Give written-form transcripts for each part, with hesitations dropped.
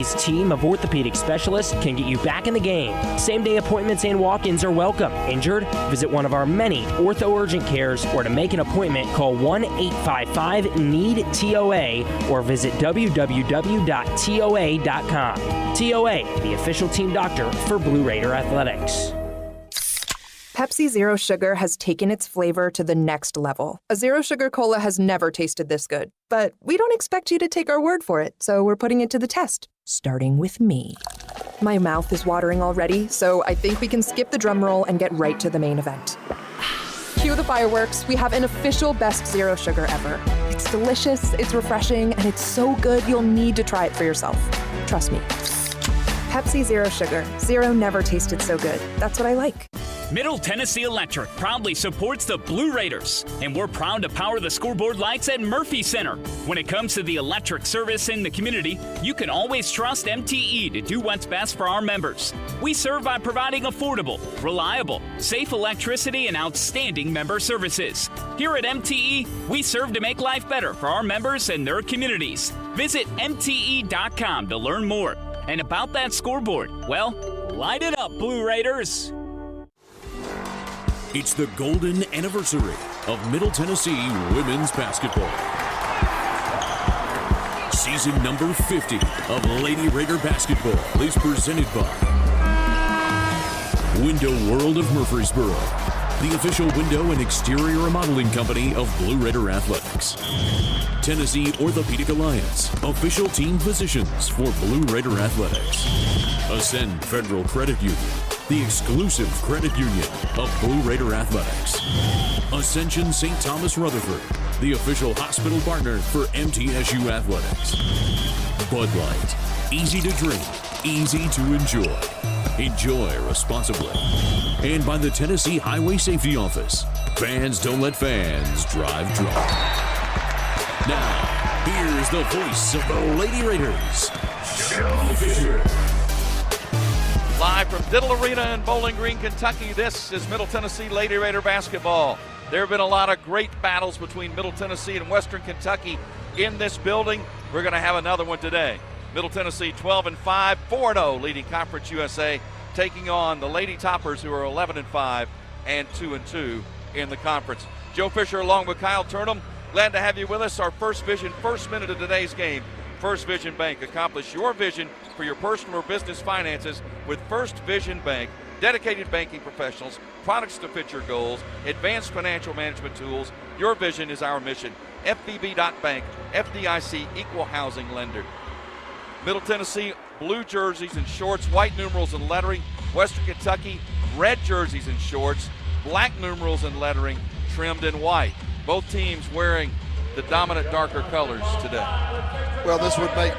His team of orthopedic specialists can get you back in the game. Same-day appointments and walk-ins are welcome. Injured? Visit one of our many ortho urgent cares, or to make an appointment, call 1-855-NEED-TOA or visit www.toa.com. TOA, the official team doctor for Blue Raider Athletics. Pepsi Zero Sugar has taken its flavor to the next level. A Zero Sugar Cola has never tasted this good. But we don't expect you to take our word for it, so we're putting it to the test, starting with me. My mouth is watering already, so I think we can skip the drum roll and get right to the main event. Cue the fireworks. We have an official best Zero Sugar ever. It's delicious, it's refreshing, and it's so good you'll need to try it for yourself. Trust me. Pepsi Zero Sugar. Zero never tasted so good. That's what I like. Middle Tennessee Electric proudly supports the Blue Raiders, and we're proud to power the scoreboard lights at Murphy Center. When it comes to the electric service in the community, you can always trust MTE to do what's best for our members. We serve by providing affordable, reliable, safe electricity and outstanding member services. Here at MTE, we serve to make life better for our members and their communities. Visit MTE.com to learn more. And about that scoreboard, well, light it up, Blue Raiders. It's the golden anniversary of Middle Tennessee women's basketball. Season number 50 of Lady Raider Basketball is presented by Window World of Murfreesboro, the official window and exterior remodeling company of Blue Raider Athletics. Tennessee Orthopedic Alliance, official team physicians for Blue Raider Athletics. Ascend Federal Credit Union, the exclusive credit union of Blue Raider Athletics. Ascension St. Thomas Rutherford, the official hospital partner for MTSU Athletics. Bud Light, easy to drink, easy to enjoy. Enjoy responsibly. And by the Tennessee Highway Safety Office, fans don't let fans drive drunk. Now, here's the voice of the Lady Raiders, Joe Fisher. Live from Diddle Arena in Bowling Green, Kentucky, this is Middle Tennessee Lady Raider basketball. There have been a lot of great battles between Middle Tennessee and Western Kentucky in this building. We're going to have another one today. Middle Tennessee 12-5, 4-0, leading Conference USA, taking on the Lady Toppers, who are 11-5 and 2-2 in the conference. Joe Fisher along with Kyle Turnham. Glad to have you with us. Our First Vision first minute of today's game. First Vision Bank. Accomplish your vision for your personal or business finances with First Vision Bank. Dedicated banking professionals, products to fit your goals, advanced financial management tools. Your vision is our mission. FVB.bank, FDIC equal housing lender. Middle Tennessee, blue jerseys and shorts, white numerals and lettering. Western Kentucky, red jerseys and shorts, black numerals and lettering, trimmed in white. Both teams wearing the dominant darker colors today. Well, this would make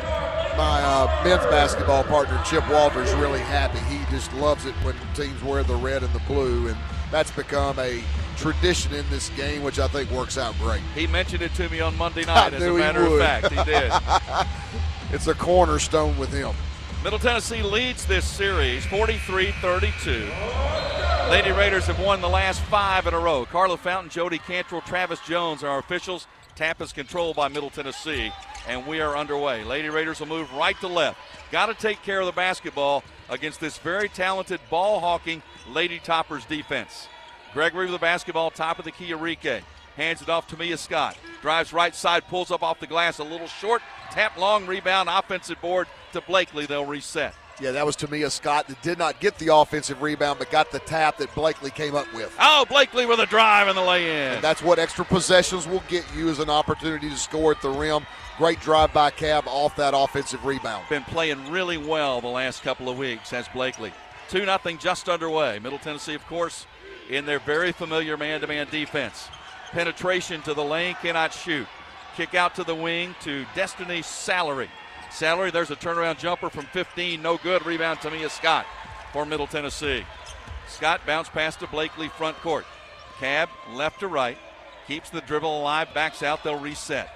my men's basketball partner, Chip Walters, really happy. He just loves it when teams wear the red and the blue, and that's become a tradition in this game, which I think works out great. He mentioned it to me on Monday night, as a matter of fact. He did. It's a cornerstone with him. Middle Tennessee leads this series 43-32. Lady Raiders have won the last 5 in a row. Carla Fountain, Jody Cantrell, Travis Jones are our officials. Tap is controlled by Middle Tennessee, and we are underway. Lady Raiders will move right to left. Got to take care of the basketball against this very talented ball-hawking Lady Toppers defense. Gregory with the basketball, top of the key, Enrique. Hands it off to Mia Scott. Drives right side, pulls up off the glass, a little short. Tap long, rebound, offensive board to Blakely. They'll reset. Yeah, that was Tamia Scott that did not get the offensive rebound but got the tap that Blakely came up with. Oh, Blakely with a drive and the lay-in. And that's what extra possessions will get you, is an opportunity to score at the rim. Great drive by Cab off that offensive rebound. Been playing really well the last couple of weeks, has Blakely. 2-0 just underway. Middle Tennessee, of course, in their very familiar man-to-man defense. Penetration to the lane, cannot shoot. Kick out to the wing to Destiny Salary. Salary, there's a turnaround jumper from 15, no good. Rebound to Mia Scott for Middle Tennessee. Scott bounce pass to Blakely, front court. Cab left to right, keeps the dribble alive, backs out, they'll reset.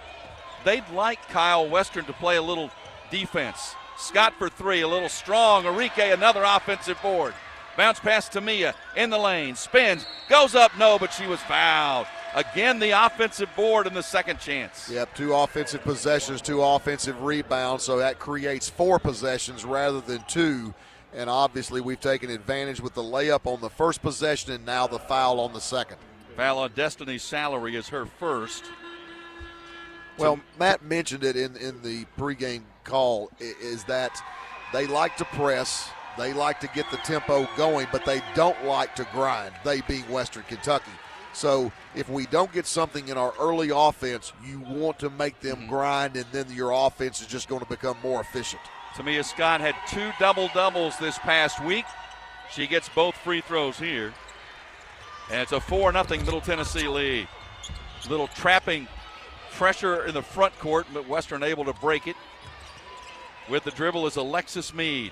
They'd like Kyle Western to play a little defense. Scott for 3, a little strong. Enrique, another offensive board. Bounce pass to Mia in the lane, spins, goes up, no, but she was fouled. Again, the offensive board in the second chance. Yep, 2 offensive possessions, 2 offensive rebounds, so that creates 4 possessions rather than 2. And obviously we've taken advantage with the layup on the first possession and now the foul on the second. Foul on Destiny's Salary is her first. Well, Matt mentioned it in the pregame call, is that they like to press, they like to get the tempo going, but they don't like to grind, they being Western Kentucky. So if we don't get something in our early offense, you want to make them grind, and then your offense is just going to become more efficient. Tamia Scott had 2 double-doubles this past week. She gets both free throws here. And it's a 4-0 Middle Tennessee lead. Little trapping pressure in the front court, but Western able to break it. With the dribble is Alexis Meade.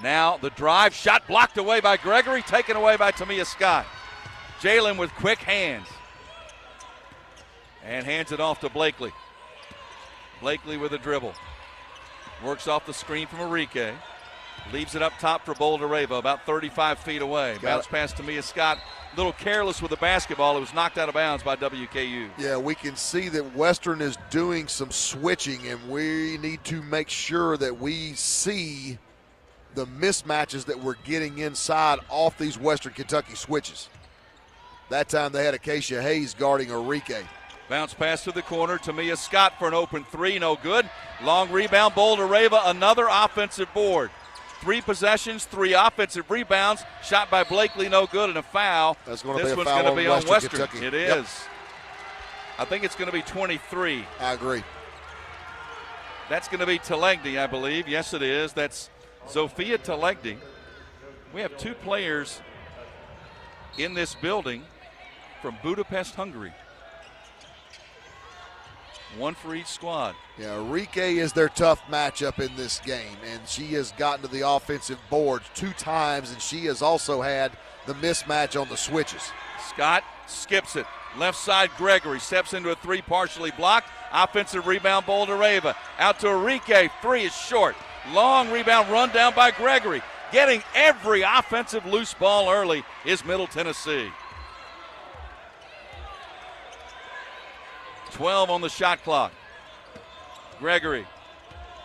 Now the drive, shot blocked away by Gregory, taken away by Tamia Scott. Jalen with quick hands. And hands it off to Blakely. Blakely with a dribble. Works off the screen from Enrique. Leaves it up top for Boldareva, about 35 feet away. Bounce pass to Tamia Scott. A little careless with the basketball. It was knocked out of bounds by WKU. Yeah, we can see that Western is doing some switching, and we need to make sure that we see the mismatches that we're getting inside off these Western Kentucky switches. That time they had Acacia Hayes guarding Enrique. Bounce pass to the corner. Tamia Scott for an open 3, no good. Long rebound, Boldareva, another offensive board. 3 possessions, 3 offensive rebounds. Shot by Blakely, no good, and a foul. That's going to this be a one's foul going to be on Western. Kentucky. It is. Yep. I think it's going to be 23. I agree. That's going to be Talegny, I believe. Yes, it is. That's Zofia Talegny. We have 2 players in this building from Budapest, Hungary. 1 for each squad. Yeah, Enrique is their tough matchup in this game, and she has gotten to the offensive boards 2 times, and she has also had the mismatch on the switches. Scott skips it. Left side, Gregory steps into a 3, partially blocked. Offensive rebound, Boldareva. Out to Enrique. 3 is short. Long rebound run down by Gregory. Getting every offensive loose ball early is Middle Tennessee. 12 on the shot clock. Gregory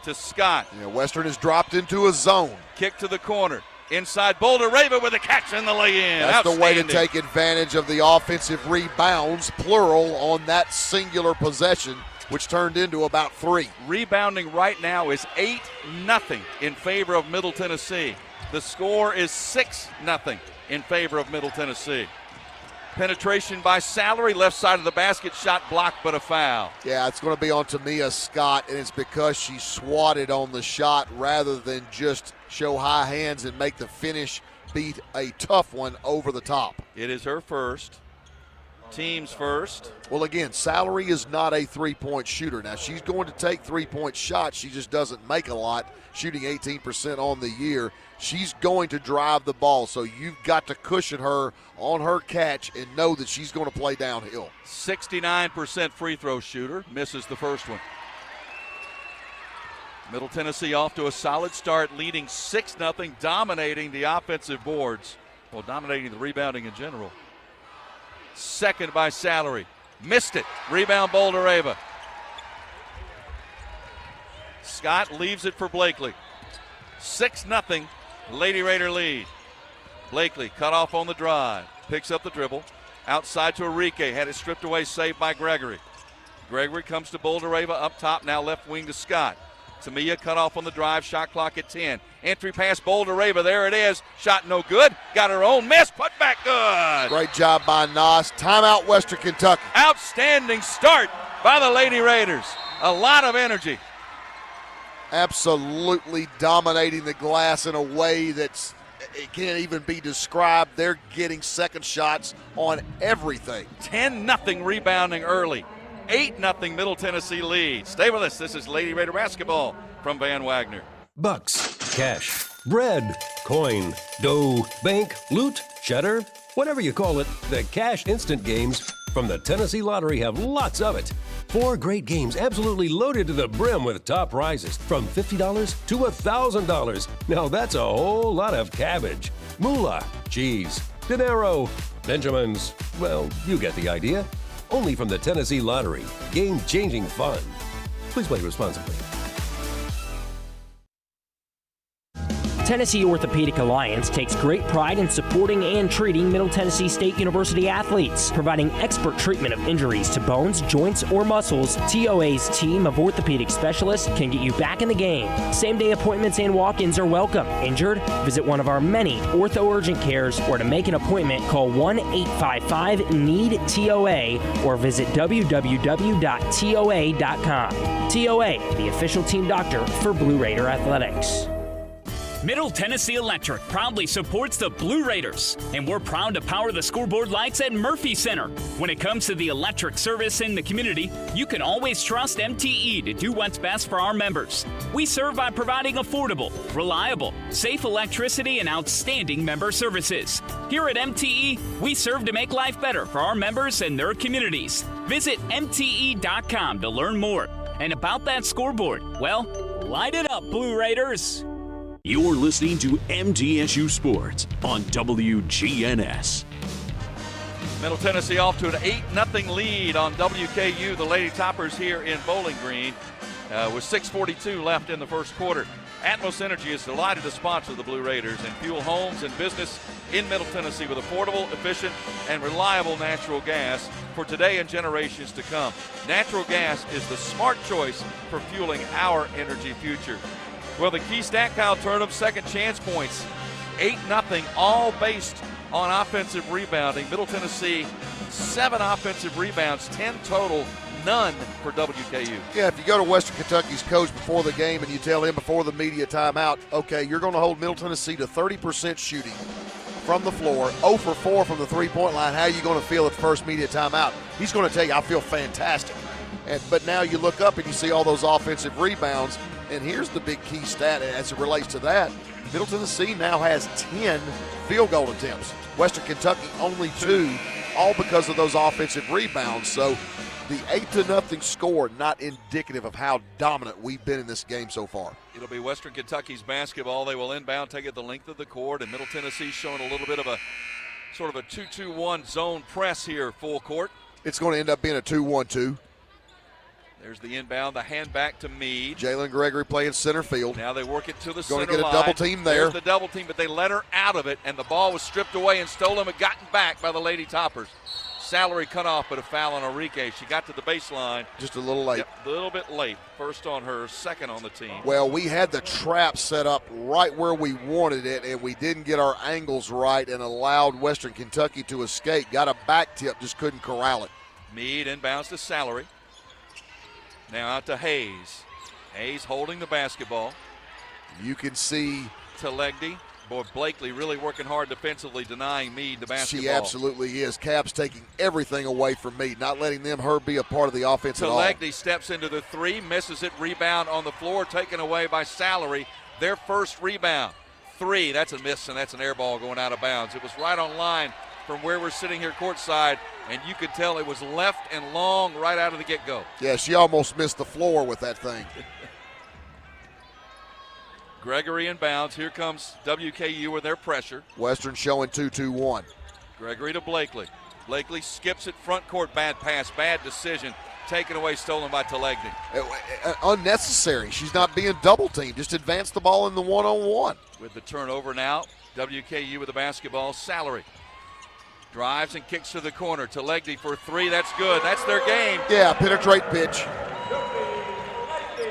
to Scott. Yeah, Western has dropped into a zone. Kick to the corner. Inside, Boldareva with a catch and the lay-in. That's the way to take advantage of the offensive rebounds, plural, on that singular possession, which turned into about 3. Rebounding right now is 8-0 in favor of Middle Tennessee. The score is 6-0 in favor of Middle Tennessee. Penetration by Salary, left side of the basket, shot blocked, but a foul. Yeah, it's going to be on Tamia Scott, and it's because she swatted on the shot rather than just show high hands and make the finish beat a tough one over the top. It is her first. Team's first. Well, again, Salary is not a three-point shooter. Now, she's going to take three-point shots. She just doesn't make a lot, shooting 18% on the year. She's going to drive the ball, so you've got to cushion her on her catch and know that she's going to play downhill. 69% free throw shooter, misses the first one. Middle Tennessee off to a solid start, leading 6-0, dominating the offensive boards. Well, dominating the rebounding in general. Second by Salary. Missed it. Rebound, Boldareva. Scott leaves it for Blakely. 6-0, Lady Raider lead. Blakely cut off on the drive. Picks up the dribble. Outside to Enrique. Had it stripped away, saved by Gregory. Gregory comes to Boldareva up top, now left wing to Scott. Tamia cut off on the drive, shot clock at 10. Entry pass, Boldareva, there it is. Shot no good, got her own miss, put back good. Great job by Nas. Timeout, Western Kentucky. Outstanding start by the Lady Raiders. A lot of energy. Absolutely dominating the glass in a way that's it can't even be described. They're getting second shots on everything. 10-0 rebounding early. 8-0 Middle Tennessee lead. Stay with us. This is Lady Raider basketball from Van Wagner. Bucks, cash, bread, coin, dough, bank, loot, cheddar, whatever you call it, the Cash Instant games from the Tennessee Lottery have lots of it. 4 great games absolutely loaded to the brim with top prizes from $50 to $1,000. Now that's a whole lot of cabbage. Moolah, cheese, dinero, Benjamins. Well, you get the idea. Only from the Tennessee Lottery. Game-changing fun. Please play responsibly. Tennessee Orthopedic Alliance takes great pride in supporting and treating Middle Tennessee State University athletes, providing expert treatment of injuries to bones, joints, or muscles. TOA's team of orthopedic specialists can get you back in the game. Same-day appointments and walk-ins are welcome. Injured? Visit one of our many ortho urgent cares, or to make an appointment, call 1-855-NEED-TOA or visit www.toa.com. TOA, the official team doctor for Blue Raider Athletics. Middle Tennessee Electric proudly supports the Blue Raiders, and we're proud to power the scoreboard lights at Murphy Center. When it comes to the electric service in the community, you can always trust MTE to do what's best for our members. We serve by providing affordable, reliable, safe electricity and outstanding member services. Here at MTE, we serve to make life better for our members and their communities. Visit MTE.com to learn more. And about that scoreboard, well, light it up, Blue Raiders. You're listening to MTSU Sports on WGNS. Middle Tennessee off to an 8-0 lead on WKU, the Lady Toppers here in Bowling Green, with 6:42 left in the first quarter. Atmos Energy is delighted to sponsor the Blue Raiders and fuel homes and business in Middle Tennessee with affordable, efficient, and reliable natural gas for today and generations to come. Natural gas is the smart choice for fueling our energy future. Well, the key stat, Kyle Turnham, second chance points, 8-0, all based on offensive rebounding. Middle Tennessee, 7 offensive rebounds, 10 total, none for WKU. Yeah, if you go to Western Kentucky's coach before the game and you tell him before the media timeout, okay, you're going to hold Middle Tennessee to 30% shooting from the floor, 0 for 4 from the three-point line, how are you going to feel at the first media timeout? He's going to tell you, I feel fantastic. But now you look up and you see all those offensive rebounds. And here's the big key stat as it relates to that. Middle Tennessee now has 10 field goal attempts. Western Kentucky only 2, all because of those offensive rebounds. So the 8-0 score not indicative of how dominant we've been in this game so far. It'll be Western Kentucky's basketball. They will inbound, take it the length of the court, and Middle Tennessee showing a little bit of a sort of a 2-2-1 zone press here full court. It's going to end up being a 2-1-2. There's the inbound, the hand back to Meade. Jalen Gregory playing center field. Now they work it to the center line. Going to get a double team there. There's the double team, but they let her out of it, and the ball was stripped away and stolen and gotten back by the Lady Toppers. Salary cut off, but a foul on Enrique. She got to the baseline. Just a little late. Yep, a little bit late. First on her, second on the team. Well, we had the trap set up right where we wanted it, and we didn't get our angles right and allowed Western Kentucky to escape. Got a back tip, just couldn't corral it. Meade inbounds to Salary. Now out to Hayes. Hayes holding the basketball. You can see Telegdi. Boy, Blakely really working hard defensively, denying Meade the basketball. She absolutely is. Cap's taking everything away from Meade, not letting her be a part of the offense at all. Telegdi steps into the three, misses it, rebound on the floor, taken away by Salary. Their first rebound. 3, that's a miss, and that's an air ball going out of bounds. It was right on line from where we're sitting here courtside, and you could tell it was left and long right out of the get-go. Yeah, she almost missed the floor with that thing. Gregory inbounds. Here comes WKU with their pressure. Western showing 2-2-1. Gregory to Blakely. Blakely skips it front court. Bad pass, bad decision. Taken away, stolen by Telegdi. Unnecessary. She's not being double-teamed. Just advance the ball in the one-on-one. With the turnover now, WKU with the basketball. Salary. Drives and kicks to the corner. Telegdi for 3. That's good. That's their game. Yeah, penetrate pitch.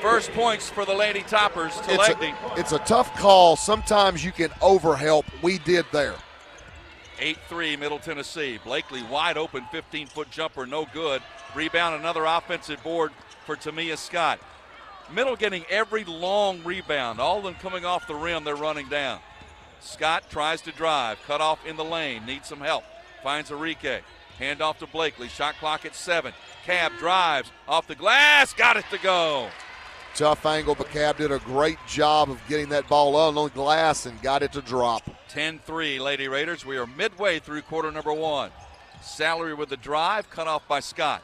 First points for the Lady Toppers. Telegdi. It's a tough call. Sometimes you can overhelp. We did there. 8-3 Middle Tennessee. Blakely wide open, 15-foot jumper, no good. Rebound, another offensive board for Tamia Scott. Middle getting every long rebound. All of them coming off the rim, they're running down. Scott tries to drive, cut off in the lane, needs some help. Finds Enrique. Hand off to Blakely. Shot clock at 7. Cab drives off the glass. Got it to go. Tough angle, but Cab did a great job of getting that ball on the glass and got it to drop. 10-3 Lady Raiders. We are midway through quarter number 1. Salary with the drive, cut off by Scott.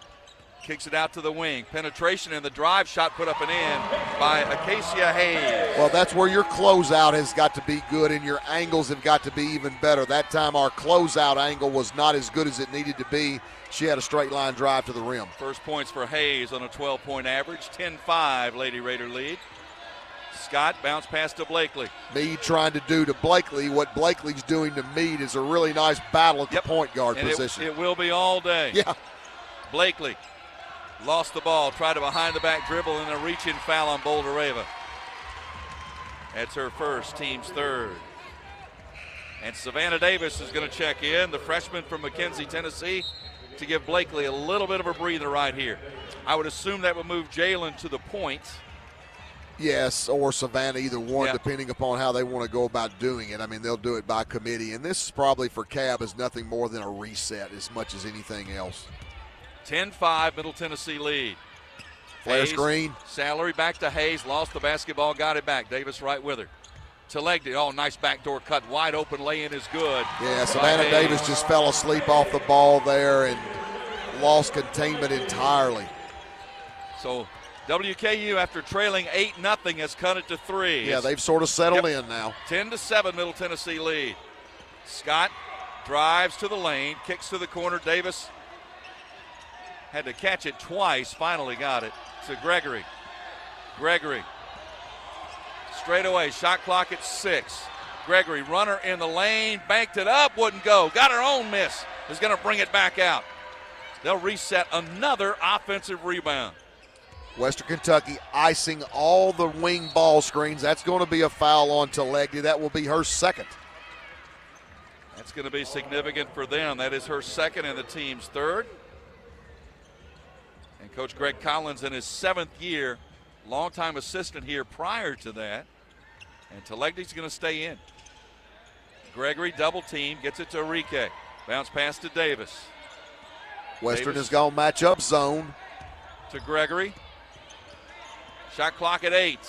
Kicks it out to the wing. Penetration and the drive shot put up and in by Acacia Hayes. Well, that's where your closeout has got to be good and your angles have got to be even better. That time our closeout angle was not as good as it needed to be. She had a straight line drive to the rim. First points for Hayes on a 12-point average. 10-5 Lady Raider lead. Scott bounce pass to Blakely. Meade trying to do to Blakely what Blakely's doing to Meade is a really nice battle at the point guard position. It will be all day. Yeah. Blakely lost the ball, tried a behind-the-back dribble and a reach-in foul on Bouldereva. That's her first, team's third. And Savannah Davis is going to check in, the freshman from McKenzie, Tennessee, to give Blakely a little bit of a breather right here. I would assume that would move Jalen to the point. Yes, or Savannah, either one, depending upon how they want to go about doing it. I mean, they'll do it by committee. And this is probably for Cab is nothing more than a reset as much as anything else. 10-5, Middle Tennessee lead. Flare Hayes, screen. Salary back to Hayes, lost the basketball, got it back. Davis right with her. To Legdy, nice backdoor cut, wide open lay-in is good. Yeah, Savannah Davis just fell asleep off the ball there and lost containment entirely. So WKU, after trailing 8-0, has cut it to 3. Yeah, they've sort of settled in now. 10-7, Middle Tennessee lead. Scott drives to the lane, kicks to the corner. Davis had to catch it twice, finally got it to Gregory. Gregory, straight away, shot clock at 6. Gregory, runner in the lane, banked it up, wouldn't go. Got her own miss, is going to bring it back out. They'll reset another offensive rebound. Western Kentucky icing all the wing ball screens. That's going to be a foul on Telegdi. That will be her second. That's going to be significant for them. That is her second and the team's third. And Coach Greg Collins in his 7th year, longtime assistant here prior to that. And Telegdi's going to stay in. Gregory double team, gets it to Enrique. Bounce pass to Davis. Western is going to match up zone. To Gregory. Shot clock at 8.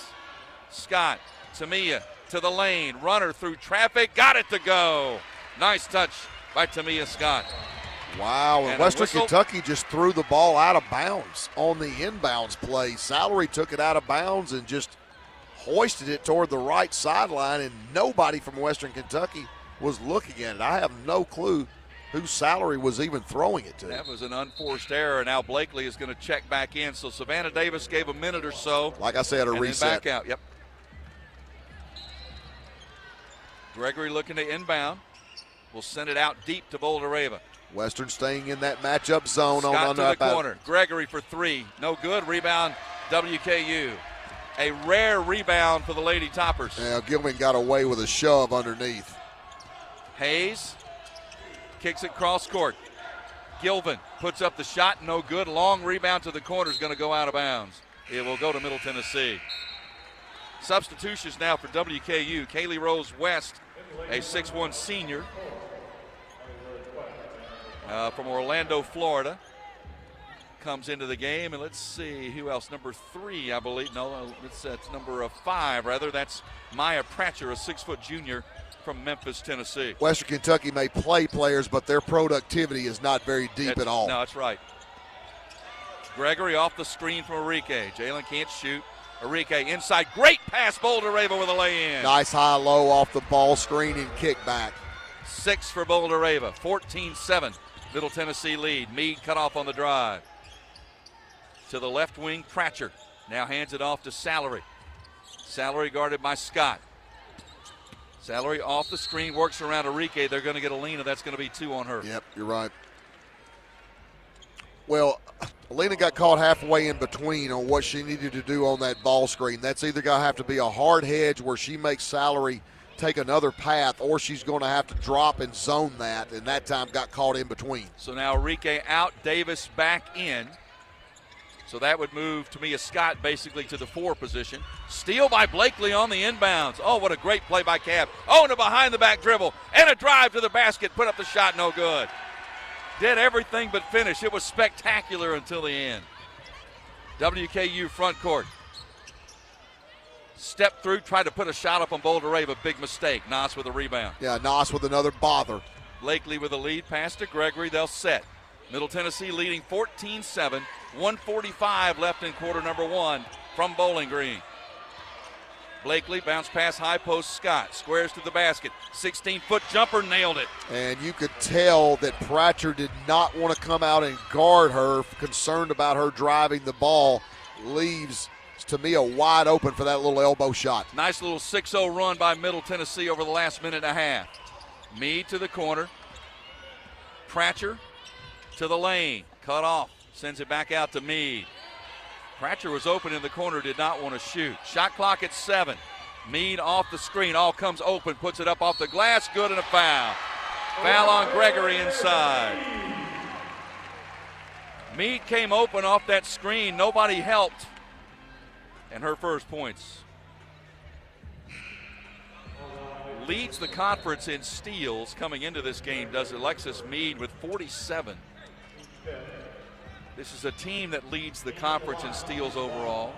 Scott, Tamia to the lane. Runner through traffic, got it to go. Nice touch by Tamia Scott. Wow, and Western Kentucky just threw the ball out of bounds on the inbounds play. Salary took it out of bounds and just hoisted it toward the right sideline, and nobody from Western Kentucky was looking at it. I have no clue whose Salary was even throwing it to. That was an unforced error. Now Blakely is going to check back in. So Savannah Davis gave a minute or so. Like I said, a reset. Then back out, yep. Gregory looking to inbound. Will send it out deep to Bouldereva. Western staying in that matchup zone. Scott to the corner. Gregory for 3. No good. Rebound, WKU. A rare rebound for the Lady Toppers. Yeah, Gilman got away with a shove underneath. Hayes kicks it cross court. Gilvin puts up the shot. No good. Long rebound to the corner is going to go out of bounds. It will go to Middle Tennessee. Substitutions now for WKU. Kaylee Rose West, a 6'1 senior. From Orlando, Florida, comes into the game, and let's see who else. Number 3, I believe. No, it's number 5 rather. That's Maya Pratcher, a 6' junior from Memphis, Tennessee. Western Kentucky may play players, but their productivity is not very deep at all. No, that's right. Gregory off the screen from Enrique. Jalen can't shoot. Enrique inside, great pass. Bouldereva with a lay-in. Nice high-low off the ball screen and kick back. 6 for Bouldereva. 14-7. Middle Tennessee lead. Meade cut off on the drive. To the left wing, Pratcher. Now hands it off to Salary. Salary guarded by Scott. Salary off the screen, works around Enrique. They're going to get Alina. That's going to be 2 on her. Yep, you're right. Well, Alina got caught halfway in between on what she needed to do on that ball screen. That's either going to have to be a hard hedge where she makes Salary take another path, or she's going to have to drop and zone that, and that time got caught in between. So now Enrique out, Davis back in. So that would move Tamia Scott basically to the 4 position. Steal by Blakely on the inbounds. Oh, what a great play by Cab. Oh, and a behind-the-back dribble and a drive to the basket. Put up the shot, no good. Did everything but finish. It was spectacular until the end. WKU front court. Stepped through, tried to put a shot up on Bouldereva. Big mistake. Nas with a rebound. Yeah, Nas with another bother. Blakely with a lead. Pass to Gregory. They'll set. Middle Tennessee leading 14-7 1:45 left in quarter number one from Bowling Green. Blakely bounce pass high post. Scott squares to the basket. 16-foot jumper, nailed it. And you could tell that Pratcher did not want to come out and guard her, concerned about her driving the ball. Leaves Tamia wide open for that little elbow shot. Nice little 6-0 run by Middle Tennessee over the last minute and a half. Meade to the corner. Pratcher to the lane. Cut off. Sends it back out to Meade. Pratcher was open in the corner, did not want to shoot. Shot clock at 7. Meade off the screen, all comes open, puts it up off the glass, good, and a foul. Foul on Gregory inside. Meade came open off that screen, nobody helped. And her first points. Leads the conference in steals coming into this game, does Alexis Meade with 47. This is a team that leads the conference in steals overall.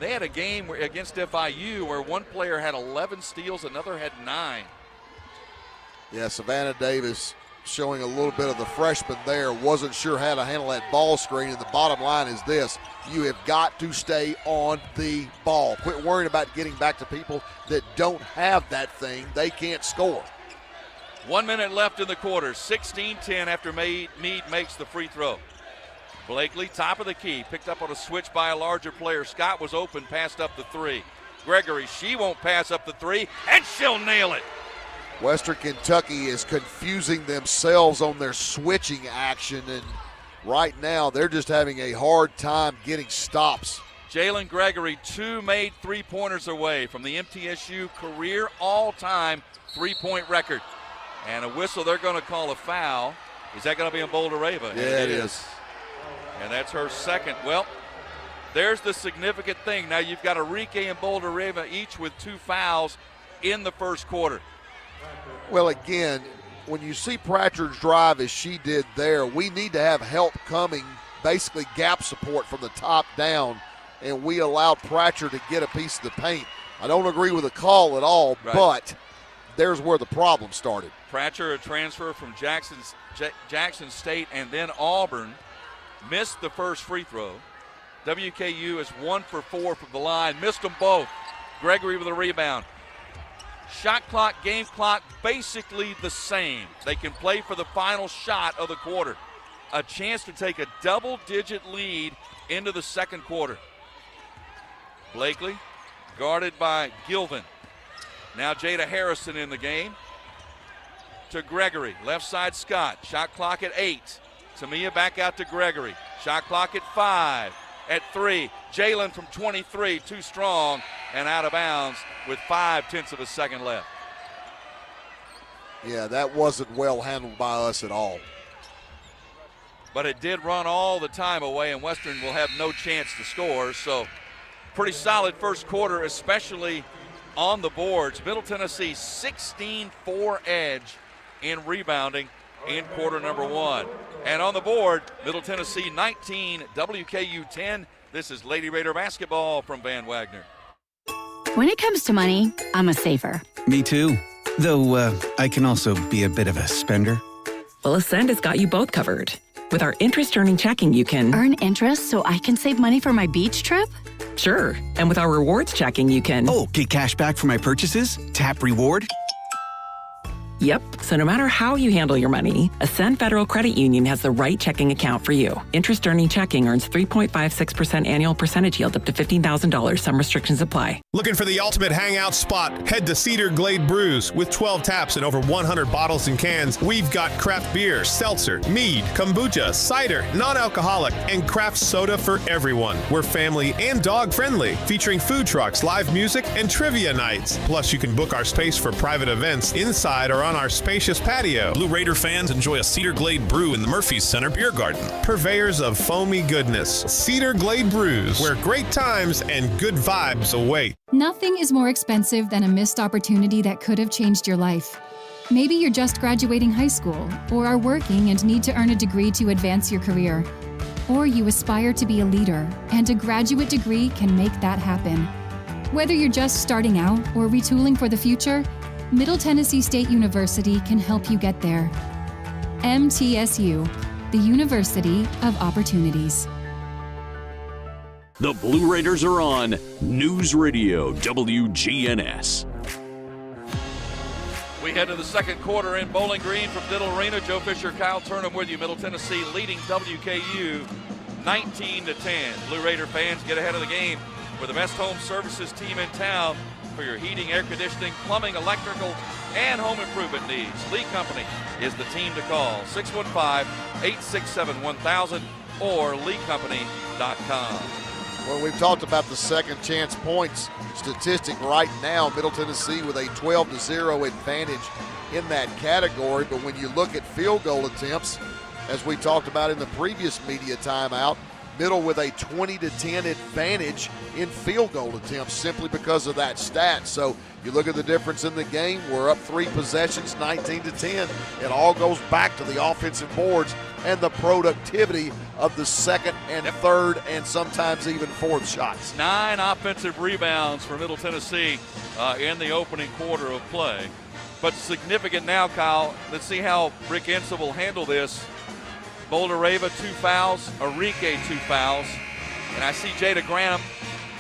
They had a game against FIU where one player had 11 steals, another had 9. Yeah, Savannah Davis showing a little bit of the freshman there. Wasn't sure how to handle that ball screen, and the bottom line is this. You have got to stay on the ball. Quit worrying about getting back to people that don't have that thing. They can't score. 1 minute left in the quarter, 16-10 after Meade makes the free throw. Blakely, top of the key, picked up on a switch by a larger player. Scott was open, passed up the 3. Gregory, she won't pass up the 3, and she'll nail it. Western Kentucky is confusing themselves on their switching action, and right now they're just having a hard time getting stops. Jalen Gregory, 2 made three-pointers away from the MTSU career all-time three-point record. And a whistle, they're going to call a foul. Is that going to be in Bouldereva? Yeah, it is. And that's her second. Well, there's the significant thing. Now you've got Enrique and Bouldereva each with 2 fouls in the first quarter. Well, again, when you see Pratcher's drive as she did there, we need to have help coming, basically gap support from the top down, and we allowed Pratcher to get a piece of the paint. I don't agree with the call at all, right, but there's where the problem started. Pratcher, a transfer from Jackson State and then Auburn, missed the first free throw. WKU is 1 for 4 from the line. Missed them both. Gregory with a rebound. Shot clock, game clock, basically the same. They can play for the final shot of the quarter. A chance to take a double-digit lead into the second quarter. Blakely, guarded by Gilvin. Now Jada Harrison in the game. To Gregory, left side Scott. Shot clock at 8. Tamia back out to Gregory. Shot clock at 5. At 3. Jalen from 23, too strong and out of bounds with 0.5 of a second left. Yeah, that wasn't well handled by us at all. But it did run all the time away, and Western will have no chance to score. So pretty solid first quarter, especially on the boards. Middle Tennessee 16-4 edge in rebounding in quarter number 1. And on the board, Middle Tennessee 19, WKU 10. This is Lady Raider basketball from Van Wagner. When it comes to money, I'm a saver. Me too. Though I can also be a bit of a spender. Well, Ascend has got you both covered. With our interest-earning checking, you can earn interest so I can save money for my beach trip? Sure. And with our rewards checking, you can get cash back for my purchases? Tap reward? Yep. So no matter how you handle your money, Ascend Federal Credit Union has the right checking account for you. Interest-earning checking earns 3.56% annual percentage yield up to $15,000. Some restrictions apply. Looking for the ultimate hangout spot? Head to Cedar Glade Brews. With 12 taps and over 100 bottles and cans, we've got craft beer, seltzer, mead, kombucha, cider, non-alcoholic, and craft soda for everyone. We're family and dog-friendly, featuring food trucks, live music, and trivia nights. Plus, you can book our space for private events inside or on our spacious patio. Blue Raider fans enjoy a Cedar Glade brew in the Murphy's Center Beer Garden. Purveyors of foamy goodness, Cedar Glade Brews, where great times and good vibes await. Nothing is more expensive than a missed opportunity that could have changed your life. Maybe you're just graduating high school, or are working and need to earn a degree to advance your career. Or you aspire to be a leader, and a graduate degree can make that happen. Whether you're just starting out or retooling for the future, Middle Tennessee State University can help you get there. MTSU, the University of Opportunities. The Blue Raiders are on News Radio WGNS. We head to the second quarter in Bowling Green from Diddle Arena. Joe Fisher, Kyle Turnham with you. Middle Tennessee leading WKU 19-10. Blue Raider fans, get ahead of the game with the best home services team in town for your heating, air conditioning, plumbing, electrical, and home improvement needs. Lee Company is the team to call. 615-867-1000 or leecompany.com. Well, we've talked about the second chance points statistic right now. Middle Tennessee with a 12-0 advantage in that category. But when you look at field goal attempts, as we talked about in the previous media timeout, Middle with a 20-10 advantage in field goal attempts simply because of that stat. So you look at the difference in the game. We're up 3 possessions, 19-10. It all goes back to the offensive boards and the productivity of the second and third and sometimes even fourth shots. 9 offensive rebounds for Middle Tennessee in the opening quarter of play. But significant now, Kyle, let's see how Rick Insel will handle this. Boulder-Rava 2 fouls, Arike 2 fouls, and I see Jada Granum,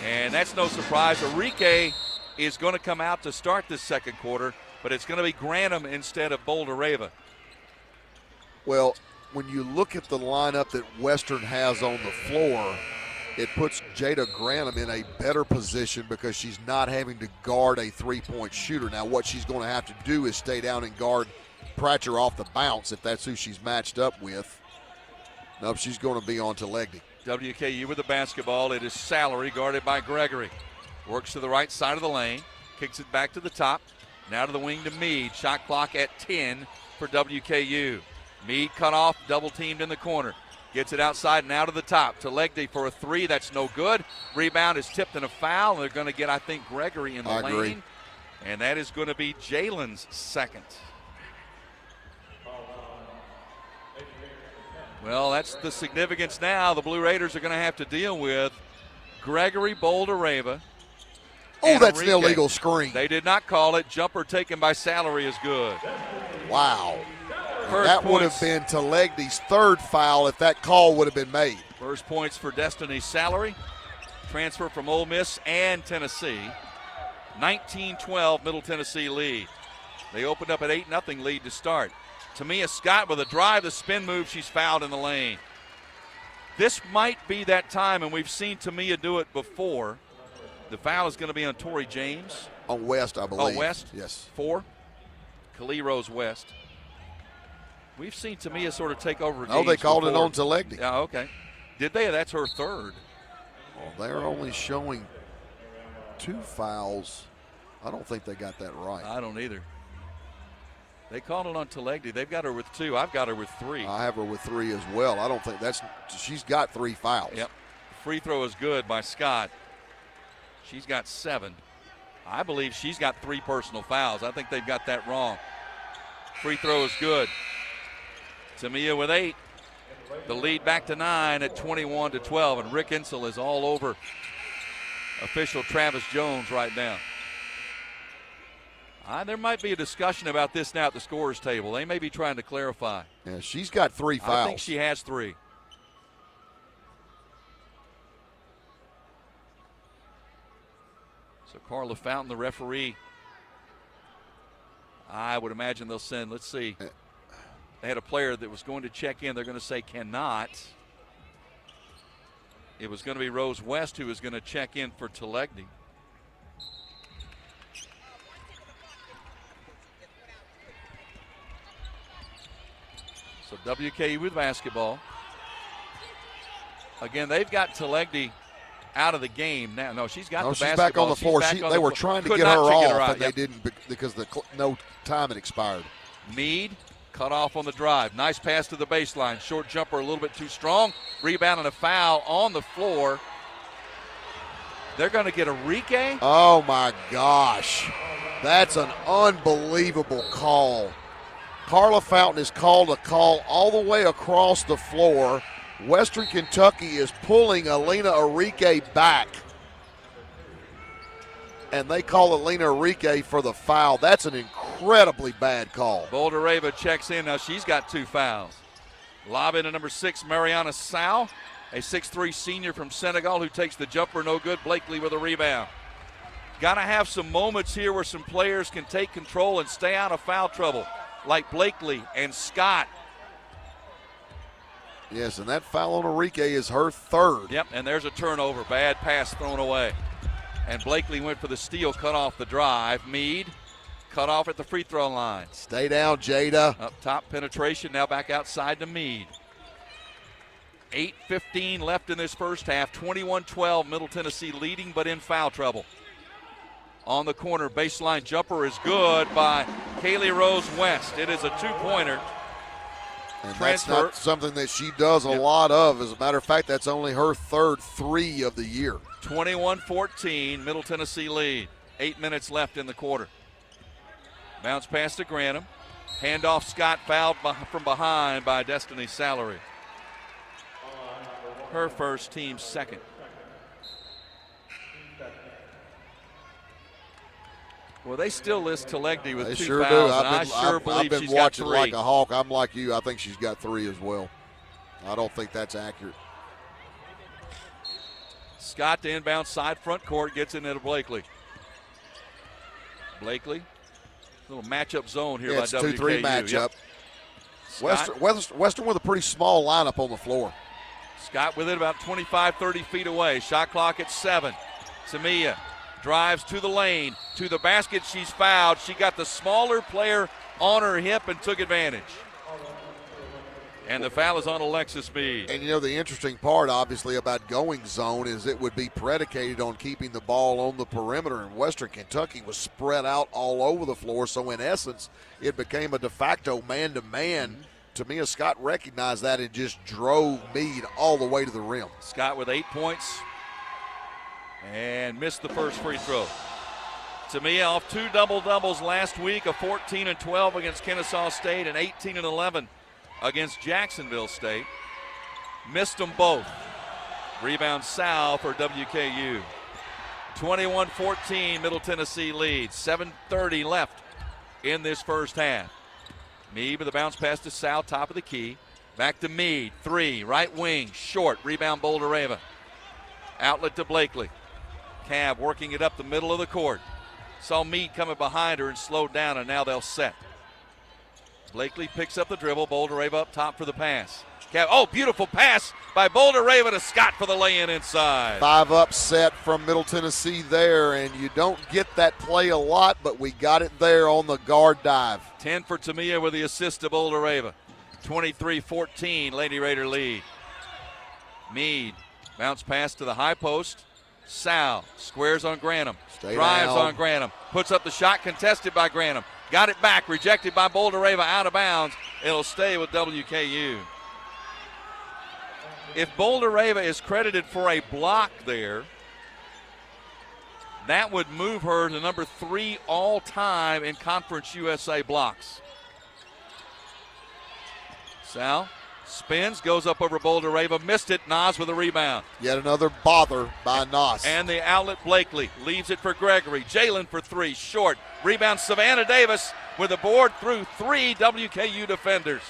and that's no surprise. Arike is going to come out to start this second quarter, but it's going to be Granum instead of Boulder-Rava. Well, when you look at the lineup that Western has on the floor, it puts Jada Granum in a better position because she's not having to guard a three-point shooter. Now, what she's going to have to do is stay down and guard Pratcher off the bounce if that's who she's matched up with. Nope, she's going to be on to Legdy. WKU with the basketball. It is Salary guarded by Gregory. Works to the right side of the lane. Kicks it back to the top. Now to the wing to Meade. Shot clock at 10 for WKU. Meade cut off, double teamed in the corner. Gets it outside and out of the top to Legdy for a 3. That's no good. Rebound is tipped in a foul, and they're going to get, I think, Gregory in the lane. Agree. And that is going to be Jalen's second. Well, that's the significance now. The Blue Raiders are going to have to deal with Gregory Boulder-Rava. Oh, that's an illegal screen. They did not call it. Jumper taken by Salary is good. Wow. First that would points, have been to Legdy's third foul if that call would have been made. First points for Destiny Salary. Transfer from Ole Miss and Tennessee. 19-12 Middle Tennessee lead. They opened up an 8-0 lead to start. Tamia Scott with a drive, the spin move, she's fouled in the lane. This might be that time, and we've seen Tamia do it before. The foul is going to be on Tori James. On West, I believe. Oh, West? Yes. 4. Khalil Rose West. We've seen Tamia sort of take over. Oh, they called it on to Legdy. Yeah, okay. Did they? That's her third. Well, they're only showing 2 fouls. I don't think they got that right. I don't either. They called it on Legdy. They've got her with 2. I've got her with 3. I have her with 3 as well. I don't think she's got 3 fouls. Yep. Free throw is good by Scott. She's got 7. I believe she's got 3 personal fouls. I think they've got that wrong. Free throw is good. Tamia with 8. The lead back to 9 at 21-12, and Rick Insel is all over official Travis Jones right now. There might be a discussion about this now at the scorer's table. They may be trying to clarify. Yeah, she's got 3 fouls. I think she has 3. So Carla Fountain, the referee, I would imagine they'll send, let's see. They had a player that was going to check in. They're going to say cannot. It was going to be Rose West who was going to check in for Legdy. So WKU with basketball. Again, they've got Legdy out of the game now. No, she's got the basketball. She's back on the floor. They were trying to get her off, but they didn't because no time had expired. Meade cut off on the drive. Nice pass to the baseline. Short jumper a little bit too strong. Rebound and a foul on the floor. They're going to get Arike. Oh, my gosh. That's an unbelievable call. Carla Fountain is called a call all the way across the floor. Western Kentucky is pulling Alina Arike back. And they call Alina Arike for the foul. That's an incredibly bad call. Boulder-Rava checks in. Now she's got 2 fouls. Lob in to number 6, Mariana Sau. a 6'3 senior from Senegal who takes the jumper, no good. Blakely with a rebound. Got to have some moments here where some players can take control and stay out of foul trouble, like Blakely and Scott. Yes, and that foul on Enrique is her third. Yep, and there's a turnover. Bad pass thrown away. And Blakely went for the steal, cut off the drive. Meade cut off at the free throw line. Stay down, Jada. Up top penetration, now back outside to Meade. 8:15 left in this first half. 21-12, Middle Tennessee leading but in foul trouble. On the corner, baseline jumper is good by Kaylee Rose West. It is a two-pointer. And that's not something that she does a lot of. As a matter of fact, that's only her third three of the year. 21-14, Middle Tennessee lead. 8 minutes left in the quarter. Bounce pass to Grantham. Handoff Scott, fouled from behind by Destiny Salary. Her first, team second. Well, they still list Telegny with They two sure fouls, do. and I sure believe I've she's been got watching three. like a hawk. I'm like you. I think she's got three as well. I don't think that's accurate. Scott to inbound side front court, gets it into Blakely. Blakely, little matchup zone here by it's WKU. 2-3 matchup. Yep. Western with a pretty small lineup on the floor. Scott with it about 25, 30 feet away. Shot clock at 7. Tamia drives to the lane, to the basket. She's fouled. She got the smaller player on her hip and took advantage. And the foul is on Alexis Meade. And, you know, the interesting part, obviously, about going zone is it would be predicated on keeping the ball on the perimeter. And Western Kentucky was spread out all over the floor. So, in essence, it became a de facto man-to-man. Tamia Scott recognized that and just drove Meade all the way to the rim. Scott with 8 points and missed the first free throw. Tamia off 2 double-doubles last week, a 14 and 12 against Kennesaw State and 18 and 11 against Jacksonville State. Missed them both. Rebound Sal for WKU. 21-14, Middle Tennessee leads. 7:30 left in this first half. Meade with a bounce pass to Sal, top of the key. Back to Meade, 3, right wing, short. Rebound Bouldereva. Outlet to Blakely. Cav working it up the middle of the court. Saw Meade coming behind her and slowed down, and now they'll set. Blakely picks up the dribble. Bouldereva up top for the pass. Beautiful pass by Bouldereva to Scott for the lay-in inside. 5-up set from Middle Tennessee there, and you don't get that play a lot, but we got it there on the guard dive. 10 for Tamia with the assist to Bouldereva. 23-14, Lady Raider lead. Meade, bounce pass to the high post. Sal squares on Grantham. Drives on Grantham. Puts up the shot, contested by Grantham. Got it back, rejected by Bouldereva, out of bounds. It'll stay with WKU. If Bouldereva is credited for a block there, that would move her to number 3 all-time in Conference USA blocks. Sal spins, goes up over Bouldereva, missed it. Nas with a rebound. Yet another bother by Nas. And the outlet, Blakely leaves it for Gregory. Jalen for 3, short. Rebound, Savannah Davis with a board through 3 WKU defenders.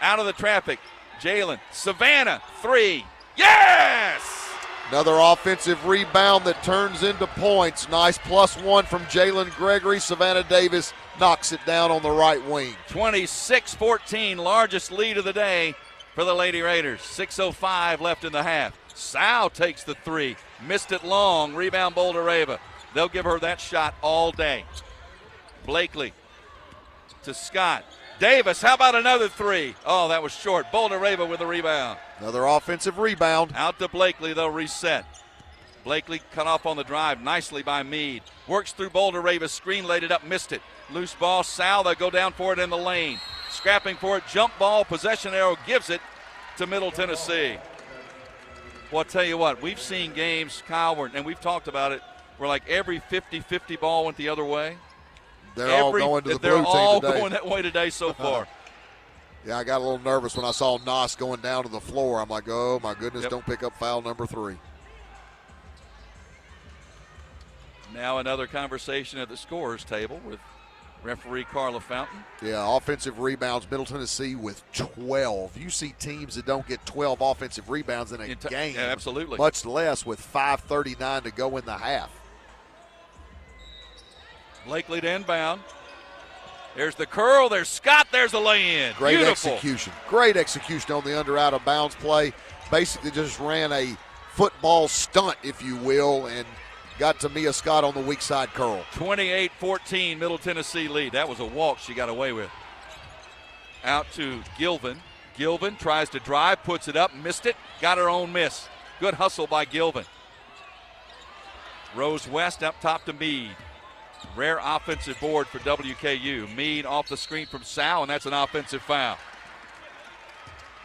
Out of the traffic, Jalen. Savannah, 3. Yes! Another offensive rebound that turns into points. Nice +1 from Jalen Gregory. Savannah Davis knocks it down on the right wing. 26-14, largest lead of the day for the Lady Raiders. 6:05 left in the half. Sal takes the 3. Missed it long. Rebound Bouldereva. They'll give her that shot all day. Blakely to Scott. Davis, how about another 3? Oh, that was short. Bouldereva with a rebound. Another offensive rebound. Out to Blakely, they'll reset. Blakely cut off on the drive nicely by Meade. Works through Bouldereva, screen laid it up, missed it. Loose ball, Sal, they'll go down for it in the lane. Scrapping for it, jump ball, possession arrow gives it to Middle Tennessee. Well, I'll tell you what, we've seen games, Kyle, and we've talked about it, where like every 50-50 ball went the other way. They're all going to the blue team today. They're all going that way today so far. Yeah, I got a little nervous when I saw Nos going down to the floor. I'm like, oh, my goodness, Don't pick up foul number 3. Now another conversation at the scorer's table with Referee Carla Fountain. Yeah, offensive rebounds, Middle Tennessee with 12. You see teams that don't get 12 offensive rebounds in a game. Yeah, absolutely. Much less with 5:39 to go in the half. Blakely to inbound. There's the curl. There's Scott. There's the lay-in. Great Beautiful. execution. Great execution on the under-out-of-bounds play. Basically just ran a football stunt, if you will, and got to Mia Scott on the weak side curl. 28-14, Middle Tennessee lead. That was a walk she got away with. Out to Gilvin. Gilvin tries to drive, puts it up, missed it, got her own miss. Good hustle by Gilvin. Rose West up top to Meade. Rare offensive board for WKU. Meade off the screen from Sal, and that's an offensive foul.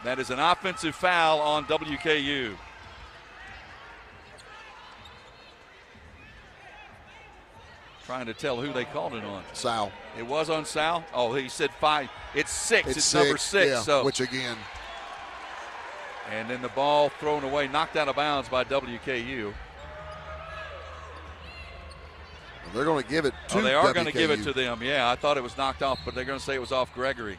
That is an offensive foul on WKU. Trying to tell who they called it on. Sal. It was on Sal? Oh, he said 5. It's 6. It's number 6. Yeah, so. which again. And then the ball thrown away, knocked out of bounds by WKU. They're going to give it to WKU. They are going to give it to them. Yeah, I thought it was knocked off, but they're going to say it was off Gregory.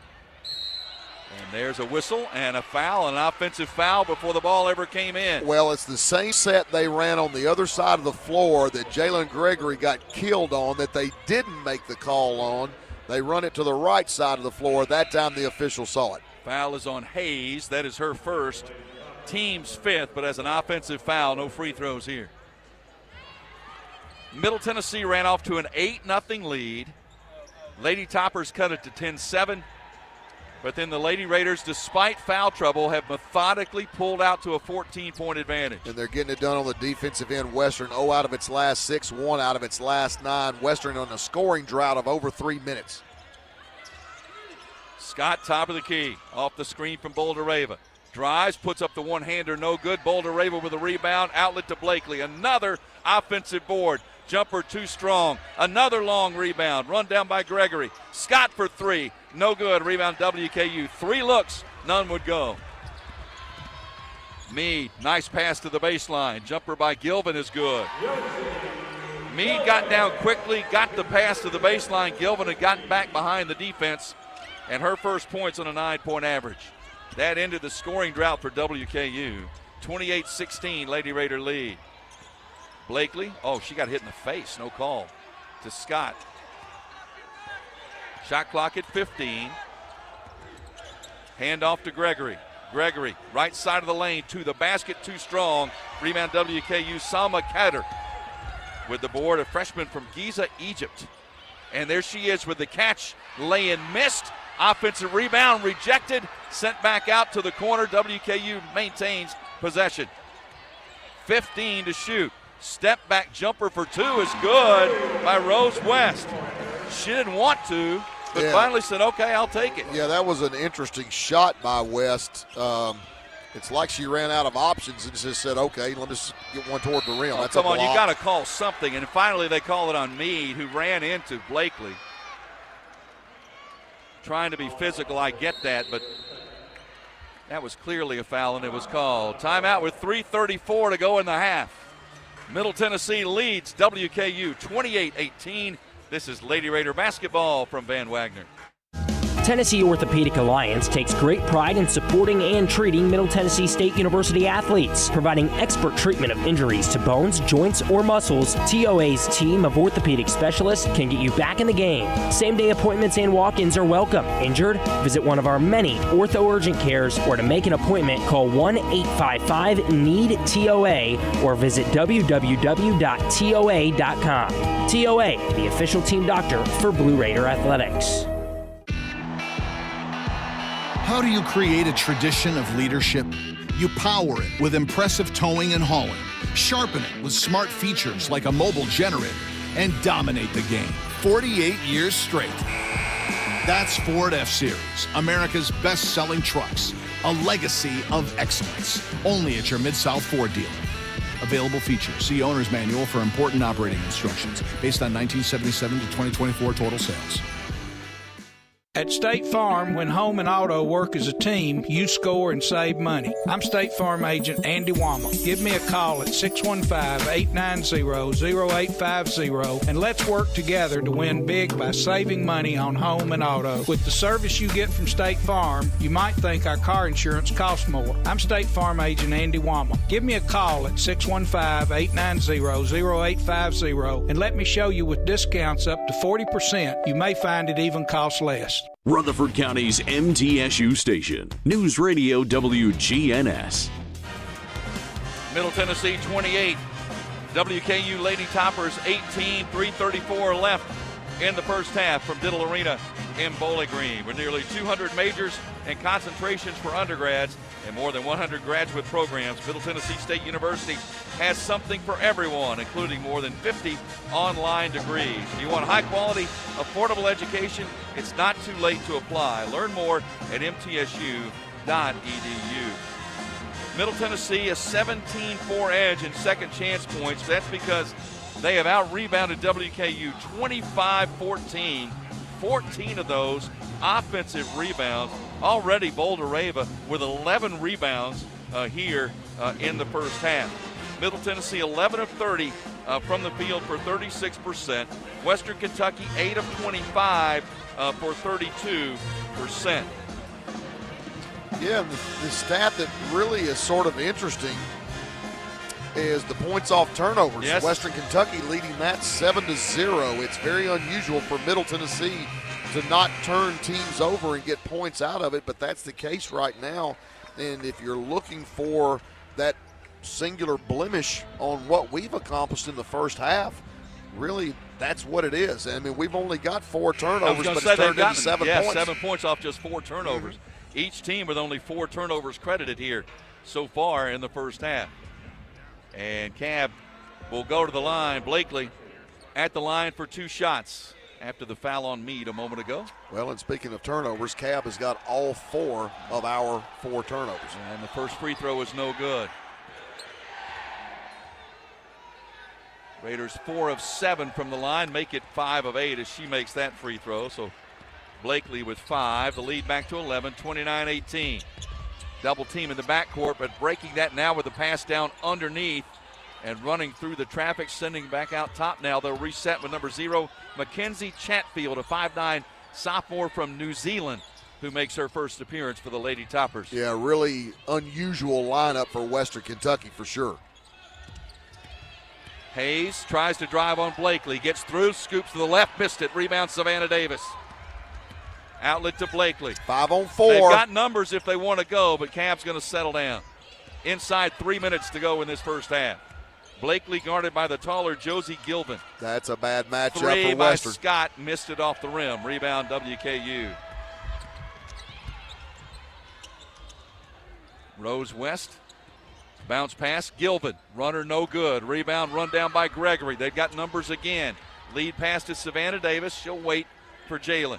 And there's a whistle and a foul, an offensive foul before the ball ever came in. Well, it's the same set they ran on the other side of the floor that Jalen Gregory got killed on that they didn't make the call on. They run it to the right side of the floor. That time the official saw it. Foul is on Hayes. That is her first, team's 5th, but as an offensive foul, no free throws here. Middle Tennessee ran off to an 8-0 lead. Lady Toppers cut it to 10-7. But then the Lady Raiders, despite foul trouble, have methodically pulled out to a 14-point advantage. And they're getting it done on the defensive end. Western 0 out of its last 6, 1 out of its last 9. Western on a scoring drought of over 3 minutes. Scott, top of the key, off the screen from Boulder-Rava. Drives, puts up the one-hander, no good. Boulder-Rava with a rebound, outlet to Blakely. Another offensive board. Jumper too strong. Another long rebound. Run down by Gregory. Scott for 3. No good. Rebound WKU. 3 looks. None would go. Meade. Nice pass to the baseline. Jumper by Gilvin is good. Meade got down quickly. Got the pass to the baseline. Gilvin had gotten back behind the defense. And her first points on a 9-point average. That ended the scoring drought for WKU. 28-16 Lady Raider lead. Blakely, oh, she got hit in the face, no call. To Scott. Shot clock at 15. Hand off to Gregory. Gregory, right side of the lane, to the basket, too strong. Rebound WKU, Salma Kader with the board, a freshman from Giza, Egypt. And there she is with the catch, lay-in missed. Offensive rebound rejected, sent back out to the corner. WKU maintains possession. 15 to shoot. Step back jumper for 2 is good by Rose West. She didn't want to, but finally said, okay, I'll take it. Yeah, that was an interesting shot by West. It's like she ran out of options and just said, okay, let me just get one toward the rim. Oh, come on, you got to call something. And finally they call it on Meade, who ran into Blakely. Trying to be physical, I get that, but that was clearly a foul, and it was called. Timeout with 3:34 to go in the half. Middle Tennessee leads WKU 28-18. This is Lady Raider basketball from Van Wagner. Tennessee Orthopedic Alliance takes great pride in supporting and treating Middle Tennessee State University athletes. Providing expert treatment of injuries to bones, joints, or muscles, TOA's team of orthopedic specialists can get you back in the game. Same-day appointments and walk-ins are welcome. Injured? Visit one of our many ortho urgent cares, or to make an appointment, call 1-855-NEED-TOA or visit www.toa.com. TOA, the official team doctor for Blue Raider Athletics. How do you create a tradition of leadership? You power it with impressive towing and hauling, sharpen it with smart features like a mobile generator, and dominate the game 48 years straight. That's Ford F-Series, America's best-selling trucks, a legacy of excellence. Only at your Mid-South Ford dealer. Available features. See Owner's Manual for important operating instructions based on 1977 to 2024 total sales. At State Farm, when home and auto work as a team, you score and save money. I'm State Farm agent Andy Wama. Give me a call at 615-890-0850 and let's work together to win big by saving money on home and auto. With the service you get from State Farm, you might think our car insurance costs more. I'm State Farm agent Andy Wama. Give me a call at 615-890-0850 and let me show you with discounts up to 40%. You may find it even costs less. Rutherford County's MTSU station, News Radio WGNS. Middle Tennessee 28, WKU Lady Toppers 18, 3:34 left in the first half from Diddle Arena in Bowling Green. With nearly 200 majors and concentrations for undergrads and more than 100 graduate programs, Middle Tennessee State University has something for everyone, including more than 50 online degrees. Do you want high-quality, affordable education? It's not too late to apply. Learn more at mtsu.edu. Middle Tennessee a 17-4 edge in second chance points. That's because they have out-rebounded WKU 25-14. 14 of those offensive rebounds. Already Boulder Rava with 11 rebounds here in the first half. Middle Tennessee 11 of 30 from the field for 36%. Western Kentucky 8 of 25 for 32%. Yeah, the stat that really is sort of interesting is the points off turnovers. Yes. Western Kentucky leading that 7-0. It's very unusual for Middle Tennessee to not turn teams over and get points out of it, but that's the case right now. And if you're looking for that singular blemish on what we've accomplished in the first half, really that's what it is. I mean, we've only got 4 turnovers, but it's turned into 7 points. 7 points off just 4 turnovers. Mm-hmm. Each team with only 4 turnovers credited here so far in the first half. And Cab will go to the line. Blakely at the line for 2 shots after the foul on Meade a moment ago. Well, and speaking of turnovers, Cab has got all 4 of our 4 turnovers. And the first free throw is no good. Raiders 4 of 7 from the line, make it 5 of 8 as she makes that free throw. So Blakely with 5, the lead back to 11, 29-18. Double team in the backcourt, but breaking that now with a pass down underneath and running through the traffic, sending back out top now. They'll reset with number 0, Mackenzie Chatfield, a 5'9" sophomore from New Zealand who makes her first appearance for the Lady Toppers. Yeah, really unusual lineup for Western Kentucky for sure. Hayes tries to drive on Blakely, gets through, scoops to the left, missed it, rebound Savannah Davis. Outlet to Blakely. 5 on 4. They've got numbers if they want to go, but Cab's going to settle down. Inside 3 minutes to go in this first half. Blakely guarded by the taller Josie Gilvin. That's a bad matchup for 3 by Western. Scott, missed it off the rim. Rebound WKU. Rose West. Bounce pass, Gilvin. Runner no good. Rebound run down by Gregory. They've got numbers again. Lead pass to Savannah Davis. She'll wait for Jalen.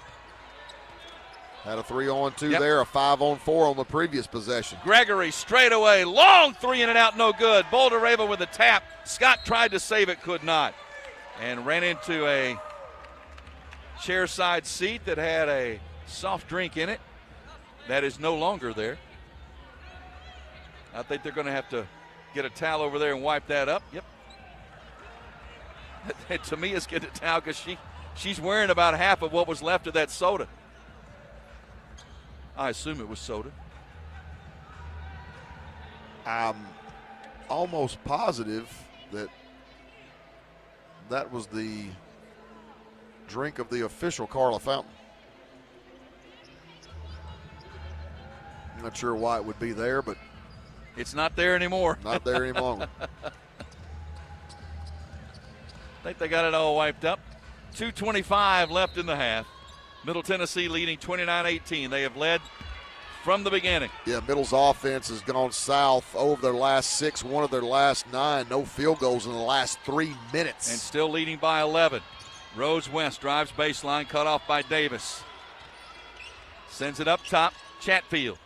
Had a 3-on-2 there, a 5-on-4 on the previous possession. Gregory straight away, long 3 in and out, no good. Boulder Rava with a tap. Scott tried to save it, could not. And ran into a chairside seat that had a soft drink in it. That is no longer there. I think they're going to have to get a towel over there and wipe that up. Yep. Tamia's getting a towel because she's wearing about half of what was left of that soda. I assume it was soda. I'm almost positive that was the drink of the official Carla Fountain. I'm not sure why it would be there, but it's not there anymore. Not there any longer. I think they got it all wiped up. 2:25 left in the half. Middle Tennessee leading 29-18. They have led from the beginning. Yeah, Middle's offense has gone south over their last 6, one of their last 9. No field goals in the last 3 minutes. And still leading by 11. Rose West drives baseline, cut off by Davis. Sends it up top, Chatfield.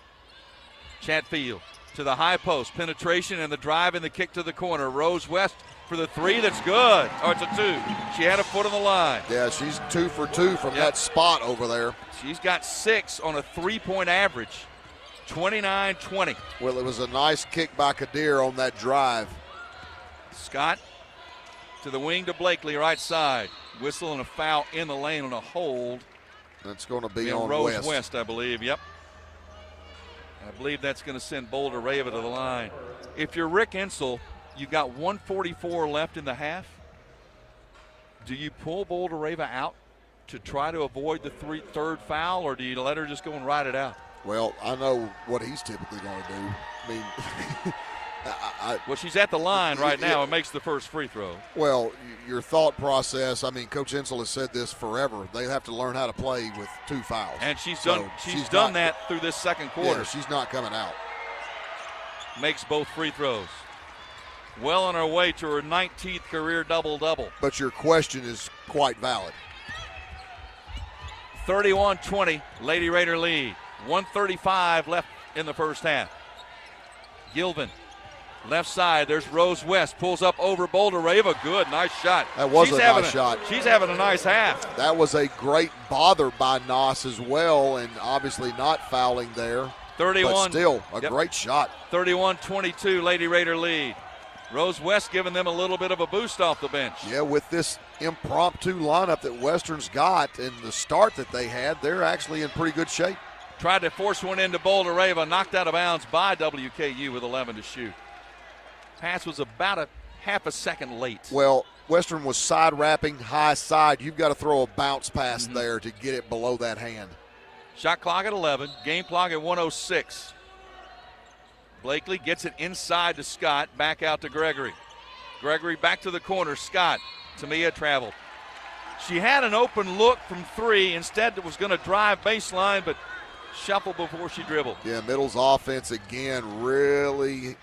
Chatfield to the high post. Penetration and the drive and the kick to the corner. Rose West for the three. That's good. Oh, it's a 2. She had a foot on the line. Yeah, she's 2 for 2 from that spot over there. She's got 6 on a 3-point average. 29-20. Well, it was a nice kick by Kadir on that drive. Scott to the wing to Blakely, right side. Whistle and a foul in the lane on a hold. That's going to be on Rose West, I believe. Yep. I believe that's going to send Boulder Rava to the line. If you're Rick Insel, you've got 1:44 left in the half. Do you pull Boulder Rava out to try to avoid the third foul, or do you let her just go and ride it out? Well, I know what he's typically going to do. I mean, well, she's at the line right now and makes the first free throw. Well, your thought process, I mean, Coach Insel has said this forever. They have to learn how to play with 2 fouls. And she's done that through this second quarter. Yeah, she's not coming out. Makes both free throws. Well on her way to her 19th career double-double. But your question is quite valid. 31-20, Lady Raider lead. 1:35 left in the first half. Gilvin, left side. There's Rose West. Pulls up over Boulder Rava. Good, nice shot. That was a nice shot. She's having a nice half. That was a great bother by Noss as well, and obviously not fouling there. 31. But still, a great shot. 31-22, Lady Raider lead. Rose West giving them a little bit of a boost off the bench. Yeah, with this impromptu lineup that Western's got and the start that they had, they're actually in pretty good shape. Tried to force one into Boulder Rava, knocked out of bounds by WKU with 11 to shoot. Pass was about a half a second late. Well, Western was side wrapping high side. You've got to throw a bounce pass there to get it below that hand. Shot clock at 11, game clock at 1:06. Blakely gets it inside to Scott, back out to Gregory. Gregory back to the corner, Scott. Tamia traveled. She had an open look from 3. Instead, it was going to drive baseline, but shuffle before she dribbled. Yeah, Middle's offense again really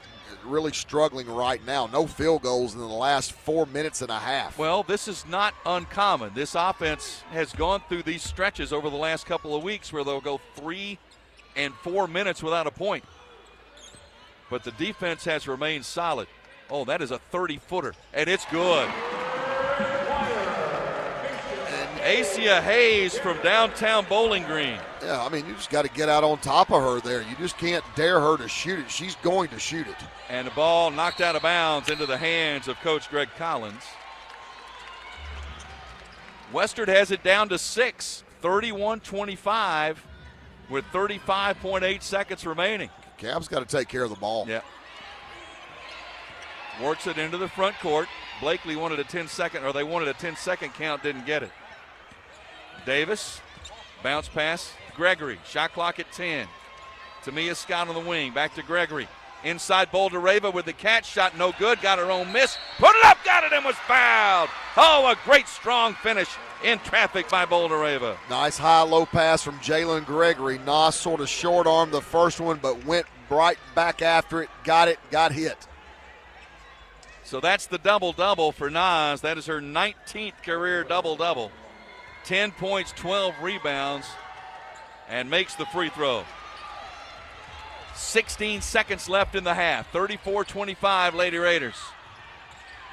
struggling right now. No field goals in the last 4 minutes and a half. Well, this is not uncommon. This offense has gone through these stretches over the last couple of weeks where they'll go 3 and 4 minutes without a point. But the defense has remained solid. Oh, that is a 30-footer, and it's good. Asia Hayes from downtown Bowling Green. Yeah, I mean, you just got to get out on top of her there. You just can't dare her to shoot it. She's going to shoot it. And the ball knocked out of bounds into the hands of Coach Greg Collins. Western has it down to 6, 31-25 with 35.8 seconds remaining. Cavs got to take care of the ball. Yeah. Works it into the front court. Blakely wanted a 10-second, or they wanted a 10-second count, didn't get it. Davis, bounce pass, Gregory, shot clock at 10. Tamia Scott on the wing, back to Gregory. Inside Boulder Rava with the catch, shot no good, got her own miss, put it up, got it, and was fouled. Oh, a great strong finish in traffic by Boulder Rava. Nice high-low pass from Jalen Gregory. Noss sort of short-armed the first one, but went right back after it, got hit. So that's the double-double for Noss. That is her 19th career double-double. 10 points, 12 rebounds, and makes the free throw. 16 seconds left in the half. 34-25, Lady Raiders.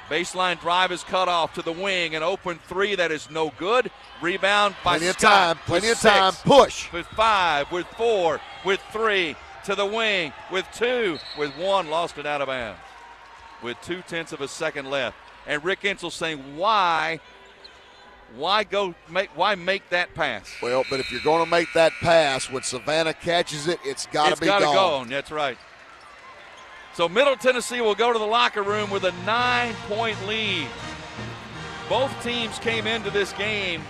Baseline drive is cut off to the wing. An open 3 that is no good. Rebound by Scott. Plenty of time. Push. With 5, with 4, with 3. To the wing, with 2, with 1. Lost it out of bounds. With 0.2 of a second left. And Rick Insel saying, why make that pass? Well, but if you're going to make that pass, when Savannah catches it, it's got to be gone. It's got to go. That's right. So Middle Tennessee will go to the locker room with a 9-point lead. Both teams came into this game.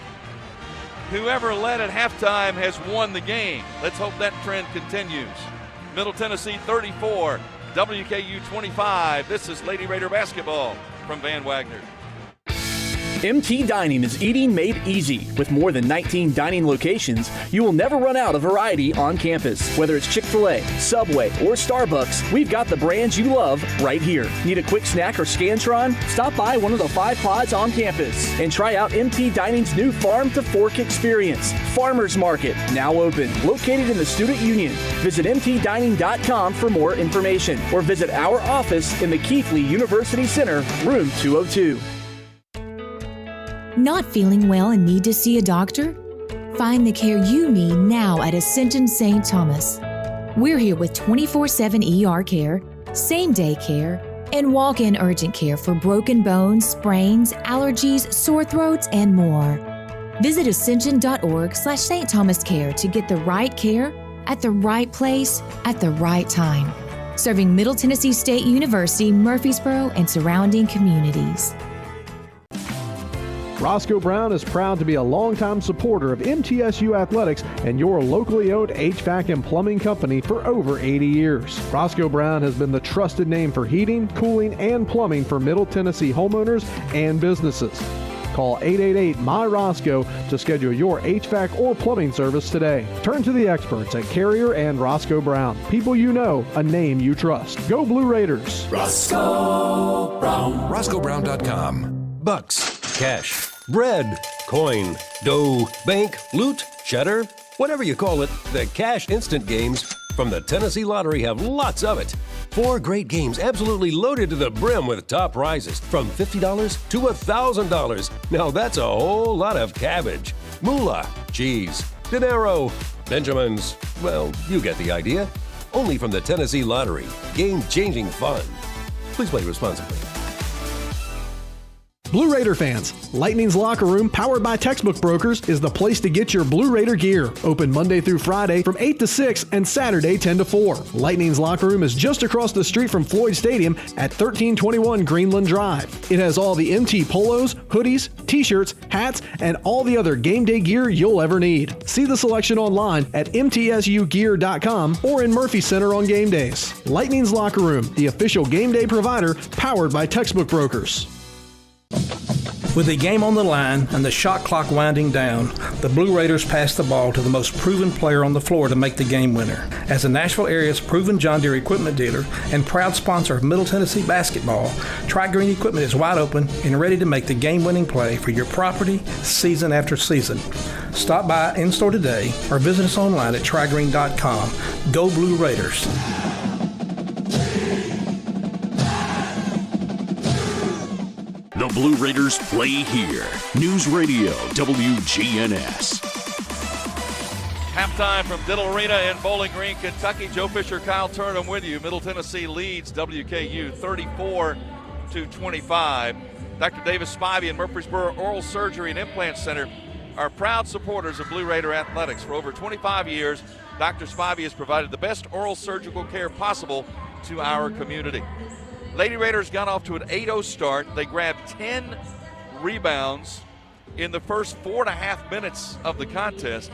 Whoever led at halftime has won the game. Let's hope that trend continues. Middle Tennessee 34, WKU 25. This is Lady Raider basketball from Van Wagner. MT Dining is eating made easy. With more than 19 dining locations, you will never run out of variety on campus. Whether it's Chick-fil-A, Subway, or Starbucks, we've got the brands you love right here. Need a quick snack or Scantron? Stop by one of the 5 pods on campus and try out MT Dining's new Farm to Fork experience. Farmers Market, now open, located in the Student Union. Visit mtdining.com for more information or visit our office in the Keithley University Center, room 202. Not feeling well and need to see a doctor? Find the care you need now at Ascension St. Thomas. We're here with 24/7 ER care, same-day care, and walk-in urgent care for broken bones, sprains, allergies, sore throats, and more. Visit ascension.org/St. Thomas Care to get the right care at the right place at the right time. Serving Middle Tennessee State University, Murfreesboro, and surrounding communities. Roscoe Brown is proud to be a longtime supporter of MTSU athletics and your locally owned HVAC and plumbing company for over 80 years. Roscoe Brown has been the trusted name for heating, cooling, and plumbing for Middle Tennessee homeowners and businesses. Call 888-MY-ROSCOE to schedule your HVAC or plumbing service today. Turn to the experts at Carrier and Roscoe Brown. People you know, a name you trust. Go Blue Raiders. Roscoe Brown. RoscoeBrown.com. Bucks, cash, bread, coin, dough, bank, loot, cheddar, whatever you call it, the Cash Instant games from the Tennessee Lottery have lots of it. 4 great games absolutely loaded to the brim with top prizes from $50 to $1,000. Now that's a whole lot of cabbage. Moolah, cheese, dinero, Benjamins. Well, you get the idea. Only from the Tennessee Lottery. Game-changing fun. Please play responsibly. Blue Raider fans, Lightning's Locker Room, powered by Textbook Brokers, is the place to get your Blue Raider gear. Open Monday through Friday from 8 to 6 and Saturday 10 to 4. Lightning's Locker Room is just across the street from Floyd Stadium at 1321 Greenland Drive. It has all the MT polos, hoodies, t-shirts, hats, and all the other game day gear you'll ever need. See the selection online at mtsugear.com or in Murphy Center on game days. Lightning's Locker Room, the official game day provider, powered by Textbook Brokers. With the game on the line and the shot clock winding down, the Blue Raiders pass the ball to the most proven player on the floor to make the game winner. As the Nashville area's proven John Deere equipment dealer and proud sponsor of Middle Tennessee basketball, Tri-Green Equipment is wide open and ready to make the game-winning play for your property season after season. Stop by in-store today or visit us online at trigreen.com. Go Blue Raiders. The Blue Raiders play here. News Radio WGNS. Halftime from Diddle Arena in Bowling Green, Kentucky. Joe Fisher, Kyle Turnham with you. Middle Tennessee leads WKU 34-25. Dr. Davis Spivey and Murfreesboro Oral Surgery and Implant Center are proud supporters of Blue Raider athletics. For over 25 years, Dr. Spivey has provided the best oral surgical care possible to our community. Lady Raiders got off to an 8-0 start. They grabbed 10 rebounds in the first 4.5 minutes of the contest,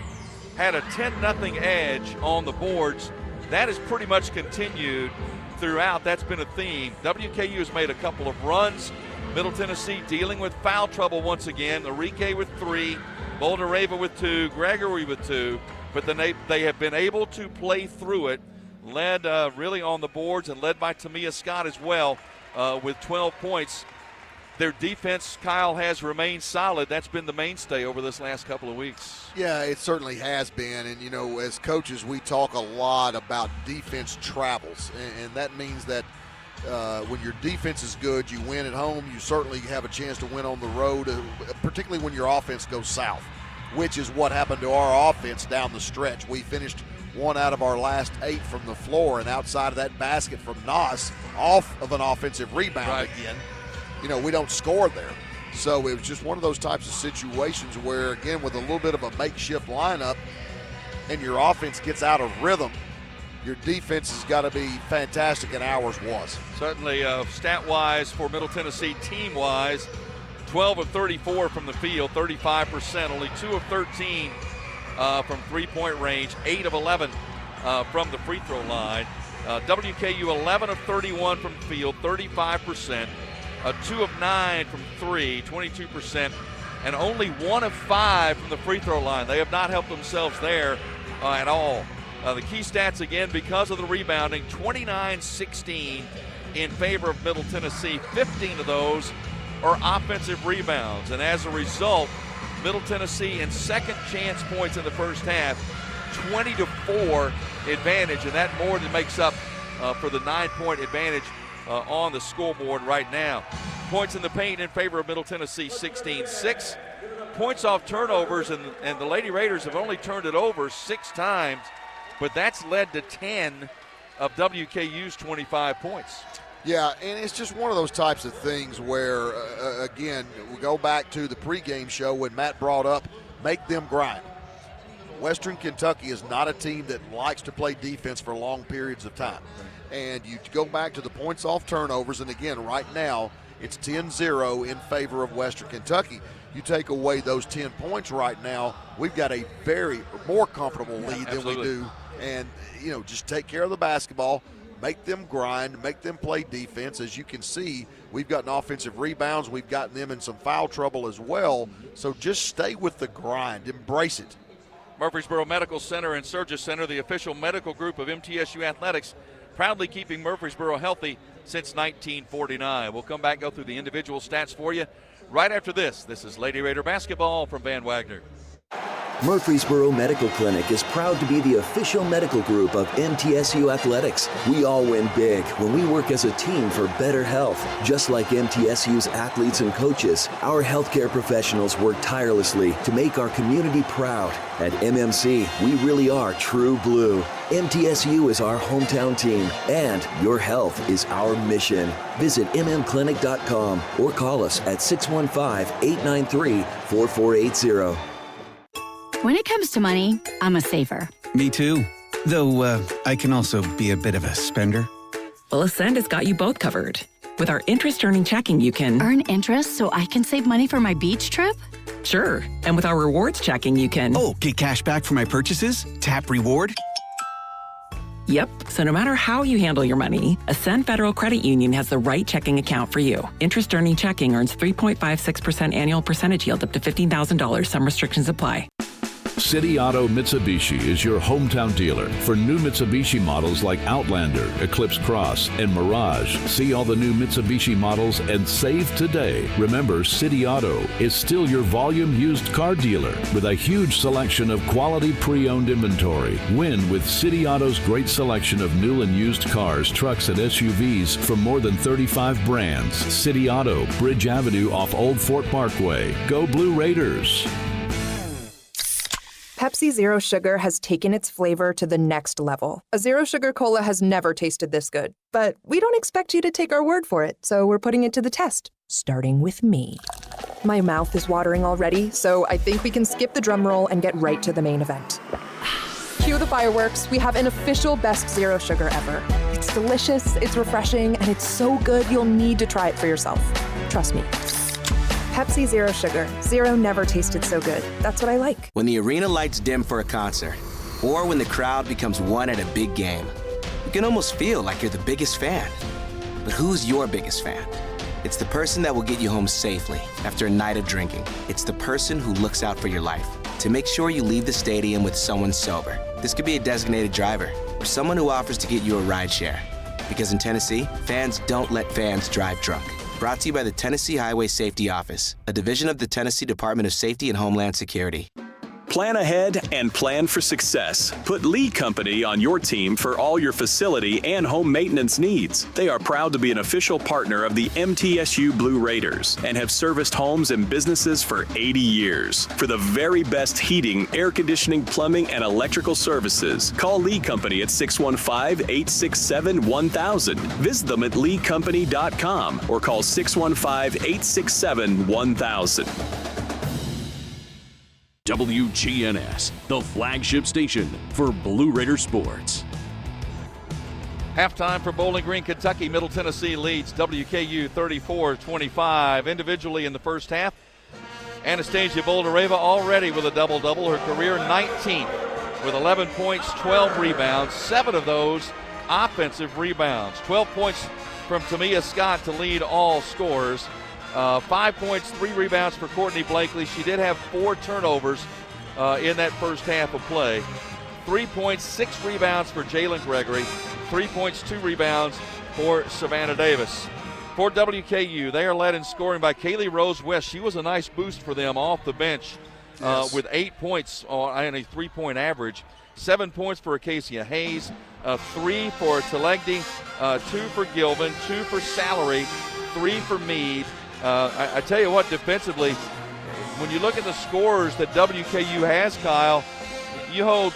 had a 10-0 edge on the boards. That has pretty much continued throughout. That's been a theme. WKU has made a couple of runs. Middle Tennessee dealing with foul trouble once again. Enrique with 3, Boldareva with 2, Gregory with 2, but then they have been able to play through it. Led really on the boards and led by Tamia Scott as well with 12 points. Their defense, Kyle, has remained solid. That's been the mainstay over this last couple of weeks. Yeah, it certainly has been. And, you know, as coaches, we talk a lot about defense travels. And that means that when your defense is good, you win at home. You certainly have a chance to win on the road, particularly when your offense goes south, which is what happened to our offense down the stretch. We finished 1 out of our last 8 from the floor, and outside of that basket from Nas, off of an offensive rebound again, you know, we don't score there. So it was just one of those types of situations where, again, with a little bit of a makeshift lineup and your offense gets out of rhythm, your defense has got to be fantastic, and ours was. Certainly stat-wise for Middle Tennessee, team-wise, 12 of 34 from the field, 35%, only 2 of 13 from three-point range, 8 of 11 from the free throw line. WKU 11 of 31 from the field, 35%. 2 of 9 from 3, 22%, and only 1 of 5 from the free throw line. They have not helped themselves there at all. The key stats, again, because of the rebounding, 29-16 in favor of Middle Tennessee. 15 of those are offensive rebounds, and as a result, Middle Tennessee in second chance points in the first half, 20-4 advantage, and that more than makes up for the 9-point advantage on the scoreboard right now. Points in the paint in favor of Middle Tennessee, 16-6. Points off turnovers, and the Lady Raiders have only turned it over 6 times, but that's led to 10 of WKU's 25 points. Yeah, and it's just one of those types of things where, again, we go back to the pregame show when Matt brought up, make them grind. Western Kentucky is not a team that likes to play defense for long periods of time. And you go back to the points off turnovers, and again, right now, it's 10-0 in favor of Western Kentucky. You take away those 10 points right now, we've got a more comfortable lead than we do. And, just take care of the basketball, make them grind, make them play defense. As you can see, we've gotten offensive rebounds. We've gotten them in some foul trouble as well. So just stay with the grind. Embrace it. Murfreesboro Medical Center and Surgery Center, the official medical group of MTSU Athletics, proudly keeping Murfreesboro healthy since 1949. We'll come back and go through the individual stats for you right after this. This is Lady Raider basketball from Van Wagner. Murfreesboro Medical Clinic is proud to be the official medical group of MTSU Athletics. We all win big when we work as a team for better health. Just like MTSU's athletes and coaches, our healthcare professionals work tirelessly to make our community proud. At MMC, we really are true blue. MTSU is our hometown team, and your health is our mission. Visit mmclinic.com or call us at 615-893-4480. When it comes to money, I'm a saver. Me too. Though I can also be a bit of a spender. Well, Ascend has got you both covered. With our interest-earning checking, you can earn interest so I can save money for my beach trip? Sure. And with our rewards checking, you can get cash back for my purchases? Tap reward? Yep. So no matter how you handle your money, Ascend Federal Credit Union has the right checking account for you. Interest-earning checking earns 3.56% annual percentage yield up to $15,000. Some restrictions apply. City Auto Mitsubishi is your hometown dealer for new Mitsubishi models like Outlander, Eclipse Cross, and Mirage. See all the new Mitsubishi models and save today. Remember, City Auto is still your volume used car dealer with a huge selection of quality pre-owned inventory. Win with City Auto's great selection of new and used cars, trucks, and SUVs from more than 35 brands. City Auto, Bridge Avenue off Old Fort Parkway. Go Blue Raiders! Pepsi Zero Sugar has taken its flavor to the next level. A Zero Sugar Cola has never tasted this good. But we don't expect you to take our word for it, so we're putting it to the test, starting with me. My mouth is watering already, so I think we can skip the drum roll and get right to the main event. Cue the fireworks. We have an official best Zero Sugar ever. It's delicious, it's refreshing, and it's so good you'll need to try it for yourself. Trust me. Pepsi Zero Sugar. Zero never tasted so good. That's what I like. When the arena lights dim for a concert, or when the crowd becomes one at a big game, you can almost feel like you're the biggest fan. But who's your biggest fan? It's the person that will get you home safely after a night of drinking. It's the person who looks out for your life to make sure you leave the stadium with someone sober. This could be a designated driver or someone who offers to get you a ride share. Because in Tennessee, fans don't let fans drive drunk. Brought to you by the Tennessee Highway Safety Office, a division of the Tennessee Department of Safety and Homeland Security. Plan ahead and plan for success. Put Lee Company on your team for all your facility and home maintenance needs. They are proud to be an official partner of the MTSU Blue Raiders and have serviced homes and businesses for 80 years. For the very best heating, air conditioning, plumbing, and electrical services, call Lee Company at 615-867-1000. Visit them at leecompany.com or call 615-867-1000. WGNS, the flagship station for Blue Raider sports. Halftime for Bowling Green, Kentucky. Middle Tennessee leads WKU 34-25. Individually in the first half, Anastasia Boldareva already with a double-double, her career 19th with 11 points, 12 rebounds, 7 of those offensive rebounds. 12 points from Tamia Scott to lead all scorers. 5 points, 3 rebounds for Courtney Blakely. She did have 4 turnovers in that first half of play. 3 points, 6 rebounds for Jalen Gregory. 3 points, 2 rebounds for Savannah Davis. For WKU, they are led in scoring by Kaylee Rose West. She was a nice boost for them off the bench with 8 points and a 3-point average. 7 points for Acacia Hayes, 3 for Telegdi, 2 for Gilvin, 2 for Salary, 3 for Meade. I tell you what, defensively, when you look at the scores that WKU has, Kyle, you hold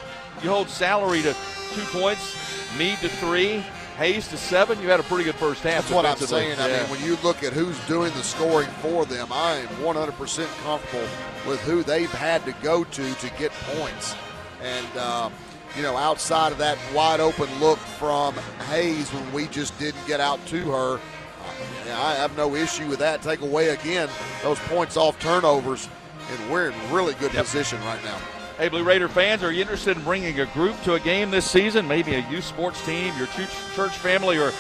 Salary to 2 points, Meade to 3, Hayes to 7. You had a pretty good first half. That's what I'm saying. Yeah. I mean, when you look at who's doing the scoring for them, I am 100% comfortable with who they've had to go to get points. And, outside of that wide open look from Hayes when we just didn't get out to her, I have no issue with that. Take away, again, those points off turnovers, and we're in really good position right now. Hey, Blue Raider fans, are you interested in bringing a group to a game this season? Maybe a youth sports team, your church family, or a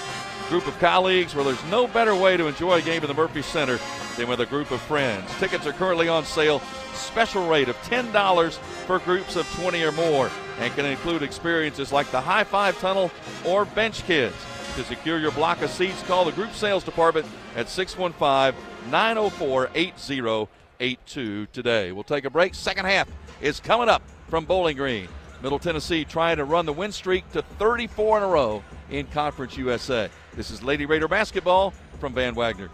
group of colleagues? Well, there's no better way to enjoy a game in the Murphy Center than with a group of friends. Tickets are currently on sale. Special rate of $10 for groups of 20 or more, and can include experiences like the High Five Tunnel or Bench Kids. To secure your block of seats, call the group sales department at 615-904-8082 today. We'll take a break. Second half is coming up from Bowling Green. Middle Tennessee trying to run the win streak to 34 in a row in Conference USA. This is Lady Raider basketball from Van Wagner.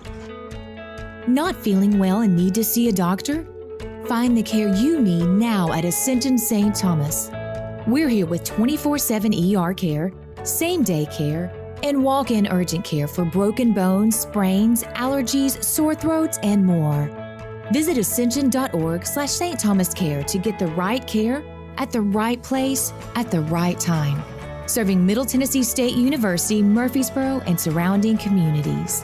Not feeling well and need to see a doctor? Find the care you need now at Ascension St. Thomas. We're here with 24/7 ER care, same-day care, and walk-in urgent care for broken bones, sprains, allergies, sore throats, and more. Visit ascension.org/St. Thomas Care to get the right care at the right place at the right time. Serving Middle Tennessee State University, Murfreesboro, and surrounding communities.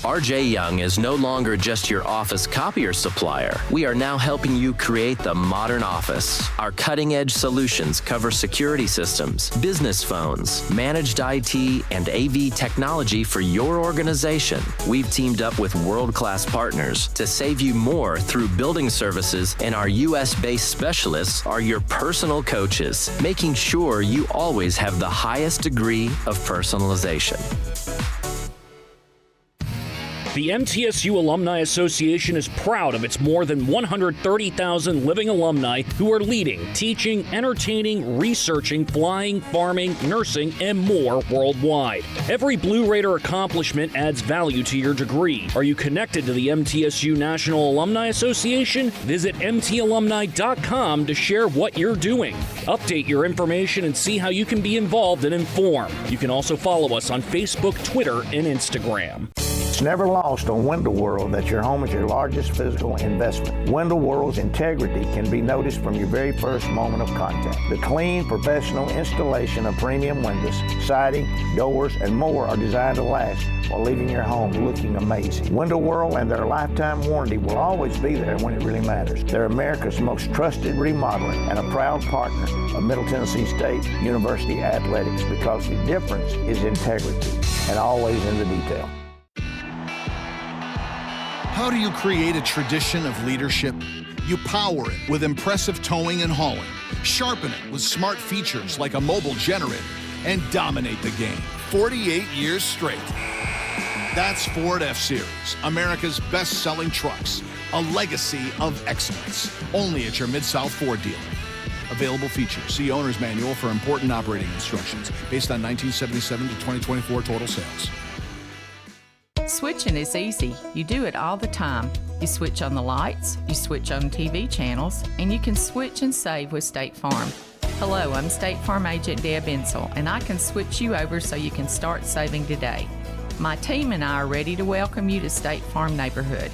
RJ Young is no longer just your office copier supplier. We are now helping you create the modern office. Our cutting-edge solutions cover security systems, business phones, managed IT, and AV technology for your organization. We've teamed up with world-class partners to save you more through building services, and our U.S.-based specialists are your personal coaches, making sure you always have the highest degree of personalization. The MTSU Alumni Association is proud of its more than 130,000 living alumni who are leading, teaching, entertaining, researching, flying, farming, nursing, and more worldwide. Every Blue Raider accomplishment adds value to your degree. Are you connected to the MTSU National Alumni Association? Visit mtalumni.com to share what you're doing. Update your information and see how you can be involved and informed. You can also follow us on Facebook, Twitter, and Instagram. It's never lost on Window World that your home is your largest physical investment. Window World's integrity can be noticed from your very first moment of contact. The clean, professional installation of premium windows, siding, doors, and more are designed to last while leaving your home looking amazing. Window World and their lifetime warranty will always be there when it really matters. They're America's most trusted remodeling and a proud partner of Middle Tennessee State University Athletics, because the difference is integrity and always in the detail. How do you create a tradition of leadership? You power it with impressive towing and hauling, sharpen it with smart features like a mobile generator, and dominate the game 48 years straight. That's Ford F-Series, America's best-selling trucks, a legacy of excellence. Only at your Mid-South Ford dealer. Available features. See Owner's Manual for important operating instructions based on 1977 to 2024 total sales. Switching is easy. You do it all the time. You switch on the lights, you switch on TV channels, and you can switch and save with State Farm. Hello, I'm State Farm Agent Deb Insel, and I can switch you over so you can start saving today. My team and I are ready to welcome you to State Farm Neighborhood.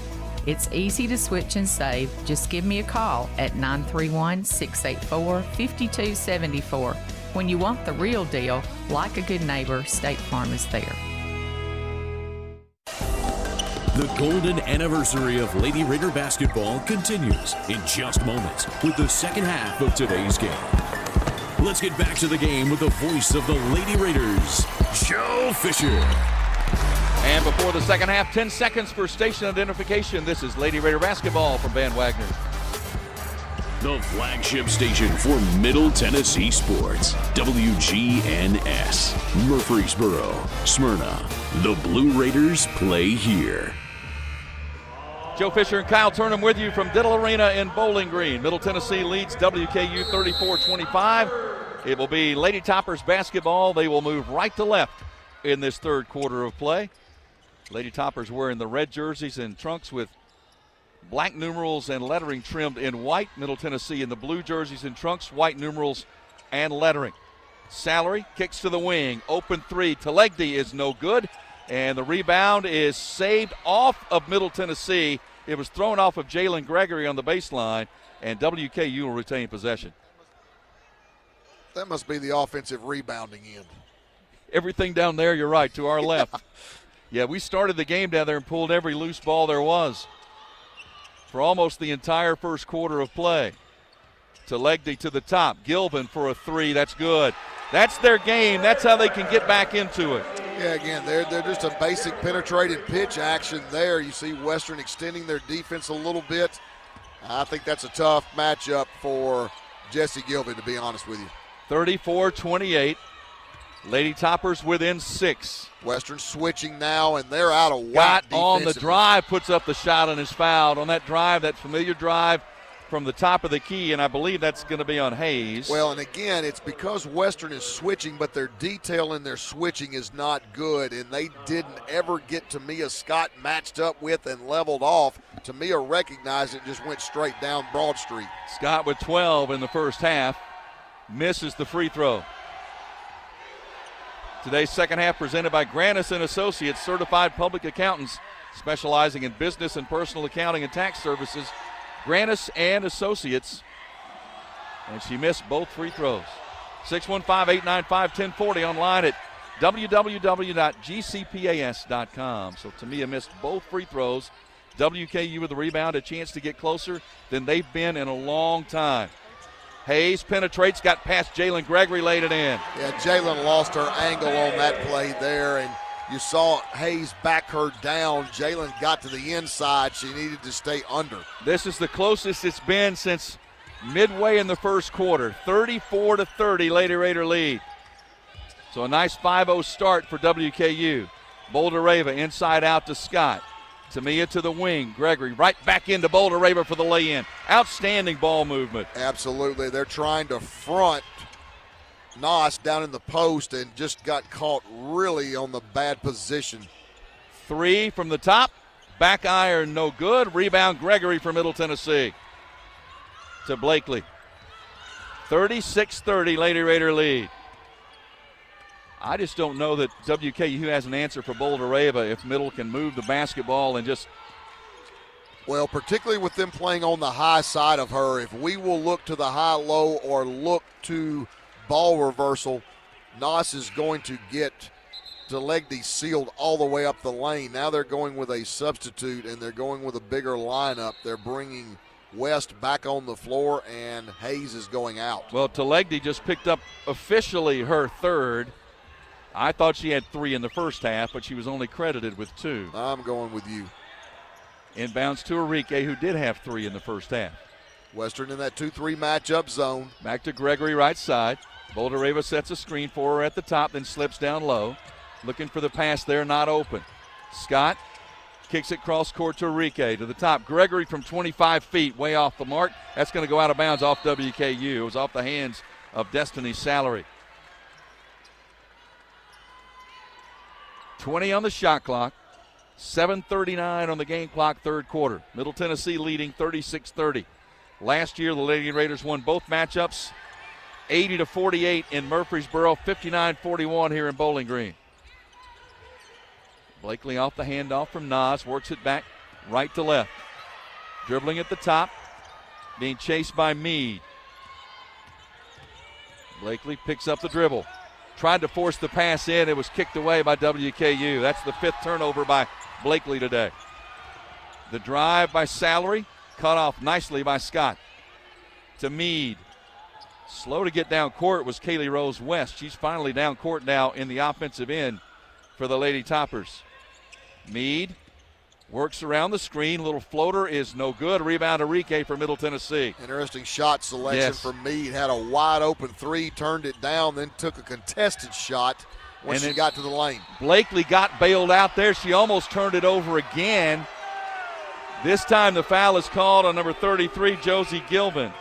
It's easy to switch and save. Just give me a call at 931-684-5274. When you want the real deal, like a good neighbor, State Farm is there. The golden anniversary of Lady Raider basketball continues in just moments with the second half of today's game. Let's get back to the game with the voice of the Lady Raiders, Joe Fisher. And before the second half, 10 seconds for station identification. This is Lady Raider basketball from Van Wagner. The flagship station for Middle Tennessee sports, WGNS, Murfreesboro, Smyrna. The Blue Raiders play here. Joe Fisher and Kyle Turnham with you from Diddle Arena in Bowling Green. Middle Tennessee leads WKU 34-25. It will be Lady Toppers basketball. They will move right to left in this third quarter of play. Lady Toppers wearing the red jerseys and trunks with black numerals and lettering trimmed in white. Middle Tennessee in the blue jerseys and trunks, white numerals and lettering. Salary kicks to the wing. Open three. Telegdi is no good. And the rebound is saved off of Middle Tennessee. It was thrown off of Jalen Gregory on the baseline, and WKU will retain possession. That must be the offensive rebounding end. Everything down there, you're right, to our left. Yeah, we started the game down there and pulled every loose ball there was for almost the entire first quarter of play. Telegdi to the top. Gilvin for a three. That's good. That's their game. That's how they can get back into it. Yeah, again, they're just a basic penetrating pitch action there. You see Western extending their defense a little bit. I think that's a tough matchup for Jesse Gilvin, to be honest with you. 34-28. Lady Toppers within 6. Western switching now, and they're out of Got whack on the drive, puts up the shot and is fouled. On that drive, that familiar drive from the top of the key, and I believe that's going to be on Hayes. Well, and again, it's because Western is switching, but their detail in their switching is not good, and they didn't ever get Tamia Scott matched up with and leveled off. Tamia recognized it, just went straight down Broad Street. Scott with 12 in the first half, misses the free throw. Today's second half presented by Grannis & Associates, certified public accountants specializing in business and personal accounting and tax services. Grannis & Associates, and she missed both free throws. 615-895-1040 online at www.gcpas.com. So Tamia missed both free throws. WKU with the rebound, a chance to get closer than they've been in a long time. Hayes penetrates, got past Jalen Gregory, laid it in. Yeah, Jalen lost her angle on that play there, and you saw Hayes back her down. Jalen got to the inside. She needed to stay under. This is the closest it's been since midway in the first quarter. 34-30, Lady Raider lead. So a nice 5-0 start for WKU. Boulder-Rava inside out to Scott. Tamia to the wing. Gregory right back into Boulder-Rava for the lay-in. Outstanding ball movement. Absolutely. They're trying to front Noss down in the post and just got caught really on the bad position. Three from the top. Back iron, no good. Rebound, Gregory from Middle Tennessee. To Blakely. 36-30, Lady Raider lead. I just don't know that WKU has an answer for Boulder-Rava if Middle can move the basketball and just. Well, particularly with them playing on the high side of her, if we will look to the high-low or look to ball reversal, Noss is going to get Telegdi sealed all the way up the lane. Now they're going with a substitute, and they're going with a bigger lineup. They're bringing West back on the floor, and Hayes is going out. Well, Telegdi just picked up officially her third. I thought she had 3 in the first half, but she was only credited with 2. I'm going with you. Inbounds to Enrique, who did have 3 in the first half. Western in that 2-3 matchup zone. Back to Gregory right side. Boulder-Rava sets a screen for her at the top, then slips down low. Looking for the pass there, not open. Scott kicks it cross court to Enrique to the top. Gregory from 25 feet, way off the mark. That's going to go out of bounds off WKU. It was off the hands of Destiny Salary. 20 on the shot clock. 7:39 on the game clock, third quarter. Middle Tennessee leading 36-30. Last year, the Lady Raiders won both matchups, 80-48 in Murfreesboro, 59-41 here in Bowling Green. Blakely off the handoff from Nas, works it back right to left. Dribbling at the top, being chased by Meade. Blakely picks up the dribble. Tried to force the pass in. It was kicked away by WKU. That's the 5th turnover by Blakely today. The drive by Salary, cut off nicely by Scott. To Meade. Slow to get down court was Kaylee Rose West. She's finally down court now in the offensive end for the Lady Toppers. Meade works around the screen. Little floater is no good. Rebound Enrique for Middle Tennessee. Interesting shot selection from Meade. Had a wide open three, turned it down, then took a contested shot when she got to the lane. Blakely got bailed out there. She almost turned it over again. This time the foul is called on number 33, Josie Gilman.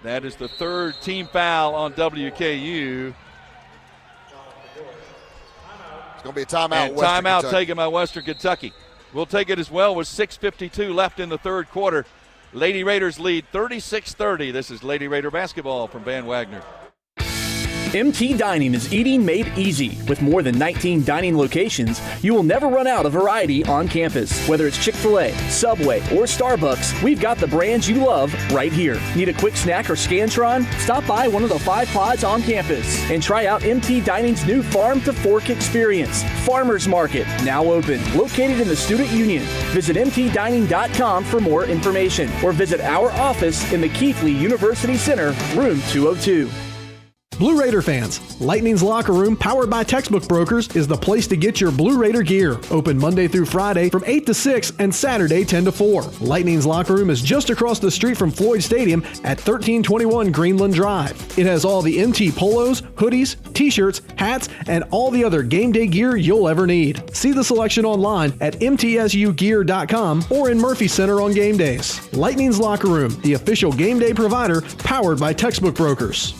That is the third team foul on WKU. It's going to be a timeout. And timeout taken by Western Kentucky. We'll take it as well with 6:52 left in the third quarter. Lady Raiders lead 36-30. This is Lady Raider basketball from Van Wagner. MT Dining is eating made easy. With more than 19 dining locations, you will never run out of variety on campus. Whether it's Chick-fil-A, Subway, or Starbucks, we've got the brands you love right here. Need a quick snack or Scantron? Stop by one of the 5 pods on campus and try out MT Dining's new Farm to Fork experience. Farmers Market, now open, located in the Student Union. Visit mtdining.com for more information or visit our office in the Keithley University Center, room 202. Blue Raider fans, Lightning's Locker Room, powered by Textbook Brokers, is the place to get your Blue Raider gear. Open Monday through Friday from 8 to 6 and Saturday 10 to 4. Lightning's Locker Room is just across the street from Floyd Stadium at 1321 Greenland Drive. It has all the MT polos, hoodies, t-shirts, hats, and all the other game day gear you'll ever need. See the selection online at mtsugear.com or in Murphy Center on game days. Lightning's Locker Room, the official game day provider, powered by Textbook Brokers.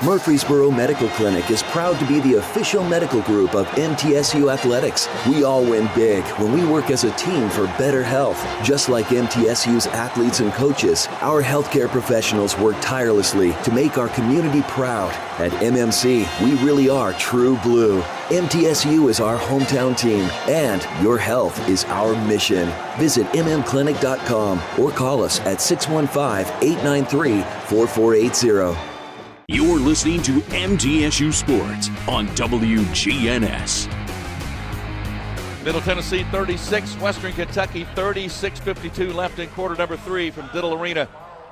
Murfreesboro Medical Clinic is proud to be the official medical group of MTSU Athletics. We all win big when we work as a team for better health. Just like MTSU's athletes and coaches, our healthcare professionals work tirelessly to make our community proud. At MMC, we really are true blue. MTSU is our hometown team, and your health is our mission. Visit mmclinic.com or call us at 615-893-4480. You're listening to MTSU Sports on WGNS. Middle Tennessee 36, Western Kentucky 30, 6:52 left in quarter number 3 from Diddle Arena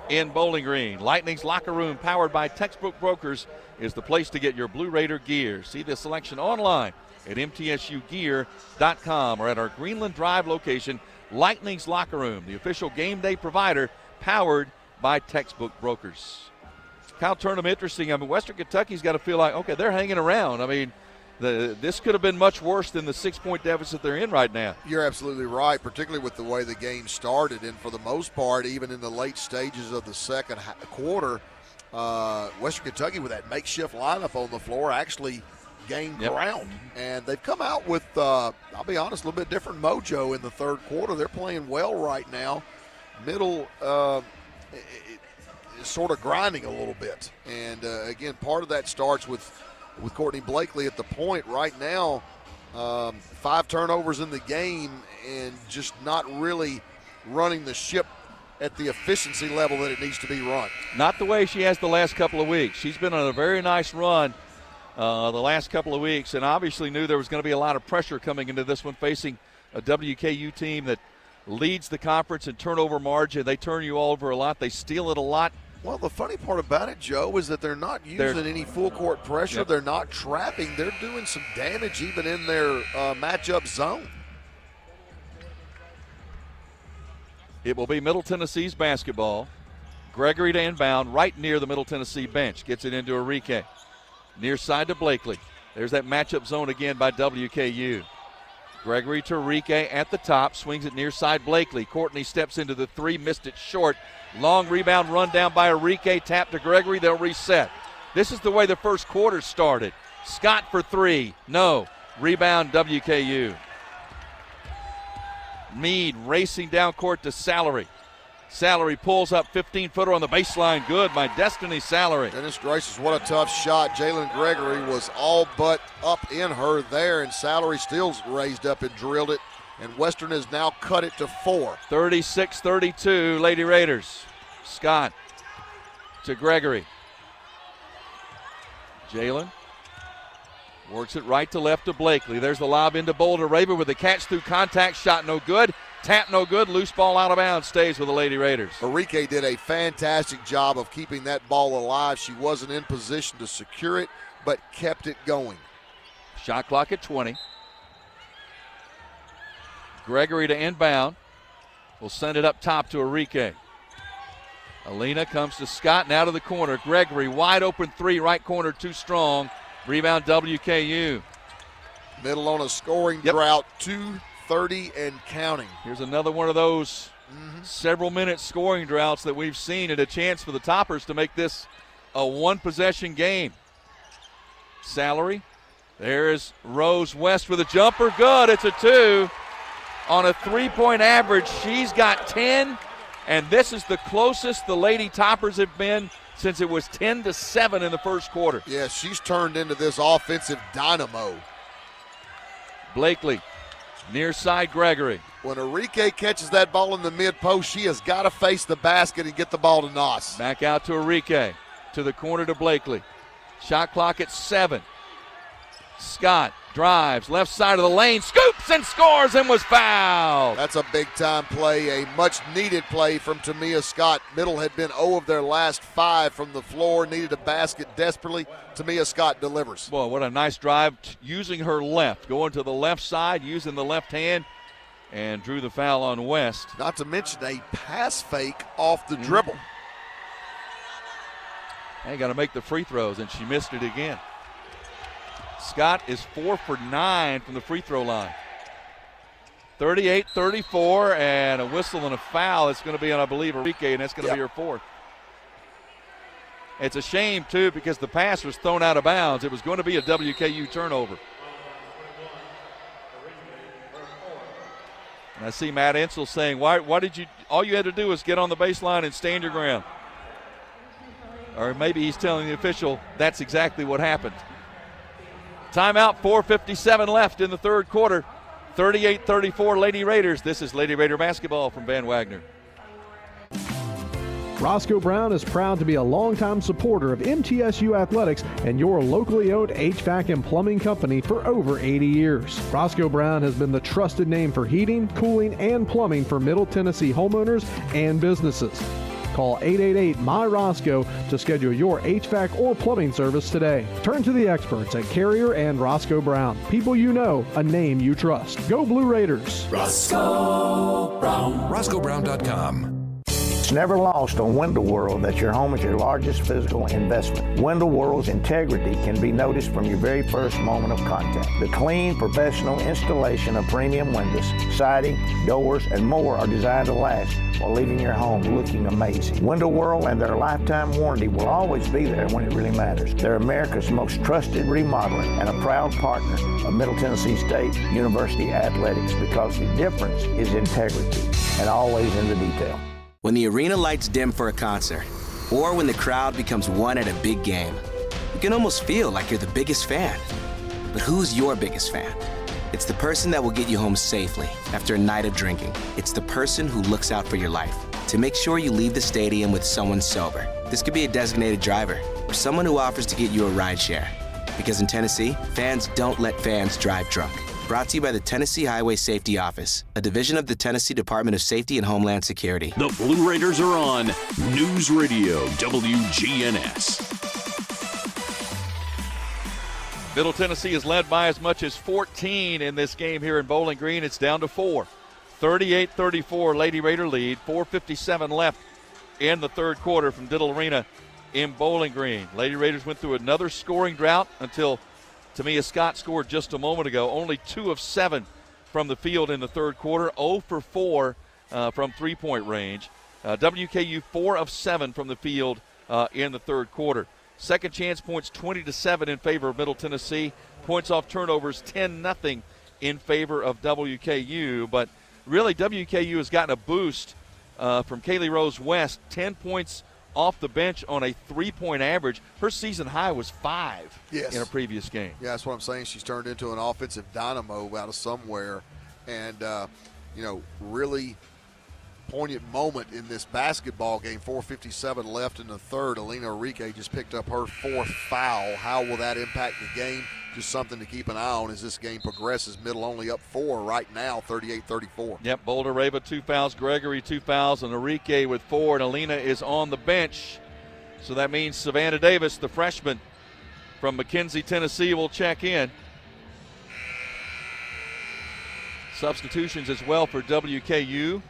in Bowling Green. Lightning's Locker Room, powered by Textbook Brokers, is the place to get your Blue Raider gear. See the selection online at mtsugear.com or at our Greenland Drive location. Lightning's Locker Room, the official game day provider, powered by Textbook Brokers. Cal tournament interesting. I mean, Western Kentucky's got to feel like, okay, they're hanging around. I mean, this could have been much worse than the 6-point deficit they're in right now. You're absolutely right, particularly with the way the game started. And for the most part, even in the late stages of the second quarter, Western Kentucky, with that makeshift lineup on the floor, actually gained ground. And they've come out with, I'll be honest, a little bit different mojo in the third quarter. They're playing well right now. Middle is sort of grinding a little bit. And, again, part of that starts with Courtney Blakely at the point right now. 5 turnovers in the game and just not really running the ship at the efficiency level that it needs to be run. Not the way she has the last couple of weeks. She's been on a very nice run the last couple of weeks, and obviously knew there was going to be a lot of pressure coming into this one, facing a WKU team that leads the conference in turnover margin. They turn you all over a lot. They steal it a lot. Well, the funny part about it, Joe, is that they're not using any full-court pressure. Yep. They're not trapping. They're doing some damage even in their matchup zone. It will be Middle Tennessee's basketball. Gregory to inbound right near the Middle Tennessee bench. Gets it into Enrique. Near side to Blakely. There's that matchup zone again by WKU. Gregory to Enrique at the top. Swings it near side Blakely. Courtney steps into the 3. Missed it short. Long rebound run down by Enrique. Tap to Gregory. They'll reset. This is the way the first quarter started. Scott for 3. No. Rebound WKU. Meade racing down court to Salary. Salary pulls up 15-footer on the baseline. Good by Destiny Salary. Goodness gracious, what a tough shot. Jalen Gregory was all but up in her there, and Salary still raised up and drilled it. And Western has now cut it to 4. 36-32, Lady Raiders. Scott to Gregory. Jalen Works it right to left to Blakely. There's the lob into Boulder. Raven with the catch through contact. Shot no good. Tap no good. Loose ball out of bounds. Stays with the Lady Raiders. Enrique did a fantastic job of keeping that ball alive. She wasn't in position to secure it, but kept it going. Shot clock at 20. Gregory to inbound. Will send it up top to Enrique. Alina comes to Scott, now to the corner. Gregory, wide open three, right corner, too strong. Rebound WKU. Middle on a scoring drought, 2:30 and counting. Here's another one of those several minute scoring droughts that we've seen, and a chance for the Toppers to make this a one-possession game. Salary. There's Rose West with a jumper. Good. It's a 2. On a 3-point average, she's got 10, and this is the closest the Lady Toppers have been since it was 10-7 in the first quarter. Yeah, she's turned into this offensive dynamo. Blakely, near side Gregory. When Enrique catches that ball in the mid-post, she has got to face the basket and get the ball to Noss. Back out to Enrique, to the corner to Blakely. Shot clock at 7. Scott drives, left side of the lane, scoops and scores and was fouled. That's a big-time play, a much-needed play from Tamia Scott. Middle had been 0 of their last 5 from the floor, needed a basket desperately. Tamia Scott delivers. Boy, what a nice drive using her left, going to the left side, using the left hand, and drew the foul on West. Not to mention a pass fake off the dribble. They got to make the free throws, and she missed it again. Scott is 4 for 9 from the free throw line. 38-34, and a whistle and a foul. It's going to be on, I believe, Enrique, and that's going to be her 4th. It's a shame, too, because the pass was thrown out of bounds. It was going to be a WKU turnover. And I see Matt Insel saying, why did you, all you had to do was get on the baseline and stand your ground. Or maybe he's telling the official that's exactly what happened. Timeout, 4:57 left in the third quarter. 38-34 Lady Raiders. This is Lady Raider basketball from Van Wagner. Roscoe Brown is proud to be a longtime supporter of MTSU athletics and your locally owned HVAC and plumbing company for over 80 years. Roscoe Brown has been the trusted name for heating, cooling, and plumbing for Middle Tennessee homeowners and businesses. Call 888-MY-ROSCOE to schedule your HVAC or plumbing service today. Turn to the experts at Carrier and Roscoe Brown. People you know, a name you trust. Go Blue Raiders. Roscoe Brown. RoscoeBrown.com. It's never lost on Window World that your home is your largest physical investment. Window World's integrity can be noticed from your very first moment of contact. The clean, professional installation of premium windows, siding, doors, and more are designed to last while leaving your home looking amazing. Window World and their lifetime warranty will always be there when it really matters. They're America's most trusted remodeler and a proud partner of Middle Tennessee State University Athletics because the difference is integrity and always in the detail. When the arena lights dim for a concert, or when the crowd becomes one at a big game, you can almost feel like you're the biggest fan. But who's your biggest fan? It's the person that will get you home safely after a night of drinking. It's the person who looks out for your life to make sure you leave the stadium with someone sober. This could be a designated driver or someone who offers to get you a ride share. Because in Tennessee, fans don't let fans drive drunk. Brought to you by the Tennessee Highway Safety Office, a division of the Tennessee Department of Safety and Homeland Security. The Blue Raiders are on News Radio WGNS. Middle Tennessee is led by as much as 14 in this game here in Bowling Green. It's down to 4. 38-34 Lady Raider lead. 4:57 left in the third quarter from Diddle Arena in Bowling Green. Lady Raiders went through another scoring drought until Tamia Scott scored just a moment ago. Only 2 of 7 from the field in the third quarter. 0 for 4 from three-point range. WKU 4 of 7 from the field in the third quarter. Second chance points 20-7 in favor of Middle Tennessee. Points off turnovers 10-0 in favor of WKU. But really WKU has gotten a boost from Kaylee Rose West. 10 points off the bench on a 3-point average. Her season high was 5 in a previous game. Yeah, that's what I'm saying. She's turned into an offensive dynamo out of somewhere and, really poignant moment in this basketball game. 4:57 left in the third. Alina Enrique just picked up her 4th foul. How will that impact the game? Just something to keep an eye on as this game progresses. Middle only up 4 right now, 38-34. Yep, Boulder Rava 2 fouls, Gregory 2 fouls, and Enrique with 4, and Alina is on the bench. So that means Savannah Davis, the freshman from McKenzie, Tennessee, will check in. Substitutions as well for WKU.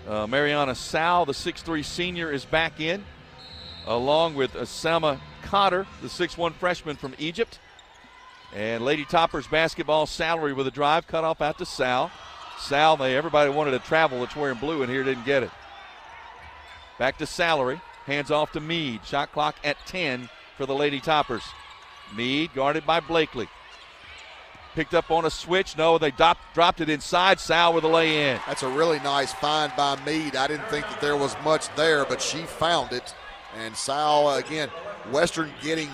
Mariana Sal, the 6'3 senior, is back in, along with Asama Cotter, the 6'1 freshman from Egypt. And Lady Toppers basketball, Salary with a drive, cut off out to Sal. Sal, everybody wanted to travel that's wearing blue in here, didn't get it. Back to Salary, hands off to Meade. Shot clock at 10 for the Lady Toppers. Meade guarded by Blakely. Picked up on a switch. No, they dropped it inside. Sal with a lay-in. That's a really nice find by Meade. I didn't think that there was much there, but she found it. And Sal, again, Western getting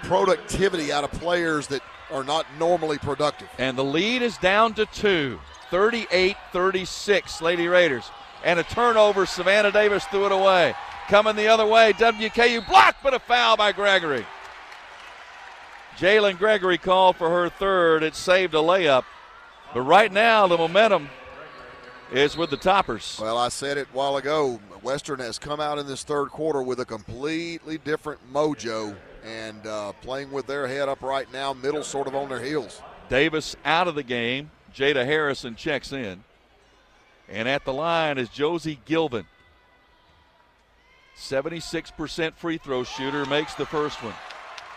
productivity out of players that are not normally productive. And the lead is down to 2. 38-36, Lady Raiders. And a turnover. Savannah Davis threw it away. Coming the other way, WKU blocked, but a foul by Gregory. Jalen Gregory called for her 3rd. It saved a layup. But right now, the momentum is with the Toppers. Well, I said it a while ago. Western has come out in this 3rd quarter with a completely different mojo and playing with their head up right now, Middle sort of on their heels. Davis out of the game. Jada Harrison checks in. And at the line is Josie Gilvin. 76% free throw shooter, makes the first one.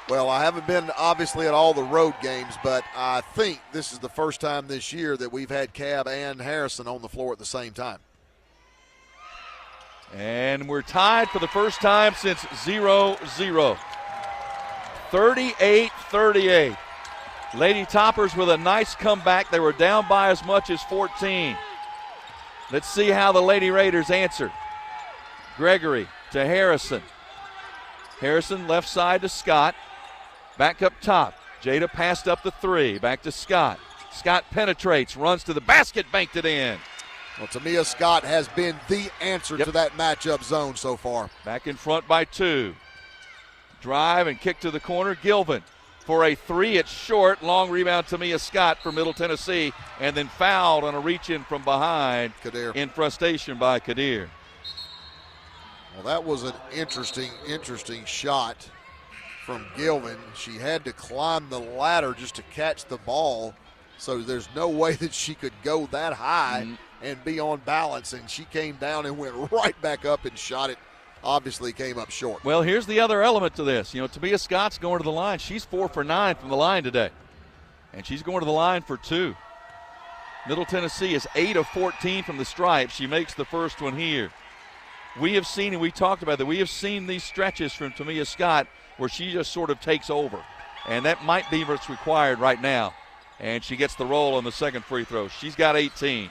Well, I haven't been obviously at all the road games, but I think this is the first time this year that we've had Cab and Harrison on the floor at the same time. And we're tied for the first time since 0-0. 38-38. Lady Toppers with a nice comeback. They were down by as much as 14. Let's see how the Lady Raiders answer. Gregory to Harrison. Harrison left side to Scott. Back up top. Jada passed up the 3. Back to Scott. Scott penetrates, runs to the basket, banked it in. Well, Tamia Scott has been the answer to that matchup zone so far. Back in front by 2. Drive and kick to the corner. Gilvin for a 3. It's short. Long rebound, Tamia Scott for Middle Tennessee. And then fouled on a reach-in from behind. Kadir. In frustration by Kadir. Well, that was an interesting shot from Gilvin. She had to climb the ladder just to catch the ball, so there's no way that she could go that high and be on balance, and she came down and went right back up and shot it. Obviously came up short. Well, here's the other element to this. Tamia Scott's going to the line. She's 4 for 9 from the line today, and she's going to the line for 2. Middle Tennessee is 8 of 14 from the stripe. She makes the first one here. We have seen, and we talked about that, we have seen these stretches from Tamia Scott where she just sort of takes over. And that might be what's required right now. And she gets the roll on the second free throw. She's got 18.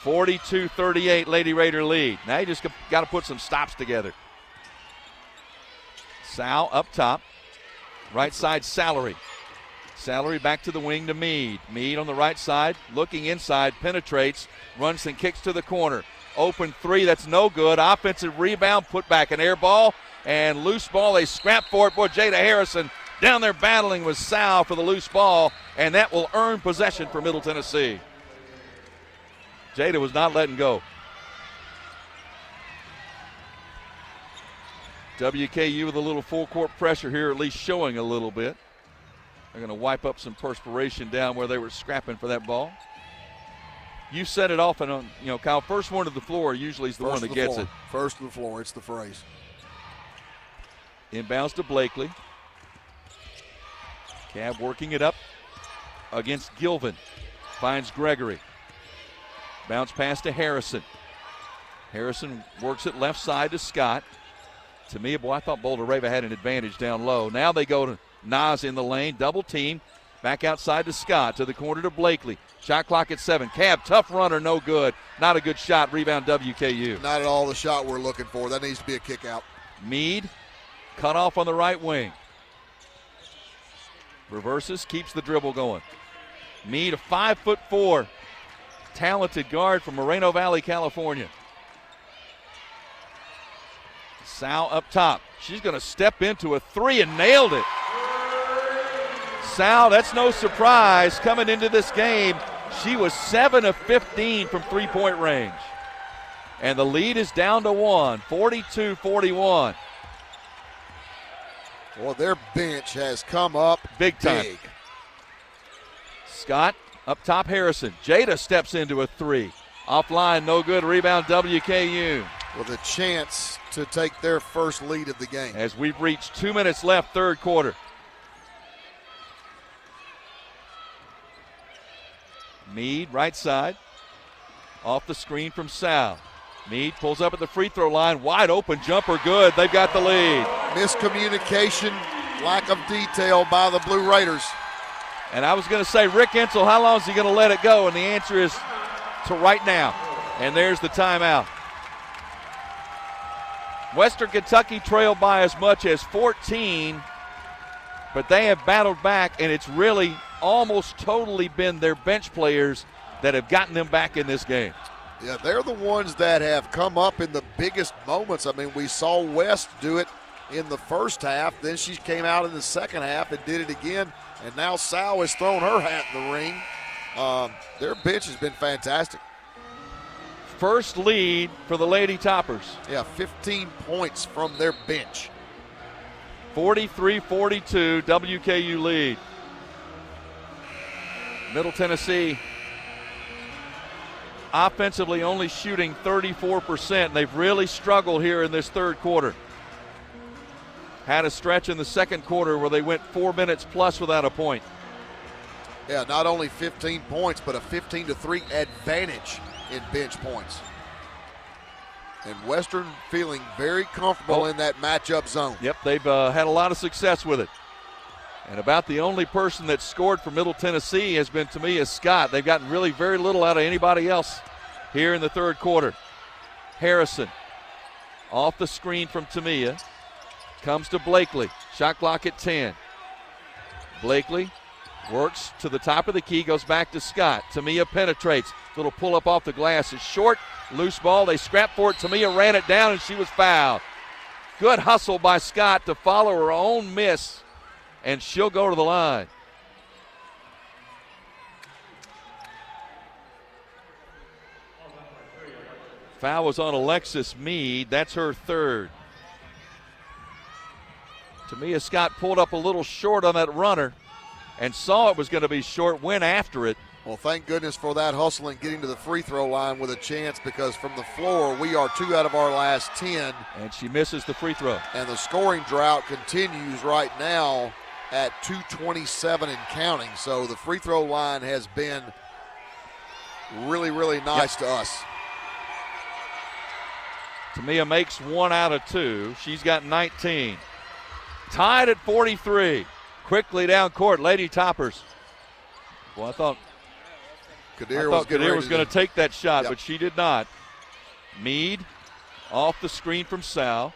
42-38 Lady Raider lead. Now you just got to put some stops together. Sal up top. Right side, Salary. Salary back to the wing to Meade. Meade on the right side, looking inside, penetrates, runs and kicks to the corner. Open 3, that's no good. Offensive rebound, put back an air ball, and loose ball. They scrap for it. Boy, Jada Harrison down there battling with Sal for the loose ball, and that will earn possession for Middle Tennessee. Jada was not letting go. WKU with a little full court pressure here, at least showing a little bit. They're going to wipe up some perspiration down where they were scrapping for that ball. You set it off, and Kyle, first one to the floor usually is the one that gets it. First to the floor, it's the phrase. Inbounds to Blakely. Cab working it up against Gilvin. Finds Gregory. Bounce pass to Harrison. Harrison works it left side to Scott. To me, boy, I thought Boulder Rava had an advantage down low. Now they go to Nas in the lane, double team. Back outside to Scott, to the corner to Blakely. Shot clock at 7. Cab, tough runner, no good. Not a good shot. Rebound WKU. Not at all the shot we're looking for. That needs to be a kick out. Meade, cut off on the right wing. Reverses, keeps the dribble going. Meade, a 5'4" talented guard from Moreno Valley, California. Sal up top. She's going to step into a three and nailed it. Sal, that's no surprise coming into this game. She was 7 of 15 from three-point range. And the lead is down to 1, 42-41. Well, their bench has come up big time. Scott up top, Harrison. Jada steps into a three. Offline, no good. Rebound, WKU. With a chance to take their first lead of the game. As we've reached 2 minutes left, third quarter. Meade, right side. Off the screen from Sal. Meade pulls up at the free throw line. Wide open jumper, good. They've got the lead. Miscommunication, lack of detail by the Blue Raiders. And I was going to say, Rick Ensel, how long is he going to let it go? And the answer is to right now. And there's the timeout. Western Kentucky trailed by as much as 14, but they have battled back, and it's really almost totally been their bench players that have gotten them back in this game. Yeah, they're the ones that have come up in the biggest moments. I mean, we saw West do it in the first half. Then she came out in the second half and did it again. And now Sal has thrown her hat in the ring. Their bench has been fantastic. First lead for the Lady Toppers. Yeah, 15 points from their bench. 43-42, WKU lead. Middle Tennessee offensively only shooting 34%. They've really struggled here in this third quarter. Had a stretch in the second quarter where they went 4 minutes plus without a point. Yeah, not only 15 points, but a 15-3 advantage in bench points. And Western feeling very comfortable in that matchup zone. Yep, they've had a lot of success with it. And about the only person that scored for Middle Tennessee has been Tamia Scott. They've gotten really very little out of anybody else here in the third quarter. Harrison off the screen from Tamia. Comes to Blakely. Shot clock at 10. Blakely works to the top of the key, goes back to Scott. Tamia penetrates. Little pull up off the glass is short. Loose ball. They scrap for it. Tamia ran it down and she was fouled. Good hustle by Scott to follow her own miss, and she'll go to the line. Foul was on Alexis Meade. That's her third. Tamia Scott pulled up a little short on that runner and saw it was going to be short, went after it. Well, thank goodness for that hustle and getting to the free throw line with a chance, because from the floor, we are 2 out of our last 10. And she misses the free throw. And the scoring drought continues right now at 2:27 and counting. So the free throw line has been really, really nice to us. Tamia makes 1 out of 2. She's got 19. Tied at 43. Quickly down court, Lady Toppers. Well, I thought Kadir was going to take that shot, but she did not. Meade off the screen from Sal.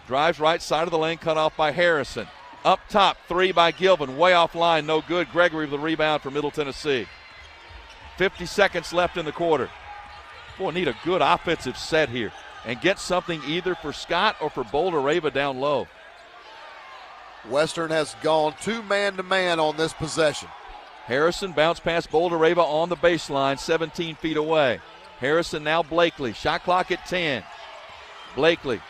Drives right side of the lane, cut off by Harrison. Up top, 3 by Gilvin. Way offline, no good. Gregory with the rebound for Middle Tennessee. 50 seconds left in the quarter. Boy, need a good offensive set here and get something either for Scott or for Boulder Rava down low. Western has gone 2 man-to-man on this possession. Harrison bounced past Boulder Rava on the baseline, 17 feet away. Harrison now Blakely. Shot clock at 10. Blakely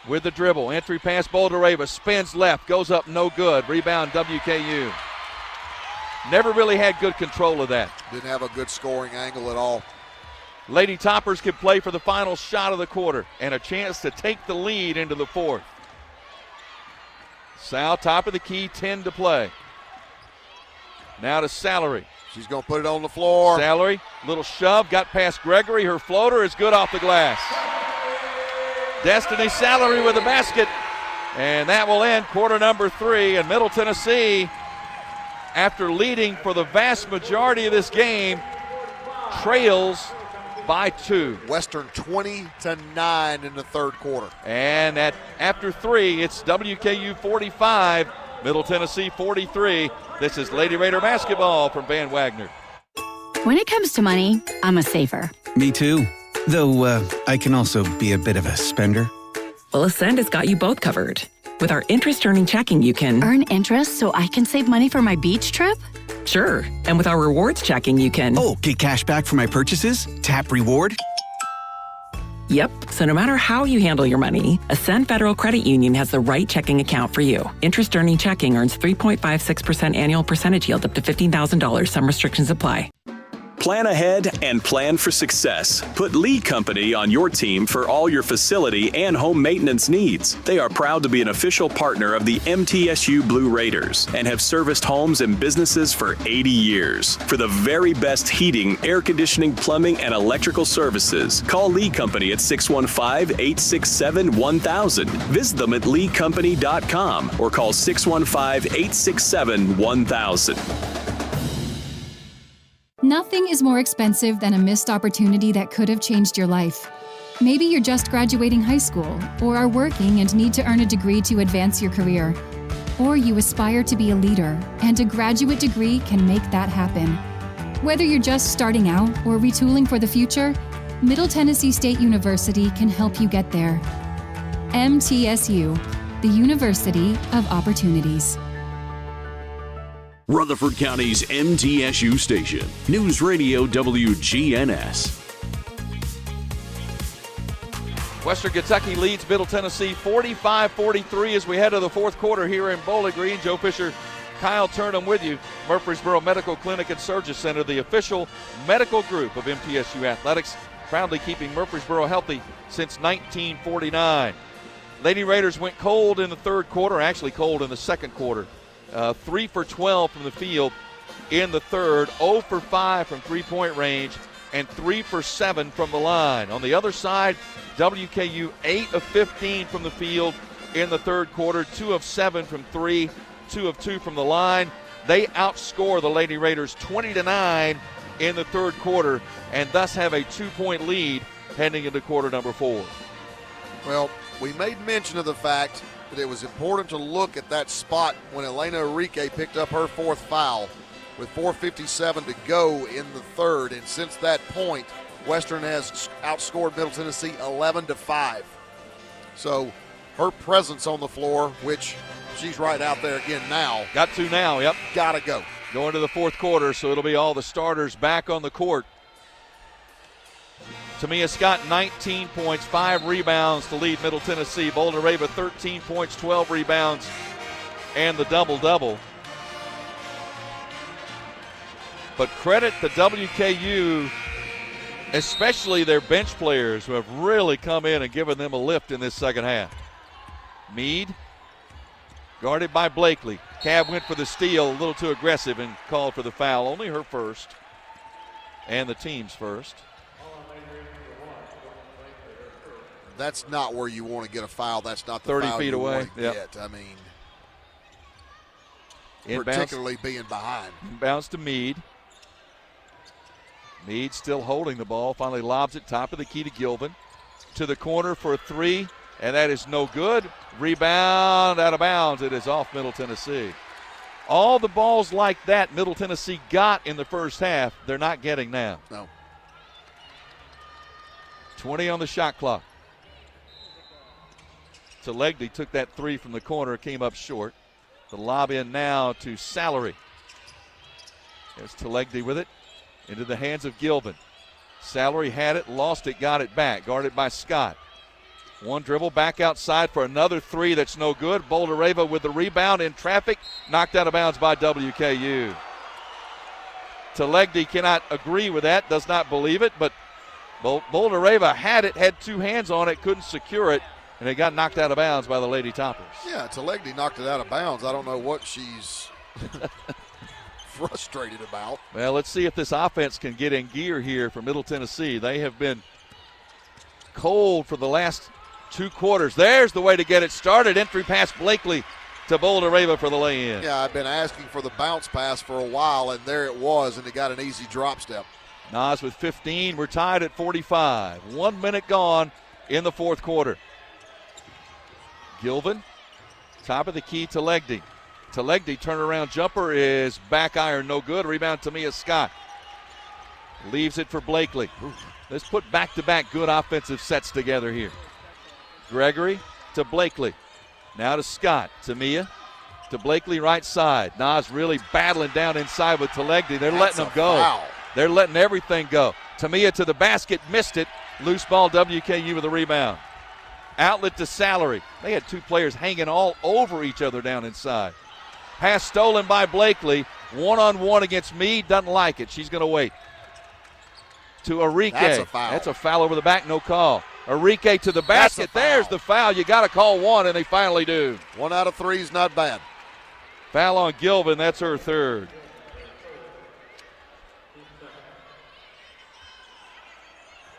with the dribble. Entry pass Boulder Rava. Spins left. Goes up. No good. Rebound WKU. Never really had good control of that. Didn't have a good scoring angle at all. Lady Toppers can play for the final shot of the quarter and a chance to take the lead into the fourth. Sal, top of the key, 10 to play. Now to Salary. She's going to put it on the floor. Salary, little shove, got past Gregory. Her floater is good off the glass. Destiny Salary with the basket. And that will end quarter number 3. And Middle Tennessee, after leading for the vast majority of this game, trails by 2. Western 20-9 in the third quarter. And after 3, it's WKU 45, Middle Tennessee 43. This is Lady Raider basketball from Van Wagner. When it comes to money, I'm a saver. Me too. Though I can also be a bit of a spender. Well, Ascend has got you both covered. With our interest-earning checking, you can Earn interest so I can save money for my beach trip? Sure. And with our rewards checking, you can get cash back for my purchases? Tap reward? Yep. So no matter how you handle your money, Ascend Federal Credit Union has the right checking account for you. Interest-earning checking earns 3.56% annual percentage yield up to $15,000. Some restrictions apply. Plan ahead and plan for success. Put Lee Company on your team for all your facility and home maintenance needs. They are proud to be an official partner of the MTSU Blue Raiders and have serviced homes and businesses for 80 years. For the very best heating, air conditioning, plumbing, and electrical services, call Lee Company at 615-867-1000. Visit them at leecompany.com or call 615-867-1000. Nothing is more expensive than a missed opportunity that could have changed your life. Maybe you're just graduating high school, or are working and need to earn a degree to advance your career. Or you aspire to be a leader, and a graduate degree can make that happen. Whether you're just starting out or retooling for the future, Middle Tennessee State University can help you get there. MTSU, the University of Opportunities. Rutherford County's MTSU station, News Radio WGNS. Western Kentucky leads Middle Tennessee 45-43 as we head to the fourth quarter here in Bowling Green. Joe Fisher, Kyle Turnham with you. Murfreesboro Medical Clinic and Surgery Center, the official medical group of MTSU Athletics, proudly keeping Murfreesboro healthy since 1949. Lady Raiders went cold in the third quarter, actually cold in the second quarter. 3 for 12 from the field in the third, 0 for 5 from three-point range, and 3 for 7 from the line. On the other side, WKU 8 of 15 from the field in the third quarter, 2 of 7 from 3, 2 of 2 from the line. They outscore the Lady Raiders 20-9 in the third quarter and thus have a 2-point lead heading into quarter number 4. Well, we made mention of the fact that it was important to look at that spot when Elena Enrique picked up her fourth foul with 4:57 to go in the third. And since that point, Western has outscored Middle Tennessee 11-5. So her presence on the floor, which she's right out there again now. Got to now, yep. Got to go. Going to the fourth quarter, so it'll be all the starters back on the court. Tamia Scott, 19 points, 5 rebounds to lead Middle Tennessee. Boulder Rava, 13 points, 12 rebounds, and the double-double. But credit to WKU, especially their bench players who have really come in and given them a lift in this second half. Meade, guarded by Blakely. Cab went for the steal, a little too aggressive, and called for the foul. Only her first, and the team's first. That's not where you want to get a foul. That's not the 30 foul feet you away. want to get. I mean, particularly being behind. Inbounds to Meade. Meade still holding the ball. Finally lobs it top of the key to Gilvin. To the corner for a three, and that is no good. Rebound out of bounds. It is off Middle Tennessee. All the balls like that Middle Tennessee got in the first half, they're not getting now. No. 20 on the shot clock. Telegdy took that three from the corner, came up short. The lob in now to Salary. There's Telegdy with it. Into the hands of Gilvin. Salary had it, lost it, got it back. Guarded by Scott. One dribble back outside for another three that's no good. Boulder Rava with the rebound in traffic. Knocked out of bounds by WKU. Telegdy cannot agree with that, does not believe it, but Boulder Rava had it, had two hands on it, couldn't secure it, and it got knocked out of bounds by the Lady Toppers. Yeah, Telegdy knocked it out of bounds. I don't know what she's frustrated about. Well, let's see if this offense can get in gear here for Middle Tennessee. They have been cold for the last two quarters. There's the way to get it started. Entry pass Blakely to Boulder Rava for the lay-in. Yeah, I've been asking for the bounce pass for a while, and there it was, and it got an easy drop step. Nas with 15. We're tied at 45. 1 minute gone in the fourth quarter. Gilvin, top of the key to Telegdy. Telegdy turnaround jumper is back iron, no good. Rebound Tamia Scott. Leaves it for Blakely. Let's put back-to-back good offensive sets together here. Gregory to Blakely. Now to Scott. Tamia to Blakely right side. Nas really battling down inside with Talegdi. They're letting them go. Foul. They're letting everything go. Tamia to the basket, missed it. Loose ball, WKU with a rebound. Outlet to Salary. They had two players hanging all over each other down inside. Pass stolen by Blakely. One-on-one against Meade. Doesn't like it. She's going to wait. To Arike. That's a foul. That's a foul over the back, no call. Arike to the basket. There's the foul. You got to call one, and they finally do. 1 out of 3 is not bad. Foul on Gilvin. That's her third.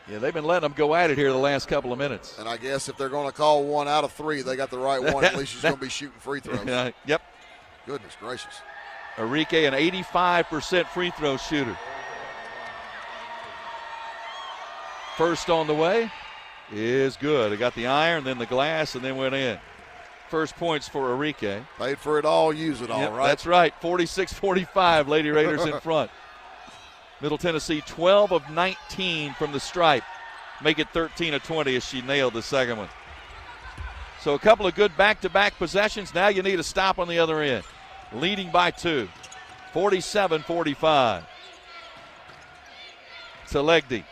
Yeah, they've been letting them go at it here the last couple of minutes. And I guess if they're going to call 1 out of 3, they got the right one. At least she's going to be shooting free throws. Yep. Goodness gracious. Arike, an 85% free throw shooter. First on the way is good. They got the iron, then the glass, and then went in. First points for Arike. Paid for it all, use it all, Yep, right? That's right. 46-45, Lady Raiders in front. Middle Tennessee 12 of 19 from the stripe. Make it 13 of 20 as she nailed the second one. So a couple of good back-to-back possessions. Now you need a stop on the other end. Leading by 2. 47-45. Talegdi.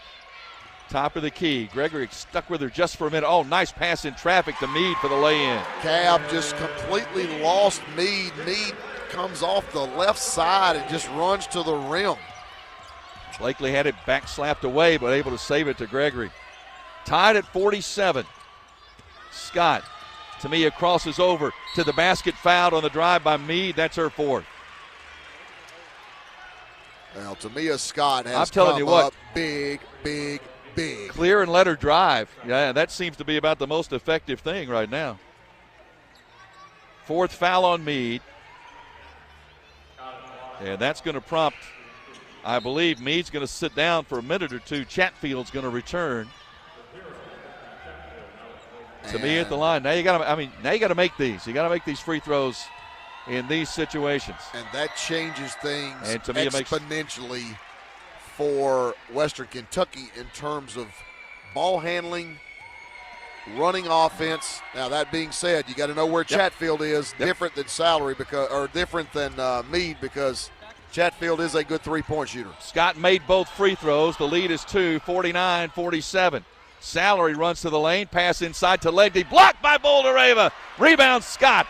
Top of the key. Gregory stuck with her just for a minute. Oh, nice pass in traffic to Meade for the lay-in. Cab just completely lost Meade. Meade comes off the left side and just runs to the rim. Blakely had it back slapped away, but able to save it to Gregory. Tied at 47. Scott. Tamia crosses over to the basket, fouled on the drive by Meade. That's her fourth. Well, Tamia Scott has I'm telling you what, up big. Clear and let her drive. Yeah, that seems to be about the most effective thing right now. Fourth foul on Meade. And that's going to prompt, I believe, Meade's going to sit down for a minute or two. Chatfield's going to return. Tamia at the line. Now you got to make these. You got to make these free throws in these situations. And that changes things and Tamia exponentially for Western Kentucky in terms of ball handling, running offense. Now that being said, you got to know where Chatfield is. Different than different than Meade, because Chatfield is a good three-point shooter. Scott made both free throws. The lead is 2, 49-47. Salary runs to the lane, pass inside to Legdy, blocked by Bouldereva. Rebound Scott.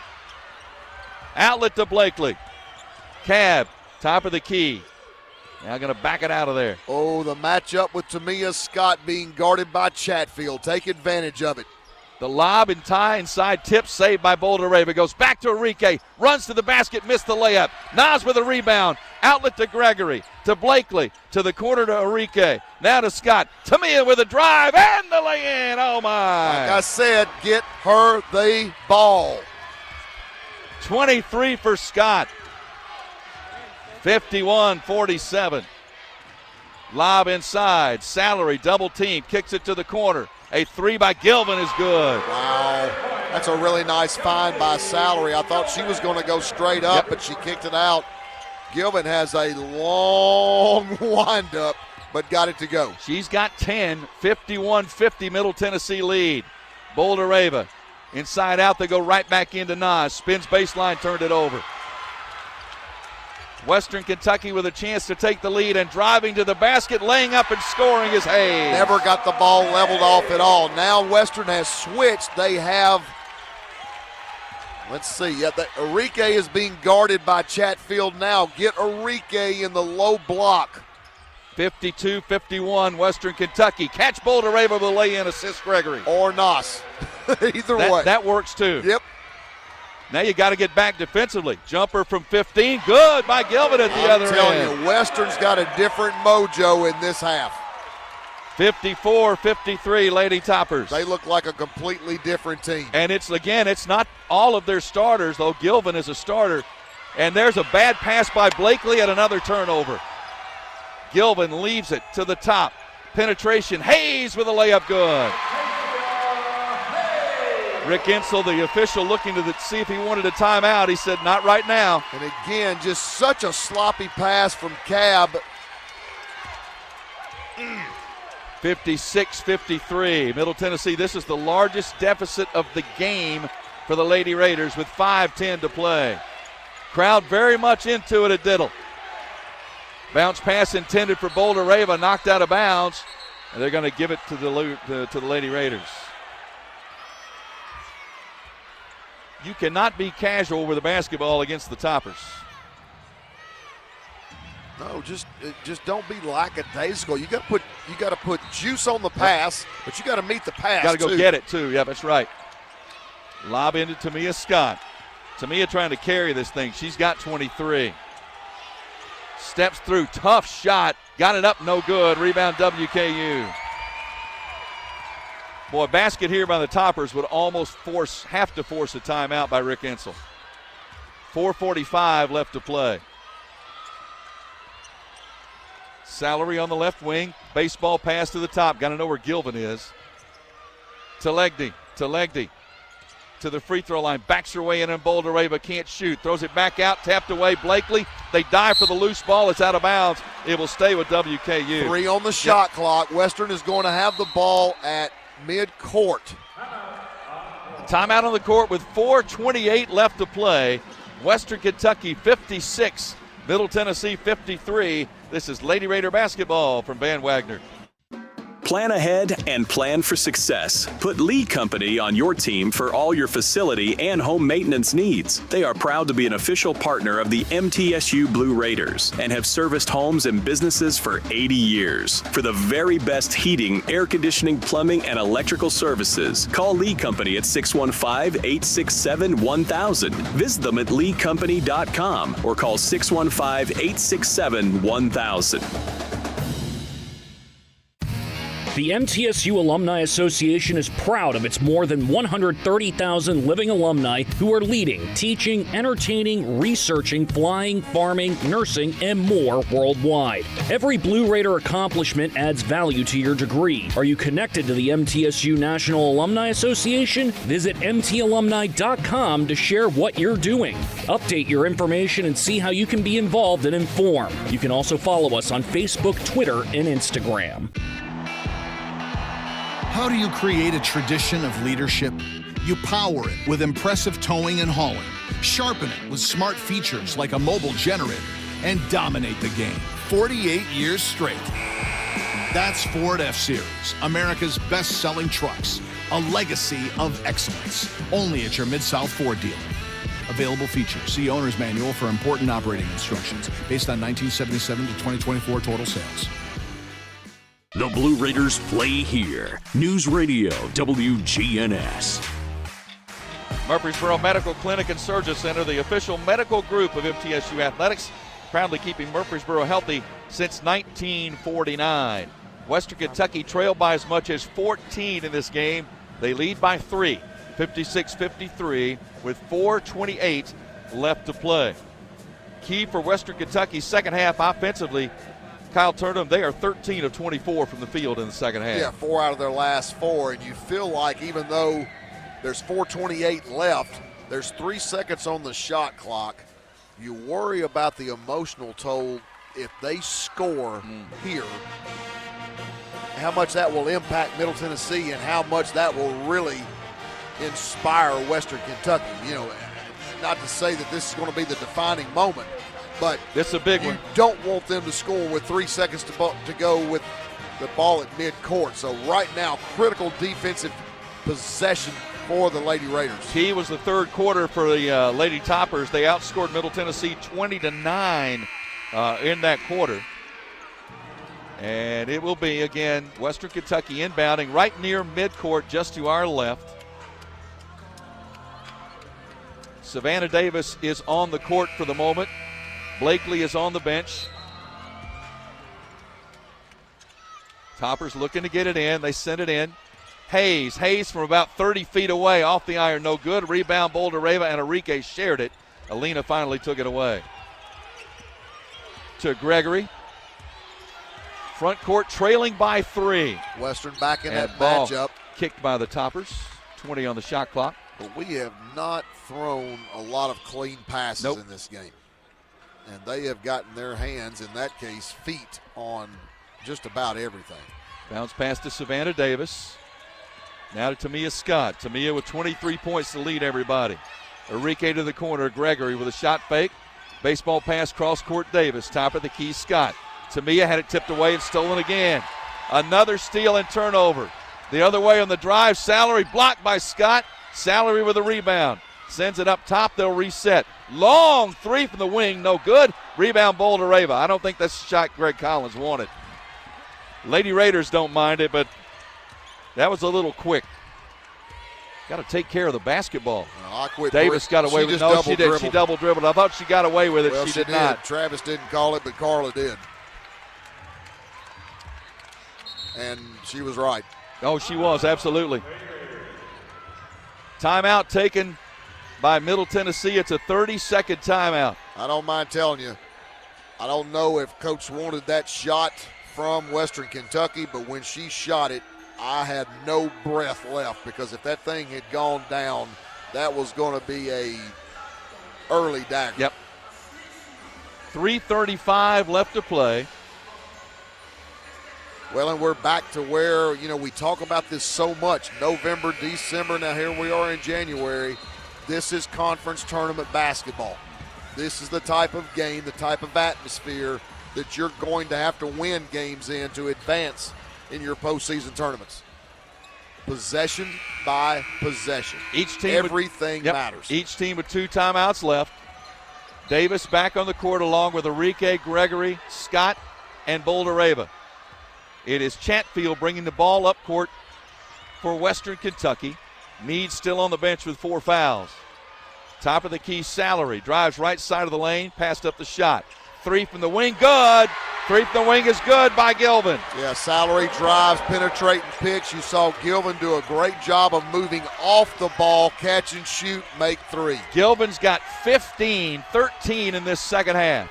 Outlet to Blakely. Cab, top of the key. Now going to back it out of there. Oh, the matchup with Tamia Scott being guarded by Chatfield. Take advantage of it. The lob and tie inside tip, saved by Bouldereva. Goes back to Arike, runs to the basket, missed the layup. Nas with a rebound. Outlet to Gregory, to Blakely, to the corner to Arike. Now to Scott. Tamia with a drive and the lay-in. Oh, my. Like I said, get her the ball. 23 for Scott. 51-47. Lob inside. Salary double team. Kicks it to the corner. A 3 by Gilvin is good. Wow. That's a really nice find by Salary. I thought she was going to go straight up, but she kicked it out. Gilvin has a long windup, but got it to go. She's got 10. 51-50 Middle Tennessee lead. Bouldereva. Inside out, they go right back into Nas. Spins baseline, turned it over. Western Kentucky with a chance to take the lead, and driving to the basket, laying up and scoring is Hayes. Never got the ball leveled off at all. Now Western has switched. They have, let's see, Arike is being guarded by Chatfield now. Get Arike in the low block. 52-51 Western Kentucky. Catch Bouldereva with a lay-in, assist Gregory. Or Nas. Either way. That works too. Yep. Now you got to get back defensively. Jumper from 15, good by Gilvin at the other end. I'm telling you, Western's got a different mojo in this half. 54-53 Lady Toppers. They look like a completely different team. And it's not all of their starters, though Gilvin is a starter. And there's a bad pass by Blakely and another turnover. Gilvin leaves it to the top. Penetration, Hayes with a layup, good. Rick Insel, the official, looking to see if he wanted a timeout. He said, not right now. And again, just such a sloppy pass from Cab. 56-53. Middle Tennessee, this is the largest deficit of the game for the Lady Raiders with 5:10 to play. Crowd very much into it at Diddle. Bounce pass intended for Boulder Rava, knocked out of bounds, and they're going to give it to the Lady Raiders. You cannot be casual with a basketball against the Toppers. No, just don't be lackadaisical. You got to put juice on the pass, but you got to meet the pass. Got to go get it too. Yeah, that's right. Lob into Tamia Scott. Tamia trying to carry this thing. She's got 23. Steps through, tough shot. Got it up, no good. Rebound WKU. Boy, basket here by the Toppers would almost have to force a timeout by Rick Ensel. 4:45 left to play. Salary on the left wing. Baseball pass to the top. Got to know where Gilvin is. Telegdi to the free throw line. Backs her way in and Boulder Ray, but can't shoot. Throws it back out. Tapped away. Blakely. They dive for the loose ball. It's out of bounds. It will stay with WKU. 3 on the shot clock. Western is going to have the ball at mid-court. Timeout on the court with 4:28 left to play. Western Kentucky 56. Middle Tennessee 53. This is Lady Raider basketball from Van Wagner. Plan ahead and plan for success. Put Lee Company on your team for all your facility and home maintenance needs. They are proud to be an official partner of the MTSU Blue Raiders and have serviced homes and businesses for 80 years. For the very best heating, air conditioning, plumbing, and electrical services, call Lee Company at 615-867-1000. Visit them at leecompany.com or call 615-867-1000. The MTSU Alumni Association is proud of its more than 130,000 living alumni who are leading, teaching, entertaining, researching, flying, farming, nursing, and more worldwide. Every Blue Raider accomplishment adds value to your degree. Are you connected to the MTSU National Alumni Association? Visit mtalumni.com to share what you're doing. Update your information and see how you can be involved and informed. You can also follow us on Facebook, Twitter, and Instagram. How do you create a tradition of leadership? You power it with impressive towing and hauling, sharpen it with smart features like a mobile generator, and dominate the game 48 years straight. That's Ford F-Series, America's best-selling trucks, a legacy of excellence. Only at your Mid-South Ford dealer. Available features. See Owner's Manual for important operating instructions based on 1977 to 2024 total sales. The Blue Raiders play here. News Radio WGNS. Murfreesboro Medical Clinic and Surgery Center, the official medical group of MTSU Athletics, proudly keeping Murfreesboro healthy since 1949. Western Kentucky trailed by as much as 14 in this game. They lead by 3, 56-53, with 4:28 left to play. Key for Western Kentucky's second half offensively, Kyle Turnham, they are 13 of 24 from the field in the second half. Yeah, 4 out of their last 4, and you feel like even though there's 4:28 left, there's 3 seconds on the shot clock, you worry about the emotional toll if they score here, how much that will impact Middle Tennessee and how much that will really inspire Western Kentucky. You know, not to say that this is going to be the defining moment, but this is a big one. You don't want them to score with 3 seconds to go with the ball at midcourt. So right now, critical defensive possession for the Lady Raiders. Key was the third quarter for the Lady Toppers. They outscored Middle Tennessee 20-9 in that quarter. And it will be, again, Western Kentucky inbounding right near midcourt, just to our left. Savannah Davis is on the court for the moment. Blakely is on the bench. Toppers looking to get it in. They send it in. Hayes from about 30 feet away off the iron, no good. Rebound, Boulder Rava, and Enrique shared it. Alina finally took it away. To Gregory. Front court trailing by 3. Western back in and that ball matchup. Kicked by the Toppers. 20 on the shot clock. But we have not thrown a lot of clean passes in this game. And they have gotten their hands, in that case, feet on just about everything. Bounce pass to Savannah Davis. Now to Tamia Scott. Tamia with 23 points to lead everybody. Enrique to the corner. Gregory with a shot fake. Baseball pass cross court Davis. Top of the key Scott. Tamia had it tipped away and stolen again. Another steal and turnover. The other way on the drive. Salary blocked by Scott. Salary with a rebound. Sends it up top. They'll reset. Long three from the wing. No good. Rebound Boulder Rava. I don't think that's the shot Greg Collins wanted. Lady Raiders don't mind it, but that was a little quick. Got to take care of the basketball. Davis got away with it. No, she did. She double dribbled. I thought she got away with it. Well, she did not. Travis didn't call it, but Carla did. And she was right. Oh, she was, absolutely. Timeout taken by Middle Tennessee. It's a 30-second timeout. I don't mind telling you, I don't know if Coach wanted that shot from Western Kentucky, but when she shot it, I had no breath left, because if that thing had gone down, that was going to be a early dagger. Yep. 3:35 left to play. Well, and we're back to where, we talk about this so much. November, December, now here we are in January. This is conference tournament basketball. This is the type of game, the type of atmosphere that you're going to have to win games in to advance in your postseason tournaments. Possession by possession. Each team Everything matters. Each team with 2 timeouts left. Davis back on the court along with Enrique, Gregory, Scott, and Boulder Rava. It is Chatfield bringing the ball up court for Western Kentucky. Meade still on the bench with 4 fouls. Top of the key, Salary. Drives right side of the lane, passed up the shot. 3 from the wing, good. 3 from the wing is good by Gilvin. Yeah, Salary drives, penetrating picks. You saw Gilvin do a great job of moving off the ball, catch and shoot, make 3. Gilvin's got 15, 13 in this second half.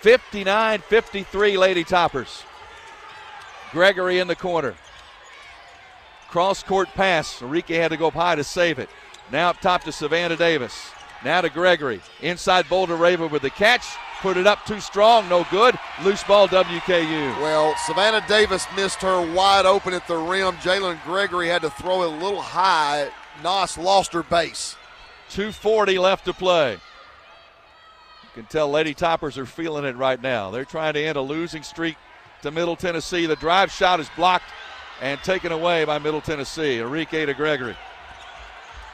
59-53 Lady Toppers. Gregory in the corner. Cross-court pass. Enrique had to go up high to save it. Now up top to Savannah Davis. Now to Gregory. Inside Boulder Rava with the catch. Put it up too strong. No good. Loose ball WKU. Well, Savannah Davis missed her wide open at the rim. Jalen Gregory had to throw it a little high. Nos lost her base. 2:40 left to play. You can tell Lady Toppers are feeling it right now. They're trying to end a losing streak to Middle Tennessee. The drive shot is blocked and taken away by Middle Tennessee. Enrique to Gregory.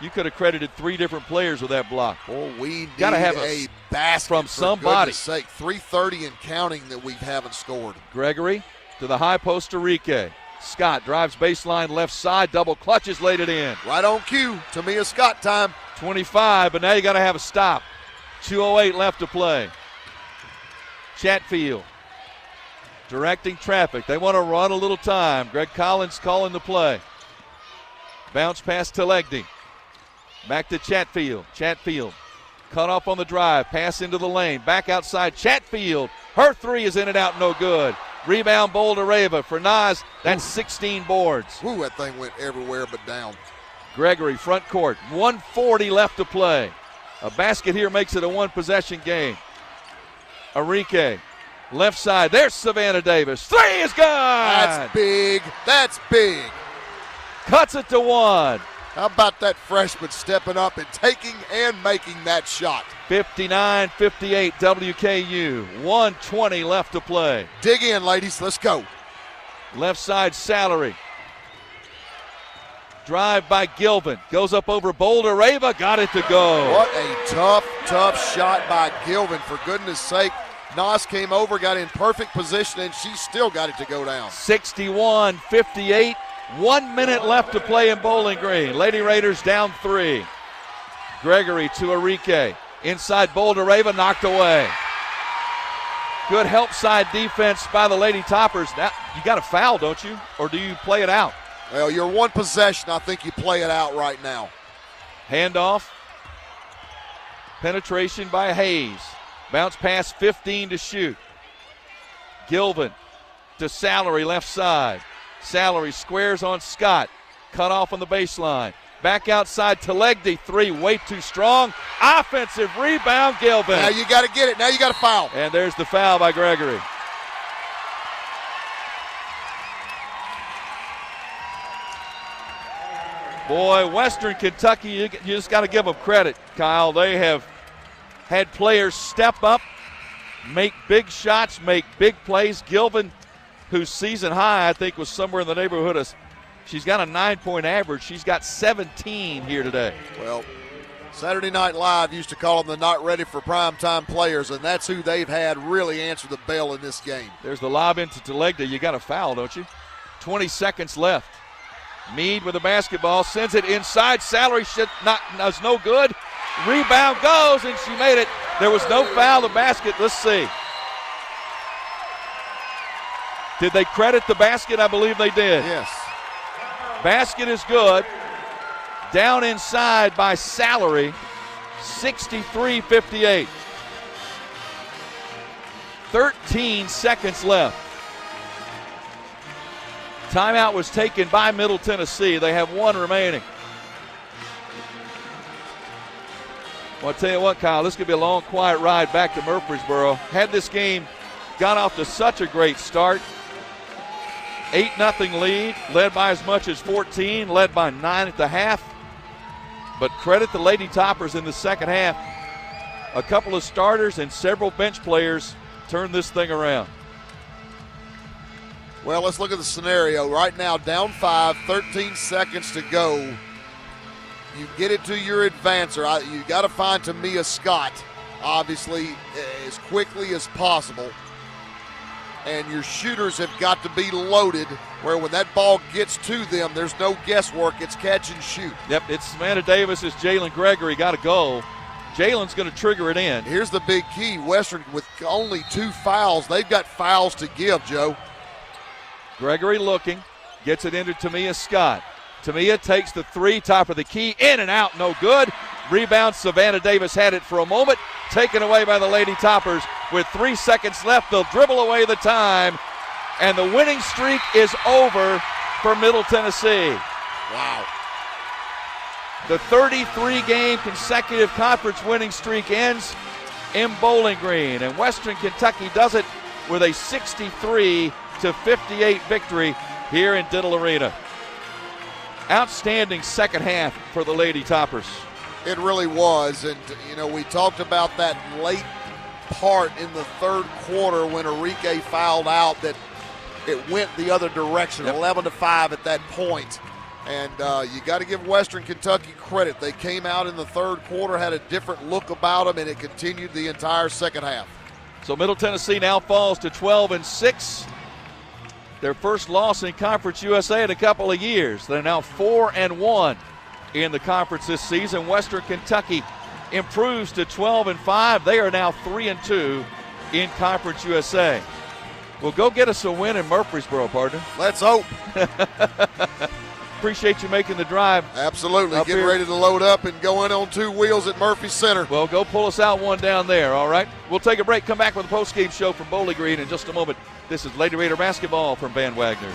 You could have credited 3 different players with that block. Well, we need gotta have a basket from somebody. For goodness sake. 3:30 and counting that we haven't scored. Gregory to the high post to Enrique. Scott drives baseline left side, double clutches, laid it in. Right on cue. Tamia Scott time. 25, but now you got to have a stop. 2:08 left to play. Chatfield directing traffic. They want to run a little time. Greg Collins calling the play. Bounce pass to Legdy. Back to Chatfield. Chatfield cut off on the drive. Pass into the lane. Back outside. Chatfield. Her 3 is in and out. No good. Rebound Boulder Rava for Nas. That's 16 boards. Ooh, that thing went everywhere but down. Gregory front court. 1:40 left to play. A basket here makes it a 1-possession game. Enrique. Left side. There's Savannah Davis. 3 is good. That's big. That's big. Cuts it to 1. How about that freshman stepping up and taking and making that shot? 59-58 WKU. 1:20 left to play. Dig in, ladies. Let's go. Left side, Salary. Drive by Gilvin. Goes up over Boulder Rava. Got it to go. What a tough shot by Gilvin. For goodness sake, Nas came over, got in perfect position, and she still got it to go down. 61-58. 1 minute left to play in Bowling Green. Lady Raiders down 3. Gregory to Enrique. Inside Boulder Rava, knocked away. Good help side defense by the Lady Toppers. Now, you got a foul, don't you? Or do you play it out? Well, you're 1 possession. I think you play it out right now. Handoff. Penetration by Hayes. Bounce pass 15 to shoot. Gilvin to Salary left side. Salary squares on Scott. Cut off on the baseline. Back outside to Legdy. 3 way too strong. Offensive rebound, Gilvin. Now you got to get it. Now you got to foul. And there's the foul by Gregory. Boy, Western Kentucky, you just got to give them credit, Kyle. They have had players step up, make big shots, make big plays. Gilvin, whose season high I think was somewhere in the neighborhood of, she's got a 9-point average. She's got 17 here today. Well, Saturday Night Live used to call them the not ready for primetime players, and that's who they've had really answer the bell in this game. There's the lob into Telegda. You got a foul, don't you? 20 seconds left. Meade with the basketball, sends it inside. Salary does no good. Rebound goes, and she made it. There was no foul. The basket, let's see. Did they credit the basket? I believe they did. Yes. Basket is good. Down inside by Salary, 63-58. 13 seconds left. Timeout was taken by Middle Tennessee. They have one remaining. Well, I'll tell you what, Kyle, this could be a long, quiet ride back to Murfreesboro. Had this game got off to such a great start, 8-0 lead, led by as much as 14, led by 9 at the half. But credit the Lady Toppers in the second half. A couple of starters and several bench players turned this thing around. Well, let's look at the scenario. Right now, down 5, 13 seconds to go. You get it to your advancer. You got to find Tamia Scott, obviously, as quickly as possible. And your shooters have got to be loaded where when that ball gets to them, there's no guesswork. It's catch and shoot. Yep, it's Samantha Davis. It's Jalen Gregory. Got to go. Jalen's going to trigger it in. Here's the big key. Western with only 2 fouls. They've got fouls to give, Joe. Gregory looking. Gets it into Tamia Scott. Tamia takes the 3, top of the key. In and out, no good. Rebound, Savannah Davis had it for a moment. Taken away by the Lady Toppers. With 3 seconds left, they'll dribble away the time. And the winning streak is over for Middle Tennessee. Wow. The 33-game consecutive conference winning streak ends in Bowling Green. And Western Kentucky does it with a 63-58 victory here in Diddle Arena. Outstanding second half for the Lady Toppers. It really was, and we talked about that late part in the third quarter when Enrique fouled out that it went the other direction, 11-5 at that point. And you got to give Western Kentucky credit. They came out in the third quarter, had a different look about them, and it continued the entire second half. So Middle Tennessee now falls to 12-6. Their first loss in Conference USA in a couple of years. They're now 4-1 in the conference this season. Western Kentucky improves to 12-5. They are now 3-2 in Conference USA. Well, go get us a win in Murfreesboro, partner. Let's hope. Appreciate you making the drive. Absolutely. Getting ready to load up and go in on 2 wheels at Murphy Center. Well, go pull us out one down there, all right? We'll take a break, come back with a post-game show from Bowling Green in just a moment. This is Lady Raider basketball from Van Wagner.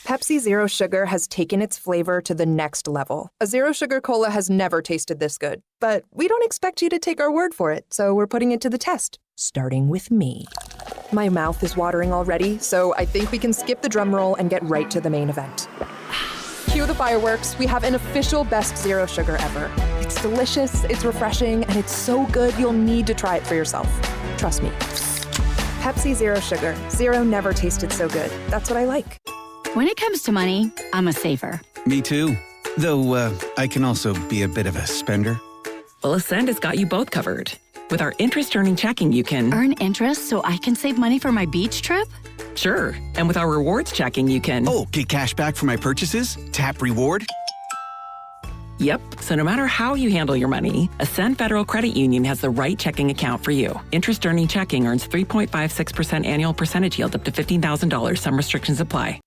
Pepsi Zero Sugar has taken its flavor to the next level. A Zero Sugar Cola has never tasted this good. But we don't expect you to take our word for it, so we're putting it to the test, starting with me. My mouth is watering already, so I think we can skip the drum roll and get right to the main event. Cue the fireworks. We have an official best Zero Sugar ever. It's delicious, it's refreshing, and it's so good you'll need to try it for yourself. Trust me. Pepsi Zero Sugar. Zero never tasted so good. That's what I like. When it comes to money, I'm a saver. Me too. Though I can also be a bit of a spender. Well, Ascend has got you both covered. With our interest-earning checking, you can earn interest so I can save money for my beach trip? Sure. And with our rewards checking, you can get cash back for my purchases? Tap reward? Yep. So no matter how you handle your money, Ascend Federal Credit Union has the right checking account for you. Interest-earning checking earns 3.56% annual percentage yield up to $15,000. Some restrictions apply.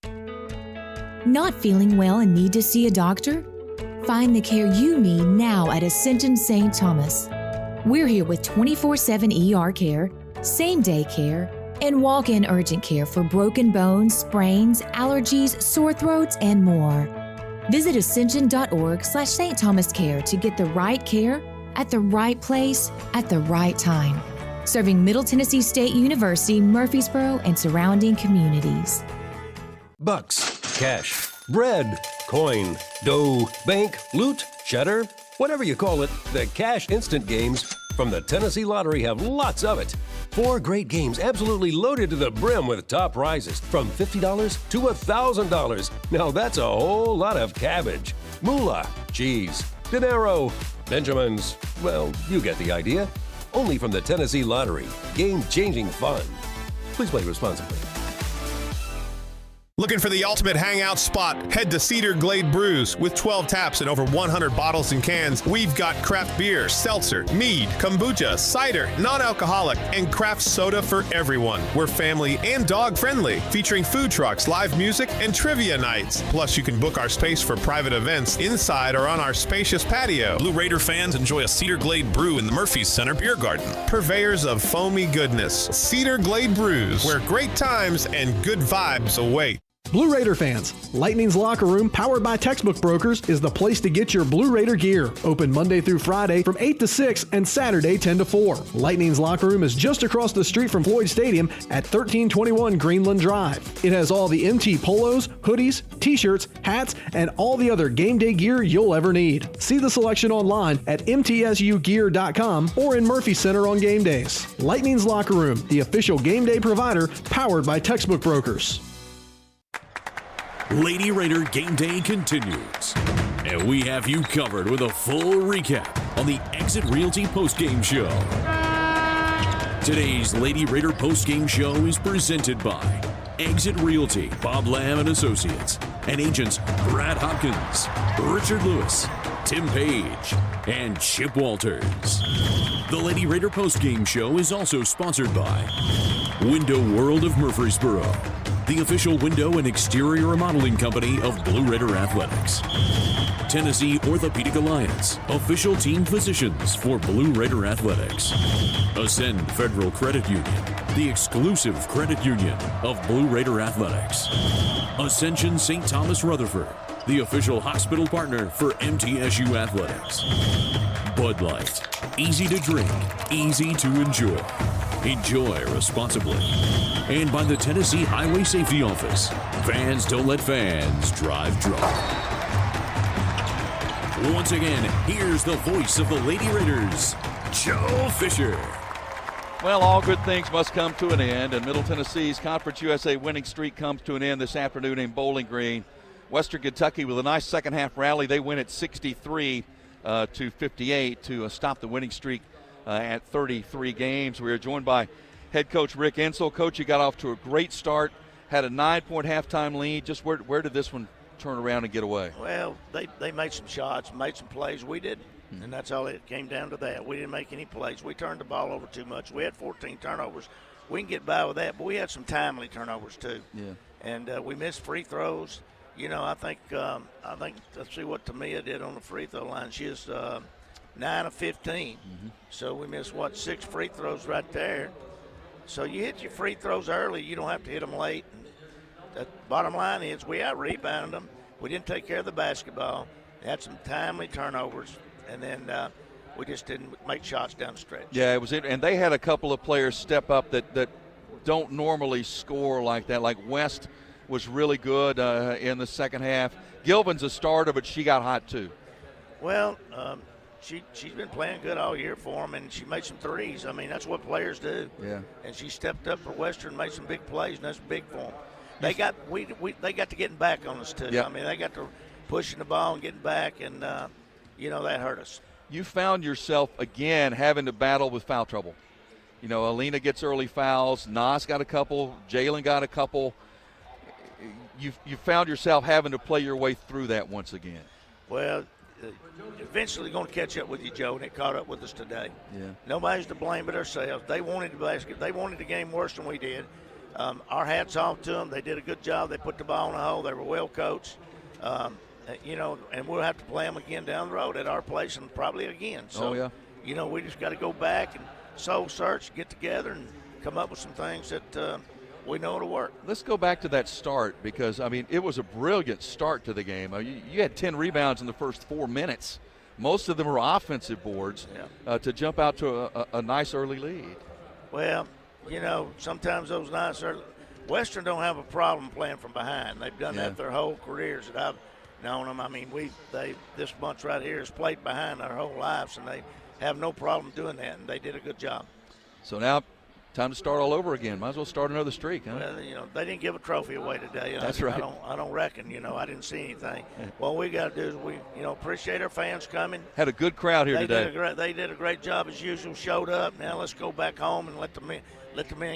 Not feeling well and need to see a doctor? Find the care you need now at Ascension St. Thomas. We're here with 24/7 ER care, same-day care, and walk-in urgent care for broken bones, sprains, allergies, sore throats, and more. Visit ascension.org/St. Thomas Care to get the right care at the right place at the right time. Serving Middle Tennessee State University, Murfreesboro, and surrounding communities. Bucks, cash, bread, coin, dough, bank, loot, cheddar, whatever you call it, the Cash Instant games from the Tennessee Lottery have lots of it. 4 great games absolutely loaded to the brim with top prizes from $50 to $1,000. Now that's a whole lot of cabbage. Moolah, cheese, dinero, Benjamins. Well, you get the idea. Only from the Tennessee Lottery. Game-changing fun. Please play responsibly. Looking for the ultimate hangout spot? Head to Cedar Glade Brews. With 12 taps and over 100 bottles and cans, we've got craft beer, seltzer, mead, kombucha, cider, non-alcoholic, and craft soda for everyone. We're family and dog-friendly, featuring food trucks, live music, and trivia nights. Plus, you can book our space for private events inside or on our spacious patio. Blue Raider fans enjoy a Cedar Glade brew in the Murphy's Center Beer Garden. Purveyors of foamy goodness, Cedar Glade Brews, where great times and good vibes await. Blue Raider fans, Lightning's Locker Room, powered by Textbook Brokers, is the place to get your Blue Raider gear. Open Monday through Friday from 8 to 6 and Saturday 10 to 4. Lightning's Locker Room is just across the street from Floyd Stadium at 1321 Greenland Drive. It has all the MT polos, hoodies, t-shirts, hats, and all the other game day gear you'll ever need. See the selection online at mtsugear.com or in Murphy Center on game days. Lightning's Locker Room, the official game day provider, powered by Textbook Brokers. Lady Raider Game Day continues, and we have you covered with a full recap on the Exit Realty postgame show. Today's Lady Raider postgame show is presented by Exit Realty, Bob Lamb and Associates, and agents Brad Hopkins, Richard Lewis, Tim Page, and Chip Walters. The Lady Raider postgame show is also sponsored by Window World of Murfreesboro, the official window and exterior remodeling company of Blue Raider Athletics. Tennessee Orthopedic Alliance, official team physicians for Blue Raider Athletics. Ascend Federal Credit Union, the exclusive credit union of Blue Raider Athletics. Ascension St. Thomas Rutherford, the official hospital partner for MTSU Athletics. Bud Light, easy to drink, easy to enjoy. Enjoy responsibly. And by the Tennessee Highway Safety Office. Fans don't let fans drive drunk. Once again, here's the voice of the Lady Raiders, Joe Fisher. Well, all good things must come to an end, and Middle Tennessee's Conference USA winning streak comes to an end this afternoon in Bowling Green. Western Kentucky with a nice second half rally. They win at 63 to 58 to stop the winning streak at 33 games. We are joined by head coach Rick Insell. Coach, you got off to a great start, had a 9-point halftime lead. Just where did this one turn around and get away? Well, they made some shots, made some plays. We didn't, and that's all it came down to that. We didn't make any plays. We turned the ball over too much. We had 14 turnovers. We can get by with that, but we had some timely turnovers too. Yeah. And we missed free throws. You know, I think let's see what Tamia did on the free throw line. She is 9 of 15. So we missed, 6 free throws right there. So you hit your free throws early. You don't have to hit them late. And the bottom line is we out-rebounded them. We didn't take care of the basketball. They had some timely turnovers. And then we just didn't make shots down the stretch. Yeah, it was it. And they had a couple of players step up that don't normally score like that. Like West was really good in the second half. Gilvin's a starter, but she got hot too. Well, she's been playing good all year for them, and she made some threes. I mean, that's what players do. Yeah. And she stepped up for Western, made some big plays, and that's big for them. They got they got to getting back on us too. Yep. I mean, they got to pushing the ball and getting back, and that hurt us. You found yourself again having to battle with foul trouble. You know, Alina gets early fouls. Nas got a couple. Jalen got a couple. You found yourself having to play your way through that once again. Well, eventually going to catch up with you, Joe, and it caught up with us today. Yeah. Nobody's to blame but ourselves. They wanted the basket. They wanted the game worse than we did. Our hats off to them. They did a good job. They put the ball in the hole. They were well coached. And we'll have to play them again down the road at our place and probably again. So, we just got to go back and soul search, get together, and come up with some things that we know it'll work. Let's go back to that start because, I mean, it was a brilliant start to the game. You had 10 rebounds in the first 4 minutes. Most of them were offensive boards to jump out to a nice early lead. Well, sometimes those nice early – Western don't have a problem playing from behind. They've done that their whole careers that known them. I mean, this bunch right here has played behind their whole lives, and they have no problem doing that, and they did a good job. So now, time to start all over again. Might as well start another streak, huh? Well, they didn't give a trophy away today. That's right. I don't reckon. I didn't see anything. What we got to do is we appreciate our fans coming. Had a good crowd here today. They did a great job as usual. Showed up. Now let's go back home and let the men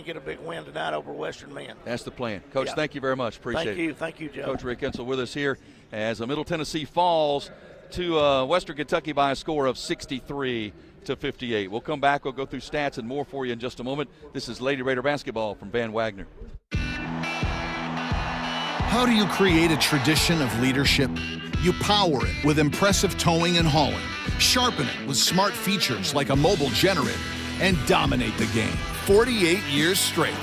get a big win tonight over Western Men. That's the plan. Coach, thank you very much. Appreciate it. Thank you, Joe. Coach Rick Insel with us here as Middle Tennessee falls to Western Kentucky by a score of 63-58. We'll come back. We'll go through stats and more for you in just a moment. This is Lady Raider basketball from Van Wagner. How do you create a tradition of leadership? You power it with impressive towing and hauling, sharpen it with smart features like a mobile generator, and dominate the game 48 years straight.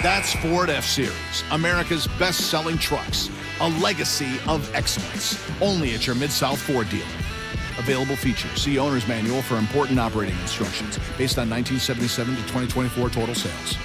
That's Ford F-Series, America's best-selling trucks, a legacy of excellence. Only at your Mid-South Ford dealer. Available features. See Owner's Manual for important operating instructions based on 1977 to 2024 total sales.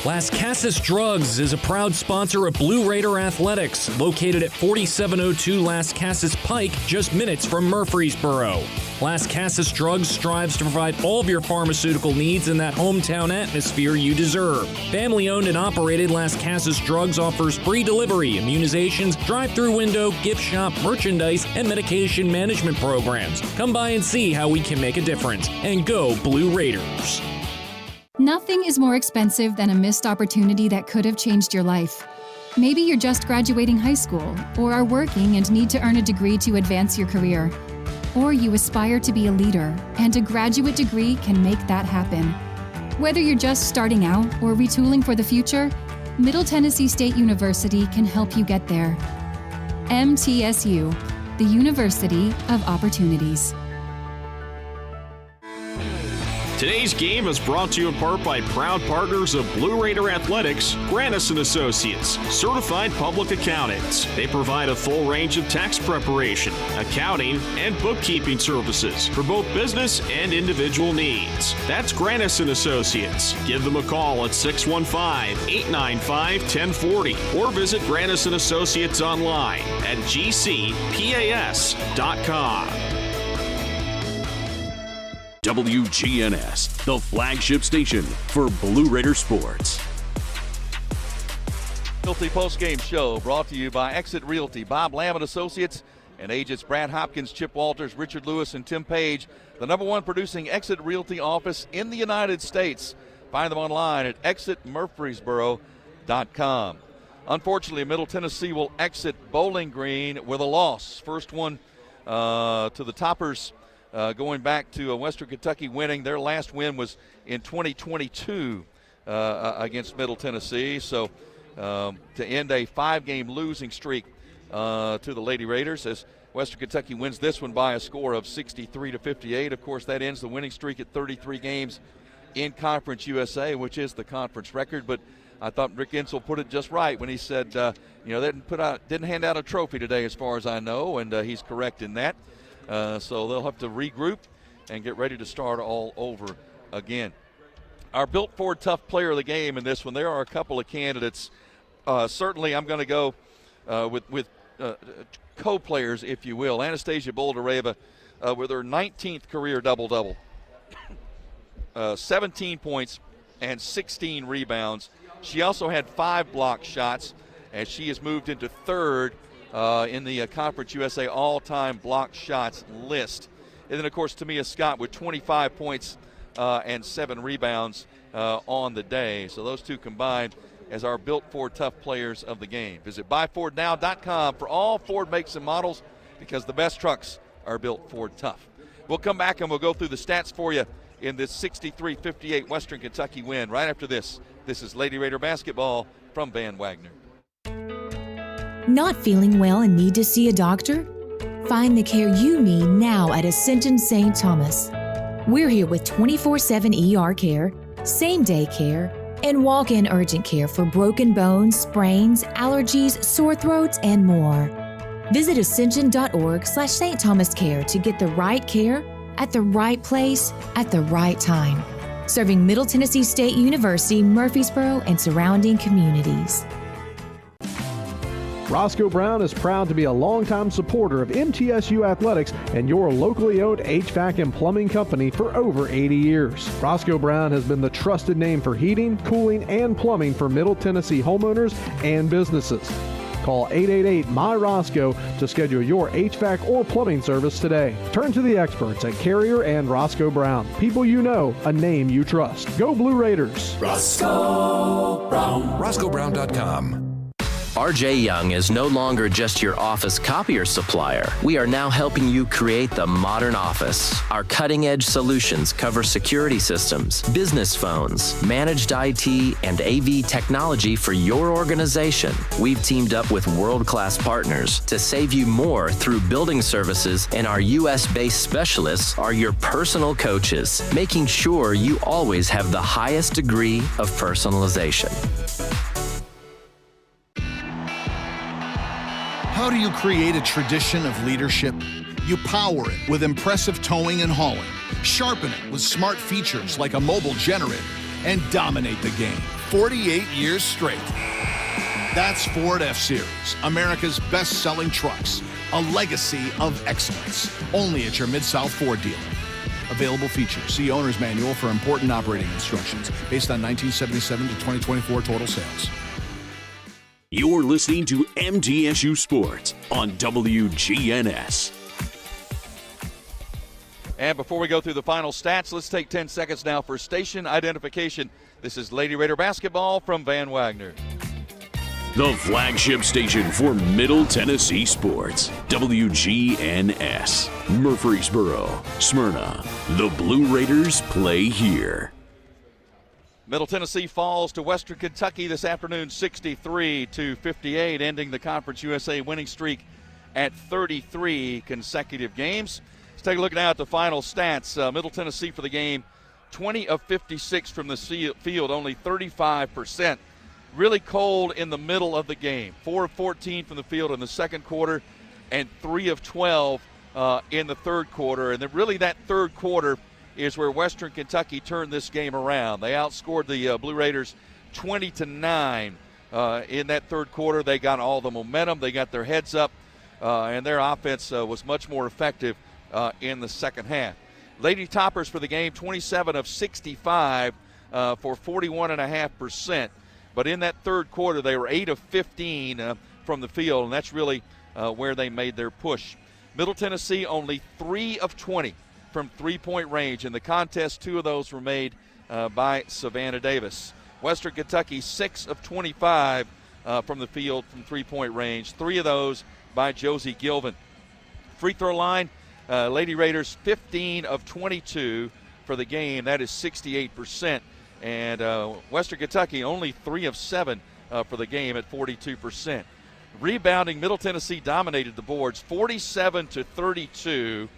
Las Casas Drugs is a proud sponsor of Blue Raider Athletics, located at 4702 Las Casas Pike, just minutes from Murfreesboro. Las Casas Drugs strives to provide all of your pharmaceutical needs in that hometown atmosphere you deserve. Family-owned and operated, Las Casas Drugs offers free delivery, immunizations, drive-through window, gift shop, merchandise, and medication management programs. Come by and see how we can make a difference. And go Blue Raiders! Nothing is more expensive than a missed opportunity that could have changed your life. Maybe you're just graduating high school, or are working and need to earn a degree to advance your career. Or you aspire to be a leader, and a graduate degree can make that happen. Whether you're just starting out or retooling for the future, Middle Tennessee State University can help you get there. MTSU, the University of Opportunities. Today's game is brought to you in part by proud partners of Blue Raider Athletics, Grannis & Associates, certified public accountants. They provide a full range of tax preparation, accounting, and bookkeeping services for both business and individual needs. That's Grannis & Associates. Give them a call at 615-895-1040 or visit Grannis & Associates online at gcpas.com. WGNS, the flagship station for Blue Raider sports. Realty Postgame Show brought to you by Exit Realty, Bob Lamb and Associates, and agents Brad Hopkins, Chip Walters, Richard Lewis, and Tim Page, the #1 producing Exit Realty office in the United States. Find them online at exitmurfreesboro.com. Unfortunately, Middle Tennessee will exit Bowling Green with a loss. First one to the Toppers. Going back to Western Kentucky winning. Their last win was in 2022 against Middle Tennessee. So to end a 5-game losing streak to the Lady Raiders as Western Kentucky wins this one by a score of 63-58. Of course, that ends the winning streak at 33 games in Conference USA, which is the conference record. But I thought Rick Insel put it just right when he said, they didn't hand out a trophy today as far as I know, and he's correct in that. So they'll have to regroup and get ready to start all over again. Our Built Ford Tough player of the game in this one, there are a couple of candidates. Certainly I'm going to go with co-players, if you will. Anastasia Boldareva with her 19th career double-double. 17 points and 16 rebounds. She also had 5 block shots, as she has moved into third in the Conference USA all-time block shots list. And then, of course, Tamia Scott with 25 points and 7 rebounds on the day. So those two combined as our Built Ford Tough players of the game. Visit buyfordnow.com for all Ford makes and models, because the best trucks are Built Ford Tough. We'll come back and we'll go through the stats for you in this 63-58 Western Kentucky win right after this. This is Lady Raider basketball from Van Wagner. Not feeling well and need to see a doctor? Find the care you need now at Ascension St. Thomas. We're here with 24/7 ER care, same-day care, and walk-in urgent care for broken bones, sprains, allergies, sore throats, and more. Visit ascension.org/St. Thomas Care to get the right care at the right place at the right time. Serving Middle Tennessee State University, Murfreesboro, and surrounding communities. Roscoe Brown is proud to be a longtime supporter of MTSU athletics and your locally owned HVAC and plumbing company for over 80 years. Roscoe Brown has been the trusted name for heating, cooling, and plumbing for Middle Tennessee homeowners and businesses. Call 888-MY-ROSCOE to schedule your HVAC or plumbing service today. Turn to the experts at Carrier and Roscoe Brown. People you know, a name you trust. Go Blue Raiders. Roscoe Brown. RoscoeBrown.com. RJ Young is no longer just your office copier supplier. We are now helping you create the modern office. Our cutting-edge solutions cover security systems, business phones, managed IT, and AV technology for your organization. We've teamed up with world-class partners to save you more through building services, and our U.S.-based specialists are your personal coaches, making sure you always have the highest degree of personalization. How do you create a tradition of leadership? You power it with impressive towing and hauling, sharpen it with smart features like a mobile generator, and dominate the game 48 years straight. That's Ford F-Series, America's best-selling trucks, a legacy of excellence, only at your Mid-South Ford dealer. Available features. See Owner's Manual for important operating instructions based on 1977 to 2024 total sales. You're listening to MTSU Sports on WGNS. And before we go through the final stats, let's take 10 seconds now for station identification. This is Lady Raider basketball from Van Wagner. The flagship station for Middle Tennessee sports, WGNS. Murfreesboro, Smyrna. The Blue Raiders play here. Middle Tennessee falls to Western Kentucky this afternoon 63-58, ending the Conference USA winning streak at 33 consecutive games. Let's take a look now at the final stats. Middle Tennessee for the game, 20 of 56 from the field, only 35%. Really cold in the middle of the game. 4 of 14 from the field in the second quarter and 3 of 12 in the third quarter. And then really that third quarter is where Western Kentucky turned this game around. They outscored the Blue Raiders 20-9 in that third quarter. They got all the momentum. They got their heads up, and their offense was much more effective in the second half. Lady Toppers for the game, 27 of 65 for 41.5%. But in that third quarter, they were 8 of 15 from the field, and that's really where they made their push. Middle Tennessee only 3 of 20 from three-point range. In the contest, 2 of those were made by Savannah Davis. Western Kentucky, 6 of 25 from the field from three-point range. 3 of those by Josie Gilvin. Free throw line, Lady Raiders, 15 of 22 for the game. That is 68%. And Western Kentucky, only 3 of 7 for the game at 42%. Rebounding, Middle Tennessee dominated the boards, 47-32.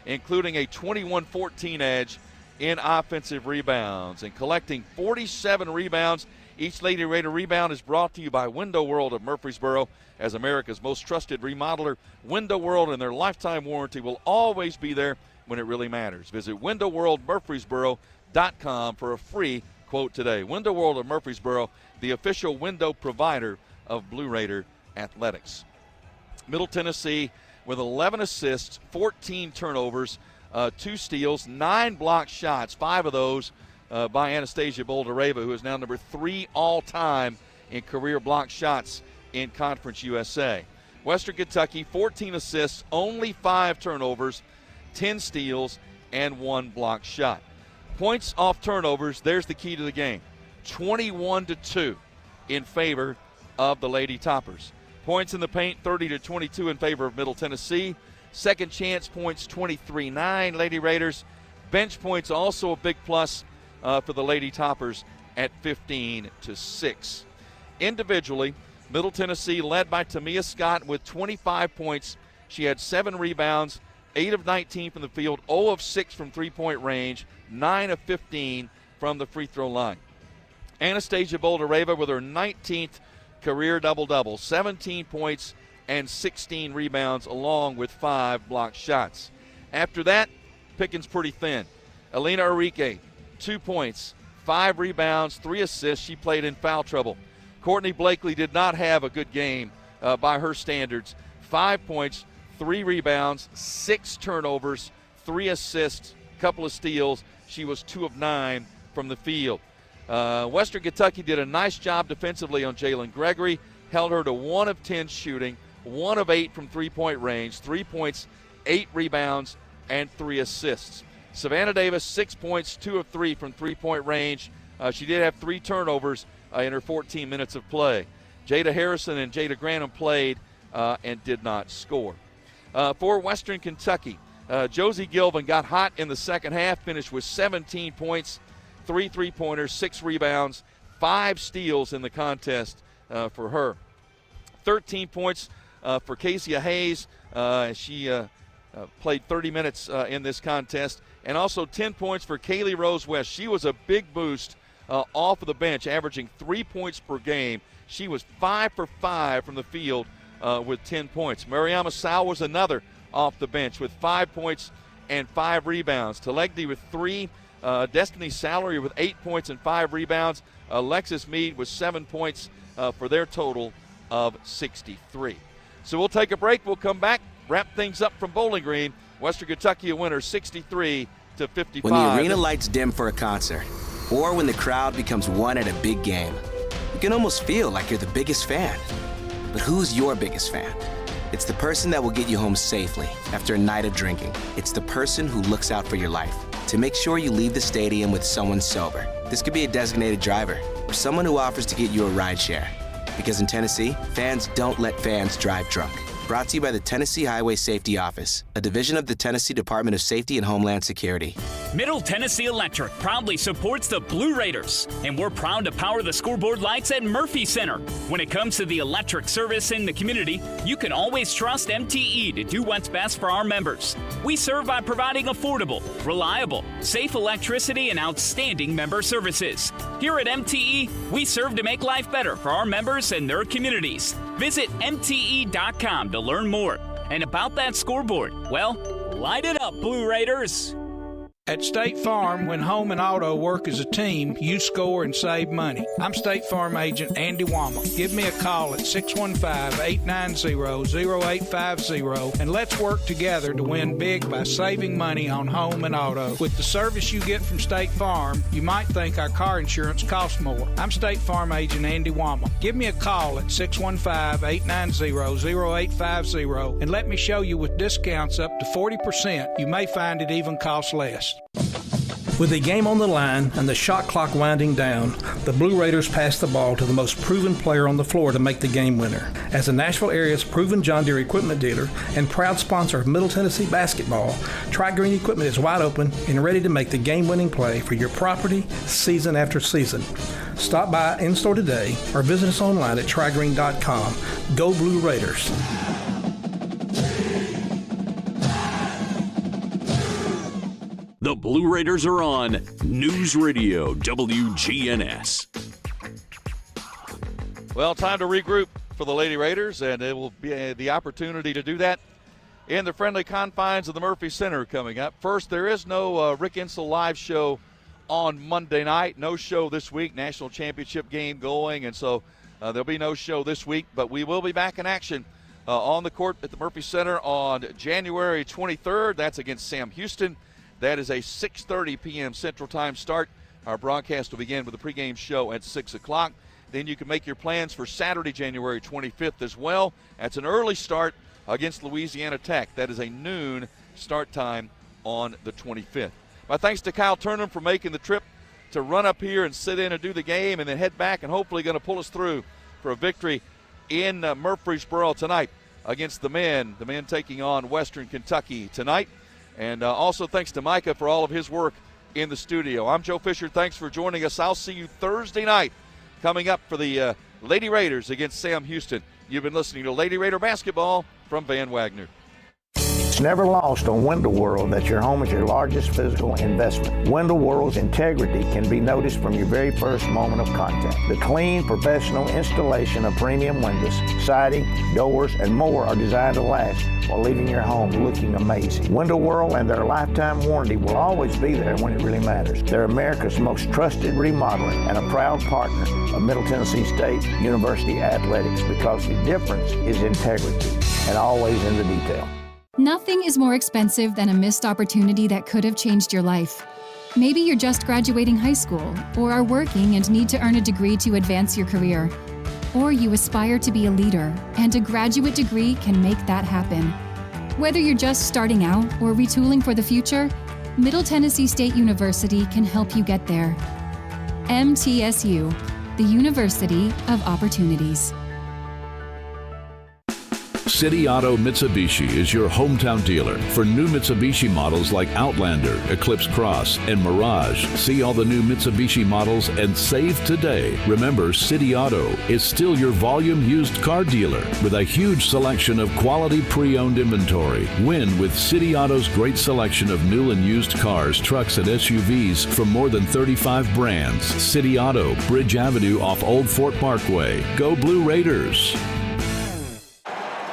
Including a 21-14 edge in offensive rebounds. And collecting 47 rebounds, each Lady Raider rebound is brought to you by Window World of Murfreesboro. As America's most trusted remodeler, Window World and their lifetime warranty will always be there when it really matters. Visit windowworldmurfreesboro.com for a free quote today. Window World of Murfreesboro, the official window provider of Blue Raider athletics. Middle Tennessee with 11 assists, 14 turnovers, 2 steals, 9 blocked shots, 5 of those by Anastasia Boldareva, who is now number 3 all-time in career blocked shots in Conference USA. Western Kentucky, 14 assists, only 5 turnovers, 10 steals, and 1 blocked shot. Points off turnovers, there's the key to the game. 21-2 in favor of the Lady Toppers. Points in the paint, 30-22 in favor of Middle Tennessee. Second chance points, 23-9 Lady Raiders. Bench points also a big plus for the Lady Toppers at 15-6. Individually, Middle Tennessee led by Tamia Scott with 25 points. She had 7 rebounds, 8 of 19 from the field, 0 of 6 from three-point range, 9 of 15 from the free throw line. Anastasia Boldareva with her 19th career double-double, 17 points and 16 rebounds along with 5 blocked shots. After that, picking's pretty thin. Elena Enrique, 2 points, 5 rebounds, 3 assists. She played in foul trouble. Courtney Blakely did not have a good game by her standards. 5 points, 3 rebounds, 6 turnovers, 3 assists, couple of steals. She was 2 of 9 from the field. Western Kentucky did a nice job defensively on Jalen Gregory, held her to 1 of 10 shooting, 1 of 8 from three-point range, 3 points, 8 rebounds, and 3 assists. Savannah Davis, 6 points, 2 of 3 from three-point range. She did have 3 turnovers in her 14 minutes of play. Jada Harrison and Jada Granum played and did not score. For Western Kentucky, Josie Gilvin got hot in the second half, finished with 17 points, 3 three-pointers, 6 rebounds, 5 steals in the contest for her. 13 points for Kezia Hayes. She played 30 minutes in this contest. And also 10 points for Kaylee Rose West. She was a big boost off of the bench, averaging 3 points per game. She was 5 for 5 from the field with 10 points. Mariama Sow was another off the bench with 5 points and 5 rebounds. Talegdi with 3. Destiny Salary with 8 points and 5 rebounds. Alexis Mead with 7 points for their total of 63. So we'll take a break. We'll come back, wrap things up from Bowling Green. Western Kentucky a winner 63-55. When the arena lights dim for a concert, or when the crowd becomes one at a big game, you can almost feel like you're the biggest fan. But who's your biggest fan? It's the person that will get you home safely after a night of drinking. It's the person who looks out for your life to make sure you leave the stadium with someone sober. This could be a designated driver or someone who offers to get you a ride share. Because in Tennessee, fans don't let fans drive drunk. Brought to you by the Tennessee Highway Safety Office, a division of the Tennessee Department of Safety and Homeland Security. Middle Tennessee Electric proudly supports the Blue Raiders, and we're proud to power the scoreboard lights at Murphy Center. When it comes to the electric service in the community, you can always trust MTE to do what's best for our members. We serve by providing affordable, reliable, safe electricity and outstanding member services. Here at MTE, we serve to make life better for our members and their communities. Visit MTE.com to learn more. And about that scoreboard, well, light it up, Blue Raiders. At State Farm, when home and auto work as a team, you score and save money. I'm State Farm agent Andy Wama. Give me a call at 615-890-0850 and let's work together to win big by saving money on home and auto. With the service you get from State Farm, you might think our car insurance costs more. I'm State Farm agent Andy Wama. Give me a call at 615-890-0850 and let me show you with discounts up to 40%. You may find it even costs less. With the game on the line and the shot clock winding down, the Blue Raiders pass the ball to the most proven player on the floor to make the game winner. As the Nashville area's proven John Deere equipment dealer and proud sponsor of Middle Tennessee basketball, Tri-Green Equipment is wide open and ready to make the game-winning play for your property season after season. Stop by in-store today or visit us online at trigreen.com. Go Blue Raiders. The Blue Raiders are on News Radio WGNS. Well, time to regroup for the Lady Raiders, and it will be the opportunity to do that in the friendly confines of the Murphy Center coming up. First, there is no Rick Insel live show on Monday night. No show this week. National championship game going, and so there'll be no show this week, but we will be back in action on the court at the Murphy Center on January 23rd. That's against Sam Houston. That is a 6:30 p.m. Central Time start. Our broadcast will begin with a pregame show at 6 o'clock. Then you can make your plans for Saturday, January 25th as well. That's an early start against Louisiana Tech. That is a noon start time on the 25th. My thanks to Kyle Turnham for making the trip to run up here and sit in and do the game and then head back and hopefully going to pull us through for a victory in Murfreesboro tonight against the men taking on Western Kentucky tonight. And also thanks to Micah for all of his work in the studio. I'm Joe Fisher. Thanks for joining us. I'll see you Thursday night coming up for the Lady Raiders against Sam Houston. You've been listening to Lady Raider Basketball from Van Wagner. It's never lost on Window World that your home is your largest physical investment. Window World's integrity can be noticed from your very first moment of contact. The clean, professional installation of premium windows, siding, doors, and more are designed to last while leaving your home looking amazing. Window World and their lifetime warranty will always be there when it really matters. They're America's most trusted remodeling and a proud partner of Middle Tennessee State University Athletics because the difference is integrity and always in the detail. Nothing is more expensive than a missed opportunity that could have changed your life. Maybe you're just graduating high school or are working and need to earn a degree to advance your career. Or you aspire to be a leader, and a graduate degree can make that happen. Whether you're just starting out or retooling for the future, Middle Tennessee State University can help you get there. MTSU, the University of Opportunities. City Auto Mitsubishi is your hometown dealer for new Mitsubishi models like Outlander, Eclipse Cross, and Mirage. See all the new Mitsubishi models and save today. Remember, City Auto is still your volume used car dealer with a huge selection of quality pre-owned inventory. Win with City Auto's great selection of new and used cars, trucks, and SUVs from more than 35 brands. City Auto, Bridge Avenue off Old Fort Parkway. Go Blue Raiders!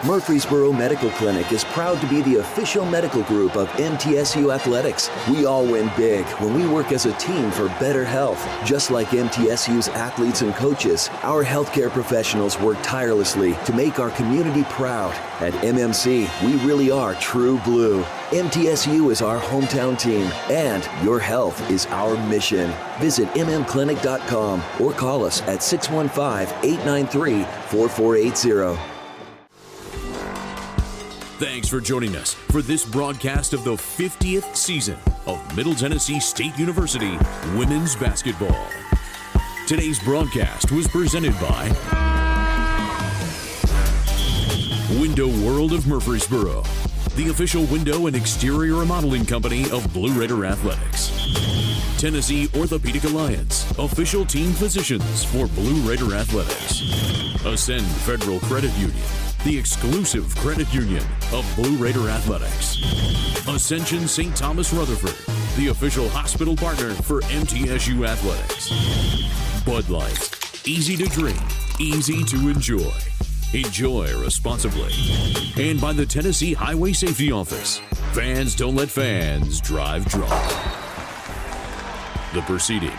Murfreesboro Medical Clinic is proud to be the official medical group of MTSU Athletics. We all win big when we work as a team for better health. Just like MTSU's athletes and coaches, our healthcare professionals work tirelessly to make our community proud. At MMC, we really are true blue. MTSU is our hometown team, and your health is our mission. Visit mmclinic.com or call us at 615-893-4480. Thanks for joining us for this broadcast of the 50th season of Middle Tennessee State University Women's Basketball. Today's broadcast was presented by Window World of Murfreesboro, the official window and exterior remodeling company of Blue Raider Athletics. Tennessee Orthopedic Alliance, official team physicians for Blue Raider Athletics. Ascend Federal Credit Union, the exclusive credit union of Blue Raider Athletics. Ascension St. Thomas Rutherford, the official hospital partner for MTSU Athletics. Bud Light, easy to drink, easy to enjoy. Enjoy responsibly. And by the Tennessee Highway Safety Office. Fans don't let fans drive drunk. The proceeding